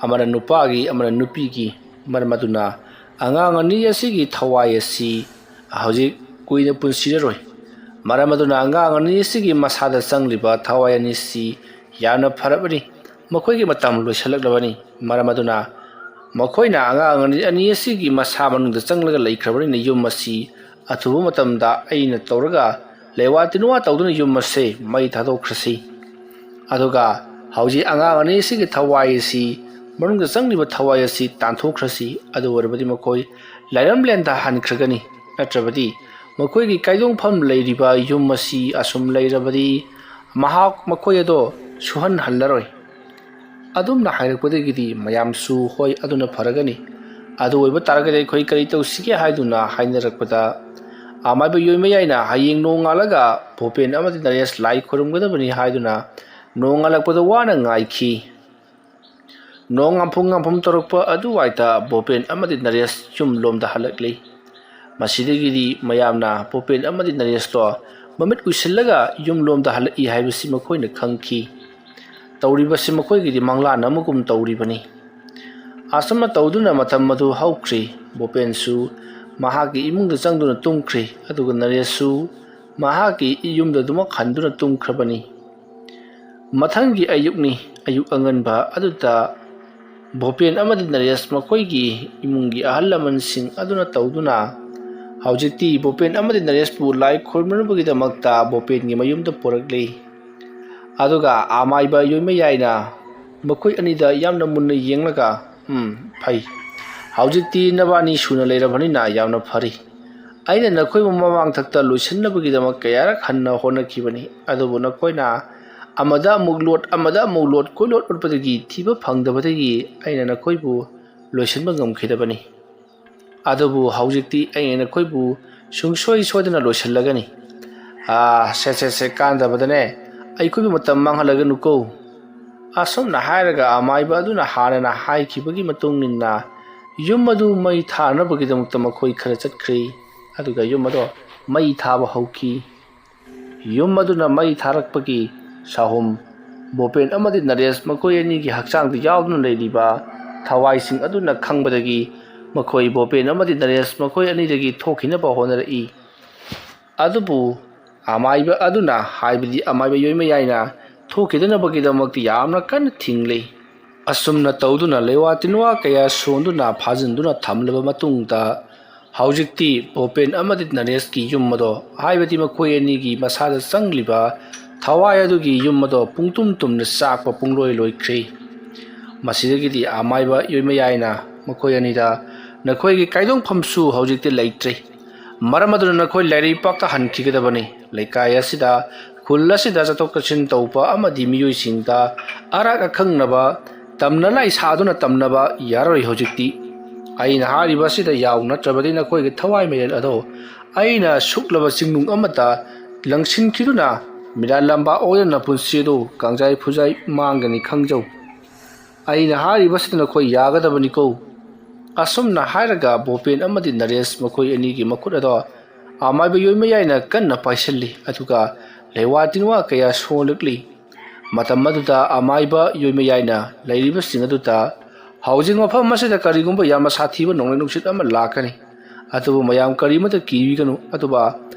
ꯑꯃꯅ ꯅꯨꯄꯥꯒꯤ ꯑꯃꯅ ꯅꯨꯄꯤꯒꯤ꯫ ꯃꯔꯝ ꯑꯗꯨꯅ ꯑꯉꯥꯡ ꯑꯅꯤ ꯑꯁꯤꯒꯤ ꯊꯋꯥꯏ ꯑꯁꯤ ꯍꯧꯖꯤꯛ ꯀꯨꯏꯅ ꯄꯨꯟꯁꯤꯔꯔꯣꯏ꯫ ꯃꯔꯝ ꯑꯗꯨꯅ ꯑꯉꯥꯡ ꯑꯅꯤ ꯑꯁꯤꯒꯤ ꯃꯁꯥꯗ ꯆꯪꯂꯤꯕ ꯊꯋꯥꯏ ꯑꯅꯤꯁꯤ ꯌꯥꯝꯅ ꯐꯔꯕꯅꯤ, ꯃꯈꯣꯏꯒꯤ ꯃꯇꯝ ꯂꯣꯏꯁꯤꯜꯂꯛꯂꯕꯅꯤ꯫ ꯃꯔꯝ ꯑꯗꯨꯅ ꯃꯈꯣꯏꯅ ꯑꯉꯥꯡ ꯑꯅꯤ ꯑꯁꯤꯒꯤ ꯃꯁꯥ ꯃꯅꯨꯡꯗ ꯆꯪꯂꯒ ꯂꯩꯈ꯭ꯔꯕꯅꯤꯅ ꯌꯨꯝ ꯑꯁꯤ ꯑꯊꯨꯕ ꯃꯇꯝꯗ ꯑꯩꯅ ꯇꯧꯔꯒ ꯂꯩꯋꯥ ꯇꯤꯟꯋꯥ ꯇꯧꯗꯨꯅ ꯌꯨꯝ ꯑꯁꯤ ꯃꯩ ꯊꯥꯗꯣꯛꯈ꯭ꯔꯁꯤ꯫ ꯑꯗꯨꯒ ꯍꯧꯖꯤꯛ ꯑꯉꯥꯡ ꯑꯅꯤ ꯑꯁꯤꯒꯤ ꯊꯋꯥꯏ ꯑꯁꯤ ꯃꯅꯨꯡꯗ ꯆꯪꯂꯤꯕ ꯊꯋꯥꯏ ꯑꯁꯤ ꯇꯥꯟꯊꯣꯛꯈ꯭ꯔꯁꯤ꯫ ꯑꯗꯨ ꯑꯣꯏꯔꯕꯗꯤ ꯃꯈꯣꯏ ꯂꯥꯏꯔꯝꯂꯦꯟꯗ ꯍꯟꯈ꯭ꯔꯒꯅꯤ꯫ ꯅꯠꯇ꯭ꯔꯕꯗꯤ ꯃꯈꯣꯏꯒꯤ ꯀꯥꯏꯗꯣꯡꯐꯝ ꯂꯩꯔꯤꯕ ꯌꯨꯝ ꯑꯁꯤ ꯑꯁꯨꯝ ꯂꯩꯔꯕꯗꯤ ꯃꯈꯣꯏ ꯑꯗꯣ ꯁꯨꯍꯟꯍꯜꯂꯔꯣꯏ꯫ ꯑꯗꯨꯝꯅ ꯍꯥꯏꯔꯛꯄꯗꯒꯤꯗꯤ ꯃꯌꯥꯝꯁꯨ ꯍꯣꯏ, ꯑꯗꯨꯅ ꯐꯔꯒꯅꯤ, ꯑꯗꯨ ꯑꯣꯏꯕ ꯇꯥꯔꯒꯗꯤ ꯑꯩꯈꯣꯏ ꯀꯔꯤ ꯇꯧꯁꯤꯒꯦ ꯍꯥꯏꯗꯨꯅ ꯍꯥꯏꯅꯔꯛꯄꯗ ꯑꯃꯥꯏꯕ ꯌꯣꯏꯃꯌꯥꯏꯅ ꯍꯌꯦꯡ ꯅꯣꯡꯉꯥꯜꯂꯒ ꯕꯣꯄꯦꯟ ꯑꯃꯗꯤ ꯅꯔꯦꯁ ꯂꯥꯏ ꯈꯨꯔꯨꯝꯒꯗꯕꯅꯤ ꯍꯥꯏꯗꯨꯅ ꯅꯣꯡꯉꯥꯜꯂꯛꯄꯗ ꯋꯥꯅ ꯉꯥꯏꯈꯤ꯫ ꯅꯣꯡ ꯉꯥꯝꯐꯨꯡ ꯇꯧꯔꯛꯄ ꯑꯗꯨꯋꯥꯏꯗ ꯕꯣꯄꯦꯟ ꯑꯃꯗꯤ ꯅꯔꯦꯁ ꯌꯨꯝ ꯂꯣꯝꯗ ꯍꯜꯂꯛꯂꯤ꯫ ꯃꯁꯤꯗꯒꯤꯗꯤ ꯃꯌꯥꯝꯅ ꯕꯣꯄꯦꯟ ꯑꯃꯗꯤ ꯅꯔꯦꯁꯇꯣ ꯃꯃꯤꯠ ꯎꯏꯁꯤꯜꯂꯒ ꯌꯨꯝ ꯂꯣꯝꯗ ꯍꯜꯂꯛꯏ ꯍꯥꯏꯕꯁꯤ ꯃꯈꯣꯏꯅ ꯈꯪꯈꯤ꯫ ꯇꯧꯔꯤꯕꯁꯤ ꯃꯈꯣꯏꯒꯤꯗꯤ ꯃꯪꯂꯥꯟ ꯑꯃꯒꯨꯝ ꯇꯧꯔꯤꯕꯅꯤ꯫ ꯑꯁꯨꯝꯅ ꯇꯧꯗꯨꯅ ꯃꯇꯝ ꯑꯗꯨ ꯍꯧꯈ꯭ꯔꯤ꯫ ꯕꯣꯄꯦꯟꯁꯨ ꯃꯍꯥꯛꯀꯤ ꯏꯃꯨꯡꯗ ꯆꯪꯗꯨꯅ ꯇꯨꯝꯈ꯭ꯔꯤ꯫ ꯑꯗꯨꯒ ꯅꯔꯦꯁꯁꯨ ꯃꯍꯥꯛꯀꯤ ꯌꯨꯝꯗ ꯑꯗꯨꯃꯛ ꯍꯟꯗꯨꯅ ꯇꯨꯝꯈ꯭ꯔꯕꯅꯤ꯫ ꯃꯊꯪꯒꯤ ꯑꯌꯨꯛꯅꯤ꯫ ꯑꯌꯨꯛ ꯑꯉꯟꯕ ꯑꯗꯨꯗ ꯕꯣꯄꯦꯟ ꯑꯃꯗꯤ ꯅꯔꯦꯁ ꯃꯈꯣꯏꯒꯤ ꯏꯃꯨꯡꯒꯤ ꯑꯍꯜ ꯂꯃꯟꯁꯤꯡ ꯑꯗꯨꯅ ꯇꯧꯗꯨꯅ ꯍꯧꯖꯤꯛꯇꯤ ꯕꯣꯄꯦꯟ ꯑꯃꯗꯤ ꯅꯔꯦꯁꯄꯨ ꯂꯥꯏ ꯈꯨꯔꯨꯝꯅꯕꯒꯤꯗꯃꯛꯇ ꯕꯣꯄꯦꯟꯒꯤ ꯃꯌꯨꯝꯗ ꯄꯨꯔꯛꯂꯤ꯫ ꯑꯗꯨꯒ ꯑꯃꯥꯏꯕ ꯌꯣꯏꯃꯌꯥꯏꯅ ꯃꯈꯣꯏ ꯑꯅꯤꯗ ꯌꯥꯝꯅ ꯃꯨꯟꯅ ꯌꯦꯡꯂꯒ, ꯐꯩ, ꯍꯧꯖꯤꯛꯇꯤ ꯅꯕꯥꯅꯤ ꯁꯨꯅ ꯂꯩꯔꯕꯅꯤꯅ ꯌꯥꯝꯅ ꯐꯔꯤ꯫ ꯑꯩꯅ ꯅꯈꯣꯏꯕꯨ ꯃꯃꯥꯡꯊꯛꯇ ꯂꯣꯏꯁꯤꯟꯅꯕꯒꯤꯗꯃꯛ ꯀꯌꯥꯔꯛ ꯍꯟꯅ ꯍꯣꯠꯅꯈꯤꯕꯅꯤ, ꯑꯗꯨꯕꯨ ꯅꯈꯣꯏꯅ ꯑꯃꯗ ꯑꯃꯨꯛ ꯂꯣꯠ ꯀꯣꯏꯂꯣꯠ ꯂꯣꯠꯄꯗꯒꯤ ꯊꯤꯕ ꯐꯪꯗꯕꯗꯒꯤ ꯑꯩꯅ ꯅꯈꯣꯏꯕꯨ ꯂꯣꯏꯁꯤꯟꯕ ꯉꯝꯈꯤꯗꯕꯅꯤ꯫ ꯑꯗꯨꯕꯨ ꯍꯧꯖꯤꯛꯇꯤ ꯑꯩꯅ ꯅꯈꯣꯏꯕꯨ ꯁꯨꯡꯁꯣꯏ ꯁꯣꯏꯗꯅ ꯂꯣꯏꯁꯤꯜꯂꯒꯅꯤ꯫ ꯀꯥꯟꯗꯕꯗꯅꯦ, ꯑꯩꯈꯣꯏꯕꯨ ꯃꯇꯝ ꯃꯥꯡꯍꯜꯂꯒꯅꯨꯀꯣ꯫ ꯑꯁꯨꯝꯅ ꯍꯥꯏꯔꯒ ꯑꯃꯥꯏꯕ ꯑꯗꯨꯅ ꯍꯥꯟꯅꯅ ꯍꯥꯏꯈꯤꯕꯒꯤ ꯃꯇꯨꯡ ꯏꯟꯅ ꯌꯨꯝ ꯑꯗꯨ ꯃꯩ ꯊꯥꯅꯕꯒꯤꯗꯃꯛꯇ ꯃꯈꯣꯏ ꯈꯔ ꯆꯠꯈ꯭ꯔꯤ꯫ ꯑꯗꯨꯒ ꯌꯨꯝ ꯑꯗꯣ ꯃꯩ ꯊꯥꯕ ꯍꯧꯈꯤ꯫ ꯌꯨꯝ ꯑꯗꯨꯅ ꯃꯩ ꯊꯥꯔꯛꯄꯒꯤ ꯁꯥꯍꯨꯝ ꯕꯣꯄꯦꯟ ꯑꯃꯗꯤ ꯅꯔꯦꯁ ꯃꯈꯣꯏ ꯑꯅꯤꯒꯤ ꯍꯛꯆꯥꯡꯗ ꯌꯥꯎꯗꯨꯅ ꯂꯩꯔꯤꯕ ꯊꯋꯥꯏꯁꯤꯡ ꯑꯗꯨꯅ ꯈꯪꯕꯗꯒꯤ ꯃꯈꯣꯏ ꯕꯣꯄꯦꯟ ꯑꯃꯗꯤ ꯅꯔꯦꯁ ꯃꯈꯣꯏ ꯑꯅꯤꯗꯒꯤ ꯊꯣꯛꯈꯤꯅꯕ ꯍꯣꯠꯅꯔꯛꯏ꯫ ꯑꯗꯨꯕꯨ ꯑꯃꯥꯏꯕ ꯑꯗꯨꯅ, ꯍꯥꯏꯕꯗꯤ ꯑꯃꯥꯏꯕ ꯌꯣꯏꯃꯌꯥꯏꯅ ꯊꯣꯛꯈꯤꯗꯅꯕꯒꯤꯗꯃꯛꯇ ꯌꯥꯝꯅ ꯀꯟꯅ ꯊꯤꯡꯂꯤ꯫ ꯑꯁꯨꯝꯅ ꯇꯧꯗꯨꯅ ꯂꯩꯋꯥ ꯇꯤꯟꯋꯥ ꯀꯌꯥ ꯁꯣꯟꯗꯨꯅ ꯐꯥꯖꯤꯟꯗꯨꯅ ꯊꯝꯂꯕ ꯃꯇꯨꯡꯗ ꯍꯧꯖꯤꯛꯇꯤ ꯕꯣꯄꯦꯟ ꯑꯃꯗꯤ ꯅꯔꯦꯁꯀꯤ ꯌꯨꯝ ꯑꯗꯣ, ꯍꯥꯏꯕꯗꯤ ꯃꯈꯣꯏ ꯑꯅꯤꯒꯤ ꯃꯁꯥꯗ ꯆꯪꯂꯤꯕ ꯊꯋꯥꯏ ꯑꯗꯨꯒꯤ ꯌꯨꯝ ꯑꯗꯣ ꯄꯨꯡꯇꯨꯝ ꯇꯨꯝꯅ ꯆꯥꯛꯄ ꯄꯨꯡꯂꯣꯏ ꯂꯣꯏꯈ꯭ꯔꯤ꯫ ꯃꯁꯤꯗꯒꯤꯗꯤ ꯑꯃꯥꯏꯕ ꯌꯣꯏꯃꯌꯥꯏꯅ ꯃꯈꯣꯏ ꯑꯅꯤꯗ, ꯅꯈꯣꯏꯒꯤ ꯀꯥꯏꯗꯣꯡꯐꯝꯁꯨ ꯍꯧꯖꯤꯛꯇꯤ ꯂꯩꯇ꯭ꯔꯤ꯫ ꯃꯔꯝ ꯑꯗꯨꯅ ꯅꯈꯣꯏ ꯂꯥꯏꯔꯩꯄꯥꯛꯇ ꯍꯟꯈꯤꯒꯗꯕꯅꯤ꯫ ꯂꯩꯀꯥꯏ ꯑꯁꯤꯗ, ꯈꯨꯜ ꯑꯁꯤꯗ ꯆꯠꯊꯣꯛ ꯆꯠꯁꯤꯟ ꯇꯧꯕ ꯑꯃꯗꯤ ꯃꯤꯑꯣꯏꯁꯤꯡꯗ ꯑꯔꯥꯛ ꯑꯈꯪꯅꯕ ꯇꯝꯅ ꯂꯥꯏ ꯁꯥꯗꯨꯅ ꯇꯝꯅꯕ ꯌꯥꯔꯔꯣꯏ ꯍꯧꯖꯤꯛꯇꯤ꯫ ꯑꯩꯅ ꯍꯥꯏꯔꯤꯕꯁꯤꯗ ꯌꯥꯎ ꯅꯠꯇ꯭ꯔꯕꯗꯤ ꯅꯈꯣꯏꯒꯤ ꯊꯋꯥꯏ ꯃꯌꯦꯜ ꯑꯗꯣ ꯑꯩꯅ ꯁꯨꯛꯂꯕ ꯆꯤꯡꯅꯨꯡ ꯑꯃꯗ ꯂꯪꯁꯤꯟꯈꯤꯗꯨꯅ ꯃꯤꯔꯥꯂꯝꯕꯥ ꯑꯣꯏꯅ ꯄꯨꯟꯁꯤ ꯑꯗꯨ ꯀꯥꯡꯖꯥꯏ ꯐꯨꯖꯥꯏ ꯃꯥꯡꯒꯅꯤ ꯈꯪꯖꯧ ꯑꯩꯅ ꯍꯥꯏꯔꯤꯕꯁꯤꯗ ꯅꯈꯣꯏ ꯌꯥꯒꯗꯕꯅꯤꯀꯣ ꯑꯁꯨꯝꯅ ꯍꯥꯏꯔꯒ ꯕꯣꯄꯦꯟ ꯑꯃꯗꯤ ꯅꯔꯦꯁ ꯃꯈꯣꯏ ꯑꯅꯤꯒꯤ ꯃꯈꯨꯠ ꯑꯗꯣ ꯑꯃꯥꯏꯕ ꯌꯣꯏꯃꯌꯥꯏꯅ ꯀꯟꯅ ꯄꯥꯏꯁꯤꯜꯂꯤ ꯑꯗꯨꯒ ꯂꯩꯋꯥ ꯇꯤꯟꯋꯥ ꯀꯌꯥ ꯁꯣꯜꯂꯛꯂꯤ ꯃꯇꯝ ꯑꯗꯨꯗ ꯑꯃꯥꯏꯕ ꯌꯣꯏꯃꯌꯥꯏꯅ ꯂꯩꯔꯤꯕꯁꯤꯡ ꯑꯗꯨꯗ ꯍꯧꯖꯤꯛ ꯃꯐꯝ ꯑꯁꯤꯗ ꯀꯔꯤꯒꯨꯝꯕ ꯌꯥꯝꯅ ꯁꯥꯊꯤꯕ ꯅꯣꯡꯂꯩ ꯅꯨꯡꯁꯤꯠ ꯑꯃ ꯂꯥꯛꯀꯅꯤ ꯑꯗꯨꯕꯨ ꯃꯌꯥꯝ ꯀꯔꯤꯃꯠꯇ ꯀꯤꯕꯤꯒꯅꯨ ꯑꯗꯨꯒ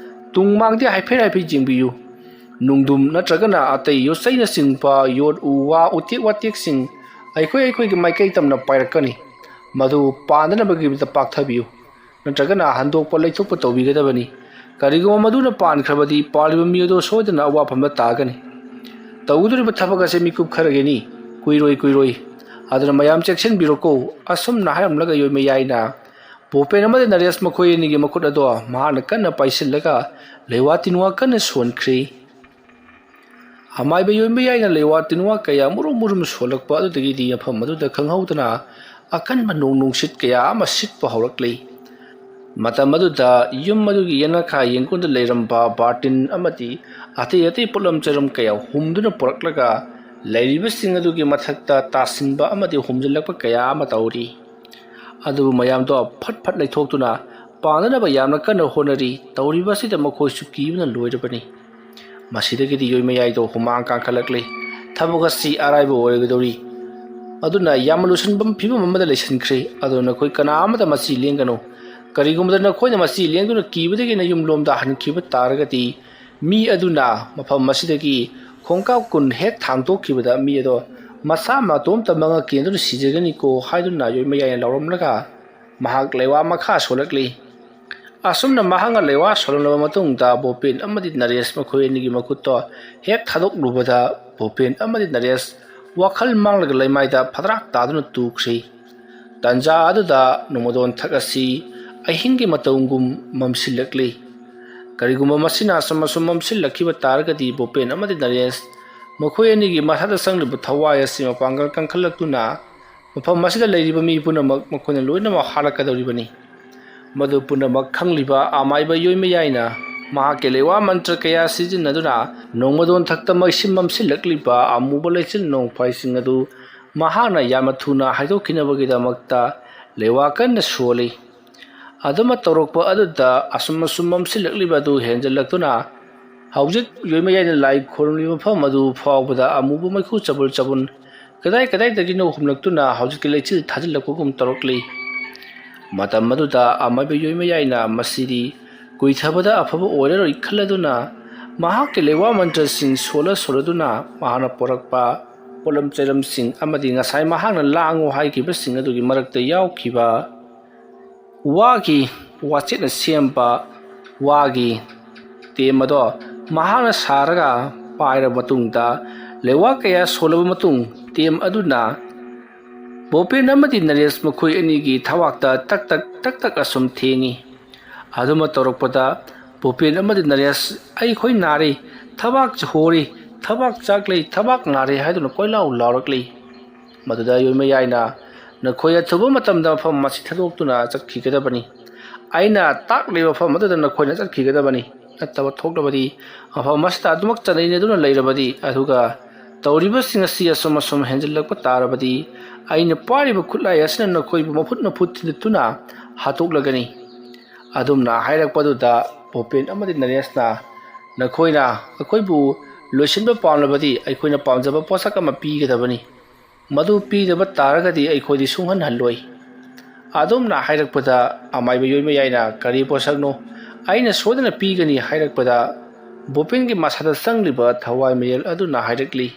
ꯇꯨꯡ ꯃꯥꯡꯗꯤ ꯍꯥꯏꯐꯦꯠ ꯌꯦꯡꯕꯤꯌꯨ ꯅꯨꯡꯗꯨꯝ ꯅꯠꯇ꯭ꯔꯒꯅ ꯑꯇꯩ ꯌꯣꯠꯆꯩꯅꯆꯤꯡꯕ ꯌꯣꯠ ꯎ ꯋꯥ ꯎꯇꯦꯛ ꯋꯥꯇꯦꯛꯁꯤꯡ ꯑꯩꯈꯣꯏꯒꯤ ꯃꯥꯏꯀꯩ ꯇꯝꯅ ꯄꯥꯏꯔꯛꯀꯅꯤ ꯃꯗꯨ ꯄꯥꯟꯗꯅꯕꯒꯤꯗꯃꯛꯇ ꯄꯥꯛꯊꯕꯤꯌꯨ ꯅꯠꯇ꯭ꯔꯒꯅ ꯍꯟꯗꯣꯛꯄ ꯂꯩꯊꯣꯛꯄ ꯇꯧꯕꯤꯒꯗꯕꯅꯤ ꯀꯔꯤꯒꯨꯝꯕ ꯃꯗꯨꯅ ꯄꯥꯟꯈ꯭ꯔꯕꯗꯤ ꯄꯥꯜꯂꯤꯕ ꯃꯤ ꯑꯗꯨ ꯁꯣꯏꯗꯅ ꯑꯋꯥꯐꯝꯗ ꯇꯥꯒꯅꯤ ꯇꯧꯒꯗꯧꯔꯤꯕ ꯊꯕꯛ ꯑꯁꯤ ꯃꯤꯀꯨꯞ ꯈꯔꯒꯤꯅꯤ ꯀꯨꯏꯔꯣꯏ ꯑꯗꯨꯅ ꯃꯌꯥꯝ ꯆꯦꯛꯁꯤꯟꯕꯤꯔꯣꯀꯣ ꯑꯁꯨꯝꯅ ꯍꯥꯏꯔꯝꯂꯒ ꯌꯣꯏꯃꯌꯥꯏꯅ ꯕꯣꯄꯦꯟ ꯑꯃꯗꯤ ꯅꯔꯦꯁ ꯃꯈꯣꯏ ꯑꯅꯤꯒꯤ ꯃꯈꯨꯠ ꯑꯗꯣ ꯃꯍꯥꯛꯅ ꯀꯟꯅ ꯄꯥꯏꯁꯤꯜꯂꯒ ꯂꯩꯋꯥ ꯇꯤꯟꯋꯥ ꯀꯟꯅ ꯁꯣꯟꯈ꯭ꯔꯤ ꯑꯃꯥꯏꯕ ꯌꯣꯏꯃꯌꯥꯏꯅ ꯂꯩꯋꯥ ꯇꯤꯟꯋꯥ ꯀꯌꯥ ꯃꯨꯔꯨꯝ ꯁꯣꯜꯂꯛꯄ ꯑꯗꯨꯗꯒꯤꯗꯤ ꯃꯐꯝ ꯑꯗꯨꯗ ꯈꯪꯍꯧꯗꯅ ꯑꯀꯟꯕ ꯅꯣꯡ ꯅꯨꯡꯁꯤꯠ ꯀꯌా ꯑꯃ ꯁꯤꯠꯄ ꯍꯧꯔꯛꯂꯤ ꯃꯇꯝ ꯑꯗꯨꯗ ꯌꯨꯝ ꯑꯗꯨꯒꯤ ꯌꯦꯅꯈꯥ ꯌꯦꯡꯒꯣꯟꯗ ꯂꯩꯔꯝꯕ ꯕꯥꯔꯇꯤꯟ ꯑꯃꯗꯤ ꯑꯇꯩ ꯄꯣꯠꯂꯝ ꯆꯩꯔꯝ ꯀꯌꯥ humduna ꯄꯨꯔꯛꯂꯒ ꯂꯩꯔꯤꯕꯁꯤꯡ ꯑꯗꯨꯒꯤ ꯃꯊꯛꯇ ꯇꯥꯁꯤꯟꯕ ꯑꯃꯗꯤ ꯍꯨꯝꯖꯤꯜꯂꯛꯄ ꯀꯌꯥ ꯑꯃ ꯇꯧꯔꯤ ꯑꯗꯨꯕꯨ ꯃꯌꯥꯝꯗꯣ ꯐꯠ ꯂꯩꯊꯣꯛꯇꯨꯅ ꯄꯥꯟꯅꯅꯕ ꯌꯥꯝꯅ ꯀꯟꯅ ꯍꯣꯠꯅꯔꯤ ꯇꯧꯔꯤꯕꯁꯤꯗ ꯃꯈꯣꯏꯁꯨ ꯀꯤꯕꯅ ꯂꯣꯏꯔꯕꯅꯤ ꯃꯁꯤꯗꯒꯤꯗꯤ ꯌꯣꯏꯃꯌꯥꯏꯗꯣ ꯍꯨꯃꯥꯡ ꯀꯥꯡꯈꯠꯂꯛꯂꯤ ꯊꯕꯛ ꯑꯁꯤ ꯑꯔꯥꯏꯕ ꯑꯣꯏꯒꯗꯧꯔꯤ ꯑꯗꯨꯅ ꯌꯥꯝꯅ ꯂꯨꯁꯟꯕ ꯐꯤꯕꯝ ꯑꯃꯗ ꯂꯩꯁꯤꯟꯈ꯭ꯔꯦ ꯑꯗꯨꯅ ꯅꯈꯣꯏ ꯀꯅꯥ ꯑꯃꯠꯇ ꯃꯁꯤ ꯂꯦꯡꯒꯅꯨ ꯀꯔꯤꯒꯨꯝꯕꯗ ꯅꯈꯣꯏꯅ ꯃꯁꯤ ꯂꯦꯡꯗꯨꯅ ꯀꯤꯕꯗꯒꯤ ꯌꯨꯝꯂꯣꯝꯗ ꯍꯟꯈꯤꯕ ꯇꯥꯔꯒꯗꯤ ꯃꯤ ꯑꯗꯨꯅ ꯃꯐꯝ ꯑꯁꯤꯗꯒꯤ ꯈꯣꯡꯀꯥꯞ 10 ꯍꯦꯛ ꯊꯥꯡꯗꯣꯛꯈꯤꯕꯗ ꯃꯤ ꯑꯗꯣ ꯃꯁꯥ ꯃꯇꯣꯝꯇ ꯃꯉꯛꯀꯦꯟꯗꯨꯅ ꯁꯤꯖꯒꯅꯤꯀꯣ ꯍꯥꯏꯗꯨꯅ ꯌꯣꯏꯃꯌꯥꯏꯅ ꯂꯥꯎꯔꯝꯂꯒ ꯃꯍꯥꯛ ꯂꯩꯋꯥ ꯃꯈꯥ ꯁꯣꯜꯂꯛꯂꯤ ꯑꯁꯨꯝꯅ ꯃꯍꯥꯛꯅ ꯂꯩꯋꯥ ꯁꯣꯜꯂꯕ ꯃꯇꯨꯡꯗ ꯕꯣꯄꯦꯟ ꯑꯃꯗꯤ ꯅꯔꯦꯁ ꯃꯈꯣꯏ ꯑꯅꯤꯒꯤ ꯃꯈꯨꯠꯇꯣ ꯍꯦꯛ ꯊꯥꯗꯣꯛꯂꯨꯕꯗ ꯕꯣꯄꯦꯟ ꯑꯃꯗꯤ ꯅꯔꯦꯁ ꯋꯥꯈꯜ ꯃꯥꯡꯂꯒ ꯂꯩꯃꯥꯏꯗ ꯐꯗ꯭ꯔꯥꯛ ꯇꯥꯗꯨꯅ ꯇꯨꯈ꯭ꯔꯤ ꯇꯟꯖꯥ ꯑꯗꯨꯗ ꯅꯣꯡꯃꯗꯣꯟ ꯊꯛ ꯑꯁꯤ ꯑꯍꯤꯡꯒꯤ ꯃꯇꯧꯒꯨꯝ ꯃꯝꯁꯤꯜꯂꯛꯂꯤ ꯀꯔꯤꯒꯨꯝꯕ ꯃꯁꯤꯅ ꯑꯁꯨꯝ ꯃꯝꯁꯤꯜꯂꯛꯈꯤꯕ ꯇꯥꯔꯒꯗꯤ ꯕꯣꯄꯦꯟ ꯑꯃꯗꯤ ꯅꯔꯦꯁ ꯃꯈꯣꯏ ꯑꯅꯤꯒꯤ ꯃꯁꯥꯗ ꯆꯪꯂꯤꯕ ꯊꯋꯥꯏ ꯑꯁꯤ ꯃꯄꯥꯡꯒꯜ ꯀꯟꯈꯠꯂꯛꯇꯨꯅ ꯃꯐꯝ ꯑꯁꯤꯗ ꯂꯩꯔꯤꯕ ꯃꯤ ꯄꯨꯝꯅꯃꯛ ꯃꯈꯣꯏꯅ ꯂꯣꯏꯅꯃꯛ ꯍꯥꯠꯂꯛꯀꯗꯧꯔꯤꯕꯅꯤ ꯃꯗꯨ ꯄꯨꯝꯅꯃꯛ ꯈꯪꯂꯤꯕ ꯑꯃꯥꯏꯕ ꯌꯣꯏꯃꯌꯥꯏꯅ ꯃꯍꯥꯛꯀꯤ ꯂꯩꯋꯥ ꯃꯟꯇ꯭ꯔ ꯀꯌꯥ ꯁꯤꯖꯤꯟꯅꯗꯨꯅ ꯅꯣꯡꯃꯗꯣꯟ ꯊꯛꯇ ꯃꯩꯁꯤꯟ ꯃꯝꯁꯤꯜꯂꯛꯂꯤꯕ ꯑꯃꯨꯕ ꯂꯩꯆꯤꯜ ꯅꯣꯡꯐꯥꯏꯁꯤꯡ ꯑꯗꯨ ꯃꯍꯥꯛꯅ ꯌꯥꯝꯅ ꯊꯨꯅ ꯍꯥꯏꯗꯣꯛꯈꯤꯅꯕꯒꯤꯗꯃꯛꯇ ꯂꯩꯋꯥ ꯀꯟꯅ ꯁꯣꯜꯂꯤ ꯑꯗꯨꯃ ꯇꯧꯔꯛꯄ ꯑꯗꯨꯗ ꯑꯁꯨꯝ ꯃꯝꯁꯤꯜꯂꯛꯂꯤꯕ ꯑꯗꯨ ꯍꯦꯟꯖꯜꯂꯛꯇꯨꯅ ꯍꯧꯖꯤꯛ ꯌꯣꯏꯃꯌꯥꯏꯅ ꯂꯥꯏ ꯈꯣꯏꯔꯝꯂꯤꯕ ꯃꯐꯝ ꯑꯗꯨ ꯐꯥꯎꯕꯗ ꯑꯃꯨꯕ ꯃꯩꯈꯨ ꯆꯕꯨꯟ ꯀꯗꯥꯏꯗꯒꯤꯅꯣ ꯍꯨꯝꯂꯛꯇꯨꯅ ꯍꯧꯖꯤꯛꯀꯤ ꯂꯩꯆꯤꯜ ꯊꯥꯖꯤꯜꯂꯛꯄꯒꯨꯝ ꯇꯧꯔꯛꯂꯤ ꯃꯇꯝ ꯑꯗꯨꯗ ꯑꯃꯥꯏꯕ ꯌꯣꯏꯃꯌꯥꯏꯅ ꯃꯁꯤꯗꯤ ꯀꯨꯏꯊꯕꯗ ꯑꯐꯕ ꯑꯣꯏꯔꯔꯣꯏ ꯈꯜꯂꯗꯨꯅ ꯃꯍꯥꯛꯀꯤ ꯂꯩꯋꯥ ꯃꯟꯇ꯭ꯔꯁꯤꯡ ꯁꯣꯜꯂꯗꯨꯅ ꯃꯍꯥꯛꯅ ꯄꯣꯔꯛꯄ ꯄꯣꯠꯂꯝ ꯆꯩꯔꯝꯁꯤꯡ ꯑꯃꯗꯤ ꯉꯁꯥꯏ ꯃꯍꯥꯛꯅ ꯂꯥꯡꯉꯨ ꯍꯥꯏꯈꯤꯕꯁꯤꯡ ꯑꯗꯨꯒꯤ ꯃꯔꯛꯇ ꯌꯥꯎꯈꯤꯕ ꯋꯥꯒꯤ ꯋꯥꯆꯦꯠꯅ ꯁꯦꯝꯕ ꯋꯥꯒꯤ ꯇꯦꯝ ꯑꯗꯣ ꯃꯍꯥꯛꯅ ꯁꯥꯔꯒ ꯄꯥꯏꯔꯕ ꯃꯇꯨꯡꯗ ꯂꯩꯋꯥ ꯀꯌꯥ ꯁꯣꯜꯂꯕ ꯃꯇꯨꯡ ꯇꯦꯝ ꯑꯗꯨꯅ ꯕꯣꯄꯦꯟ ꯑꯃꯗꯤ ꯅꯔꯦꯁ ꯃꯈꯣꯏ ꯑꯅꯤꯒꯤ ꯊꯋꯥꯛꯇ ꯇꯛ ꯑꯁꯨꯝ ꯊꯦꯡꯉꯤ ꯑꯗꯨꯃ ꯇꯧꯔꯛꯄꯗ ꯕꯣꯄꯦꯟ ꯑꯃꯗꯤ ꯅꯔꯦꯁ ꯑꯩꯈꯣꯏ ꯅꯥꯔꯦ ꯊꯕꯥꯛ ꯍꯣꯔꯤ ꯊꯕꯥꯛ ꯆꯥꯛꯂꯩ ꯊꯕꯥꯛ ꯅꯥꯔꯦ ꯍꯥꯏꯗꯨꯅ ꯀꯣꯏꯂꯥꯎ ꯂꯥꯎꯔꯛꯂꯤ ꯃꯗꯨꯗ ꯌꯣꯏꯃꯌꯥꯏꯅ ꯅꯈꯣꯏ ꯑꯊꯨꯕ ꯃꯇꯝꯗ ꯃꯐꯝ ꯑꯁꯤ ꯊꯥꯗꯣꯛꯇꯨꯅ ꯆꯠꯈꯤꯒꯗꯕꯅꯤ ꯑꯩꯅ ꯇꯥꯛꯂꯤꯕ ꯃꯐꯝ ꯑꯗꯨꯗ ꯅꯈꯣꯏꯅ ꯆꯠꯈꯤꯒꯗꯕꯅꯤ ꯅꯠꯇꯕ ꯊꯣꯛꯂꯕꯗꯤ ꯃꯐꯝ ꯑꯁꯤꯗ ꯑꯗꯨꯃꯛ ꯆꯠꯅꯩꯅꯗꯨꯅ ꯂꯩꯔꯕꯗꯤ ꯑꯗꯨꯒ ꯇꯧꯔꯤꯕꯁꯤꯡ ꯑꯁꯤ ꯑꯁꯨꯝ ꯍꯦꯟꯖꯜꯂꯛꯄ ꯇꯥꯔꯕꯗꯤ ꯑꯩꯅ ꯄꯥꯏꯔꯤꯕ ꯈꯨꯠꯂꯥꯏ ꯑꯁꯤꯅ ꯅꯈꯣꯏꯕꯨ ꯃꯐꯨꯠ ꯊꯤꯟꯗꯠꯇꯨꯅ ꯍꯥꯠꯇꯣꯛꯂꯒꯅꯤ ꯑꯗꯨꯝꯅ ꯍꯥꯏꯔꯛꯄꯗꯨꯗ ꯕꯣꯄꯦꯟ ꯑꯃꯗꯤ ꯅꯔꯦꯁꯅ ꯅꯈꯣꯏꯅ ꯑꯩꯈꯣꯏꯕꯨ ꯂꯣꯏꯁꯤꯟꯕ ꯄꯥꯝꯂꯕꯗꯤ ꯑꯩꯈꯣꯏꯅ ꯄꯥꯝꯖꯕ ꯄꯣꯠꯁꯛ ꯑꯃ ꯄꯤꯒꯗꯕꯅꯤ ꯃꯗꯨ ꯄꯤꯗꯕ ꯇꯥꯔꯒꯗꯤ ꯑꯩꯈꯣꯏꯗꯤ ꯁꯨꯡꯍꯟꯍꯜꯂꯣꯏ ꯑꯗꯨꯝꯅ ꯍꯥꯏꯔꯛꯄꯗ ꯑꯃꯥꯏꯕ ꯌꯣꯏꯃꯌꯥꯏꯅ ꯀꯔꯤ ꯄꯣꯠꯁꯛꯅꯣ ꯑꯩꯅ ꯁꯣꯏꯗꯅ ꯄꯤꯒꯅꯤ ꯍꯥꯏꯔꯛꯄꯗ ꯕꯣꯄꯦꯟꯒꯤ ꯃꯁꯥꯗ ꯆꯪꯂꯤꯕ ꯊꯋꯥꯏ ꯃꯌꯦꯜ ꯑꯗꯨꯅ ꯍꯥꯏꯔꯛꯂꯤ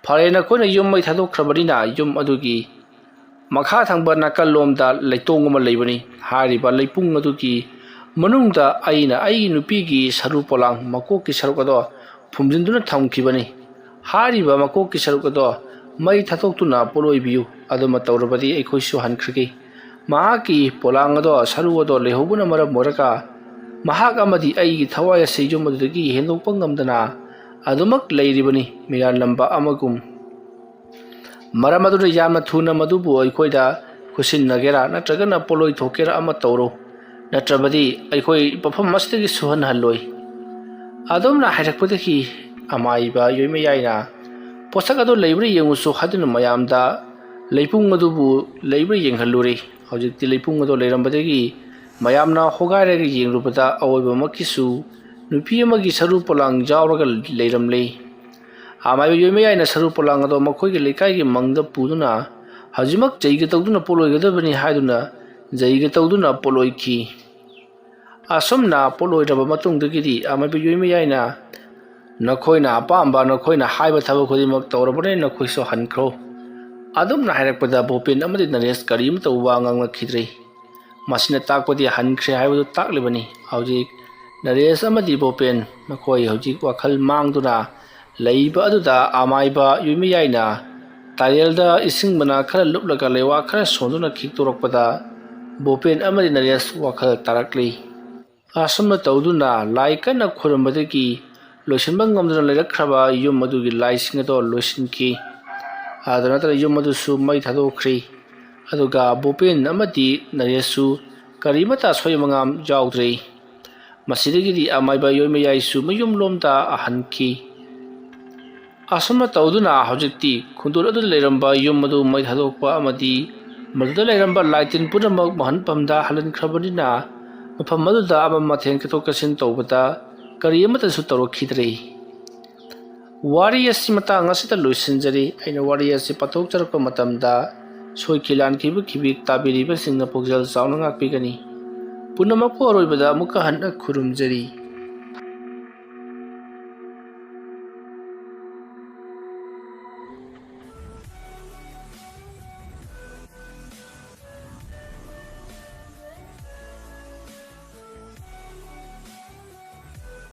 ꯐꯔꯦ ꯅꯈꯣꯏꯅ ꯌꯨꯝ ꯃꯩ ꯊꯥꯗꯣꯛꯈ꯭ꯔꯕꯅꯤꯅ ꯌꯨꯝ ꯑꯗꯨꯒꯤ ꯃꯈꯥ ꯊꯪꯕ ꯅꯥꯀꯜꯂꯣꯝꯗ ꯂꯩꯇꯣꯡ ꯑꯃ ꯂꯩꯕꯅꯤ ꯍꯥꯏꯔꯤꯕ ꯂꯩꯄꯨꯡ ꯑꯗꯨꯒꯤ ꯃꯅꯨꯡꯗ ꯑꯩꯅ ꯑꯩꯒꯤ ꯅꯨꯄꯤꯒꯤ ꯁꯔꯨ ꯄꯣꯂꯥꯡ ꯃꯀꯣꯛꯀꯤ ꯁꯔꯨꯛ ꯑꯗꯣ ꯐꯨꯝꯖꯤꯟꯗꯨꯅ ꯊꯝꯈꯤꯕꯅꯤ ꯍꯥꯏꯔꯤꯕ ꯃꯀꯣꯛꯀꯤ ꯁꯔꯨꯛ ꯑꯗꯣ ꯃꯩ ꯊꯥꯗꯣꯛꯇꯨꯅ ꯄꯣꯂꯣꯏꯕꯤꯌꯨ ꯑꯗꯨꯃ ꯇꯧꯔꯕꯗꯤ ꯑꯩꯈꯣꯏꯁꯨ ꯍꯟꯈ꯭ꯔꯒꯦ ꯃꯍꯥꯛꯀꯤ ꯄꯣꯂꯥꯡ ꯑꯗꯣ ꯁꯔꯨ ꯑꯗꯣ ꯂꯩꯍꯧꯕꯅ ꯃꯔꯝ ꯑꯣꯏꯔꯒ ꯃꯍꯥꯛ ꯑꯃꯗꯤ ꯑꯩꯒꯤ ꯊꯋꯥꯏ ꯑꯁꯤ ꯌꯨꯝ ꯑꯗꯨꯗꯒꯤ ꯍꯦꯟꯗꯣꯛꯄ ꯉꯝꯗꯅ ꯑꯗꯨꯃꯛ ꯂꯩꯔꯤꯕꯅꯤ ꯃꯤꯔꯥꯜꯂꯝꯕ ꯑꯃꯒꯨꯝ ꯃꯔꯝ ꯑꯗꯨꯅ ꯌꯥꯝꯅ ꯊꯨꯅ ꯃꯗꯨꯕꯨ ꯑꯩꯈꯣꯏꯗ खुसिन्नगेरा नत्रगना पोलोई थोकेरा अमा तौरो नत्रबदी अखोई पफम मस्तगी सुहन हल्लोई अदोमना हाइरकपदगी अमाइबा योइमे याइना पोसक अदो लेब्री येंगुसु हादुन मयामदा लेपुंग अदुबु लेब्री येंगहल्लुरे हौजिकति लेपुंग अदो लेरंबदगी मयामना होगाइरगे येंगरुबदा अवोइबमकिसु नुपी अमगी सरु पोलांग जावरगा लेरमले आमाइबा योइमे याइना सरु पोलांग अदो मखोइगे लेकाइगे मंगदा पुदुना हजिमक जैगे तौदुना पोलोइगदबनि हाइदुना जैगे तौदुना पोलोइखी असमना पोलोइरबा मतुंगदगिदि आमाइबा योइमे याइना नखोइना अपाम्बा नखोइना हाइबा थबक खुदिमक तौरबने नखोइसो हनख्रो अदुमना हाइरकपदा भोपेन अमदि नरेश करीमता वा nganglakidre masina takpadi hankhre haibadu taklibani hojik Naresh अमदि भोपेन मखोइ हौजिक वाखल मांगदुना लैबा अदुदा आमाइबा युमी याइना तायलदा इसिंग बना खरा लुपलगा लेवा खरा सोंदुना खिक्तोरकपदा भोपेन अमदि नरेश वाखल तारकली आसम तौदुना लाई कन्ना खुरमबदगी लोइसनबा ngamduna लेरखराबा युम अदुगी लाइसिंग अदो लोइसिनखी आदना तर युम अदुसु मै थादोखरी अदुगा भोपेन अमदि नरेशु करीमता सोयमंगाम जाउद्रे मसिदगिदि अमाइबा योइमे याइसु मयुम लोमदा अहनखी असम तौदुना हौजिकति खुंदुर अदु लेरंबा युम अदु मै थादोकपा अमदि मदुदा लेरंबा लाइटिन पुनमक महनपमदा हलनख्रबनिना मफम मदुदा अबम मथेन कतोकसिन तौबदा करीमतसु तौरखिद्रे वारी असि मतंग असिदा लोइसिनजरी अइना वारी असि पथोकचरप मतमदा सोइखिलान खिबु खिबिक ताबिरिबा सिंगना पोगजल चावना ngakpigani पुनमक अरोइबदा मुका हन्ना खुरुमजरी।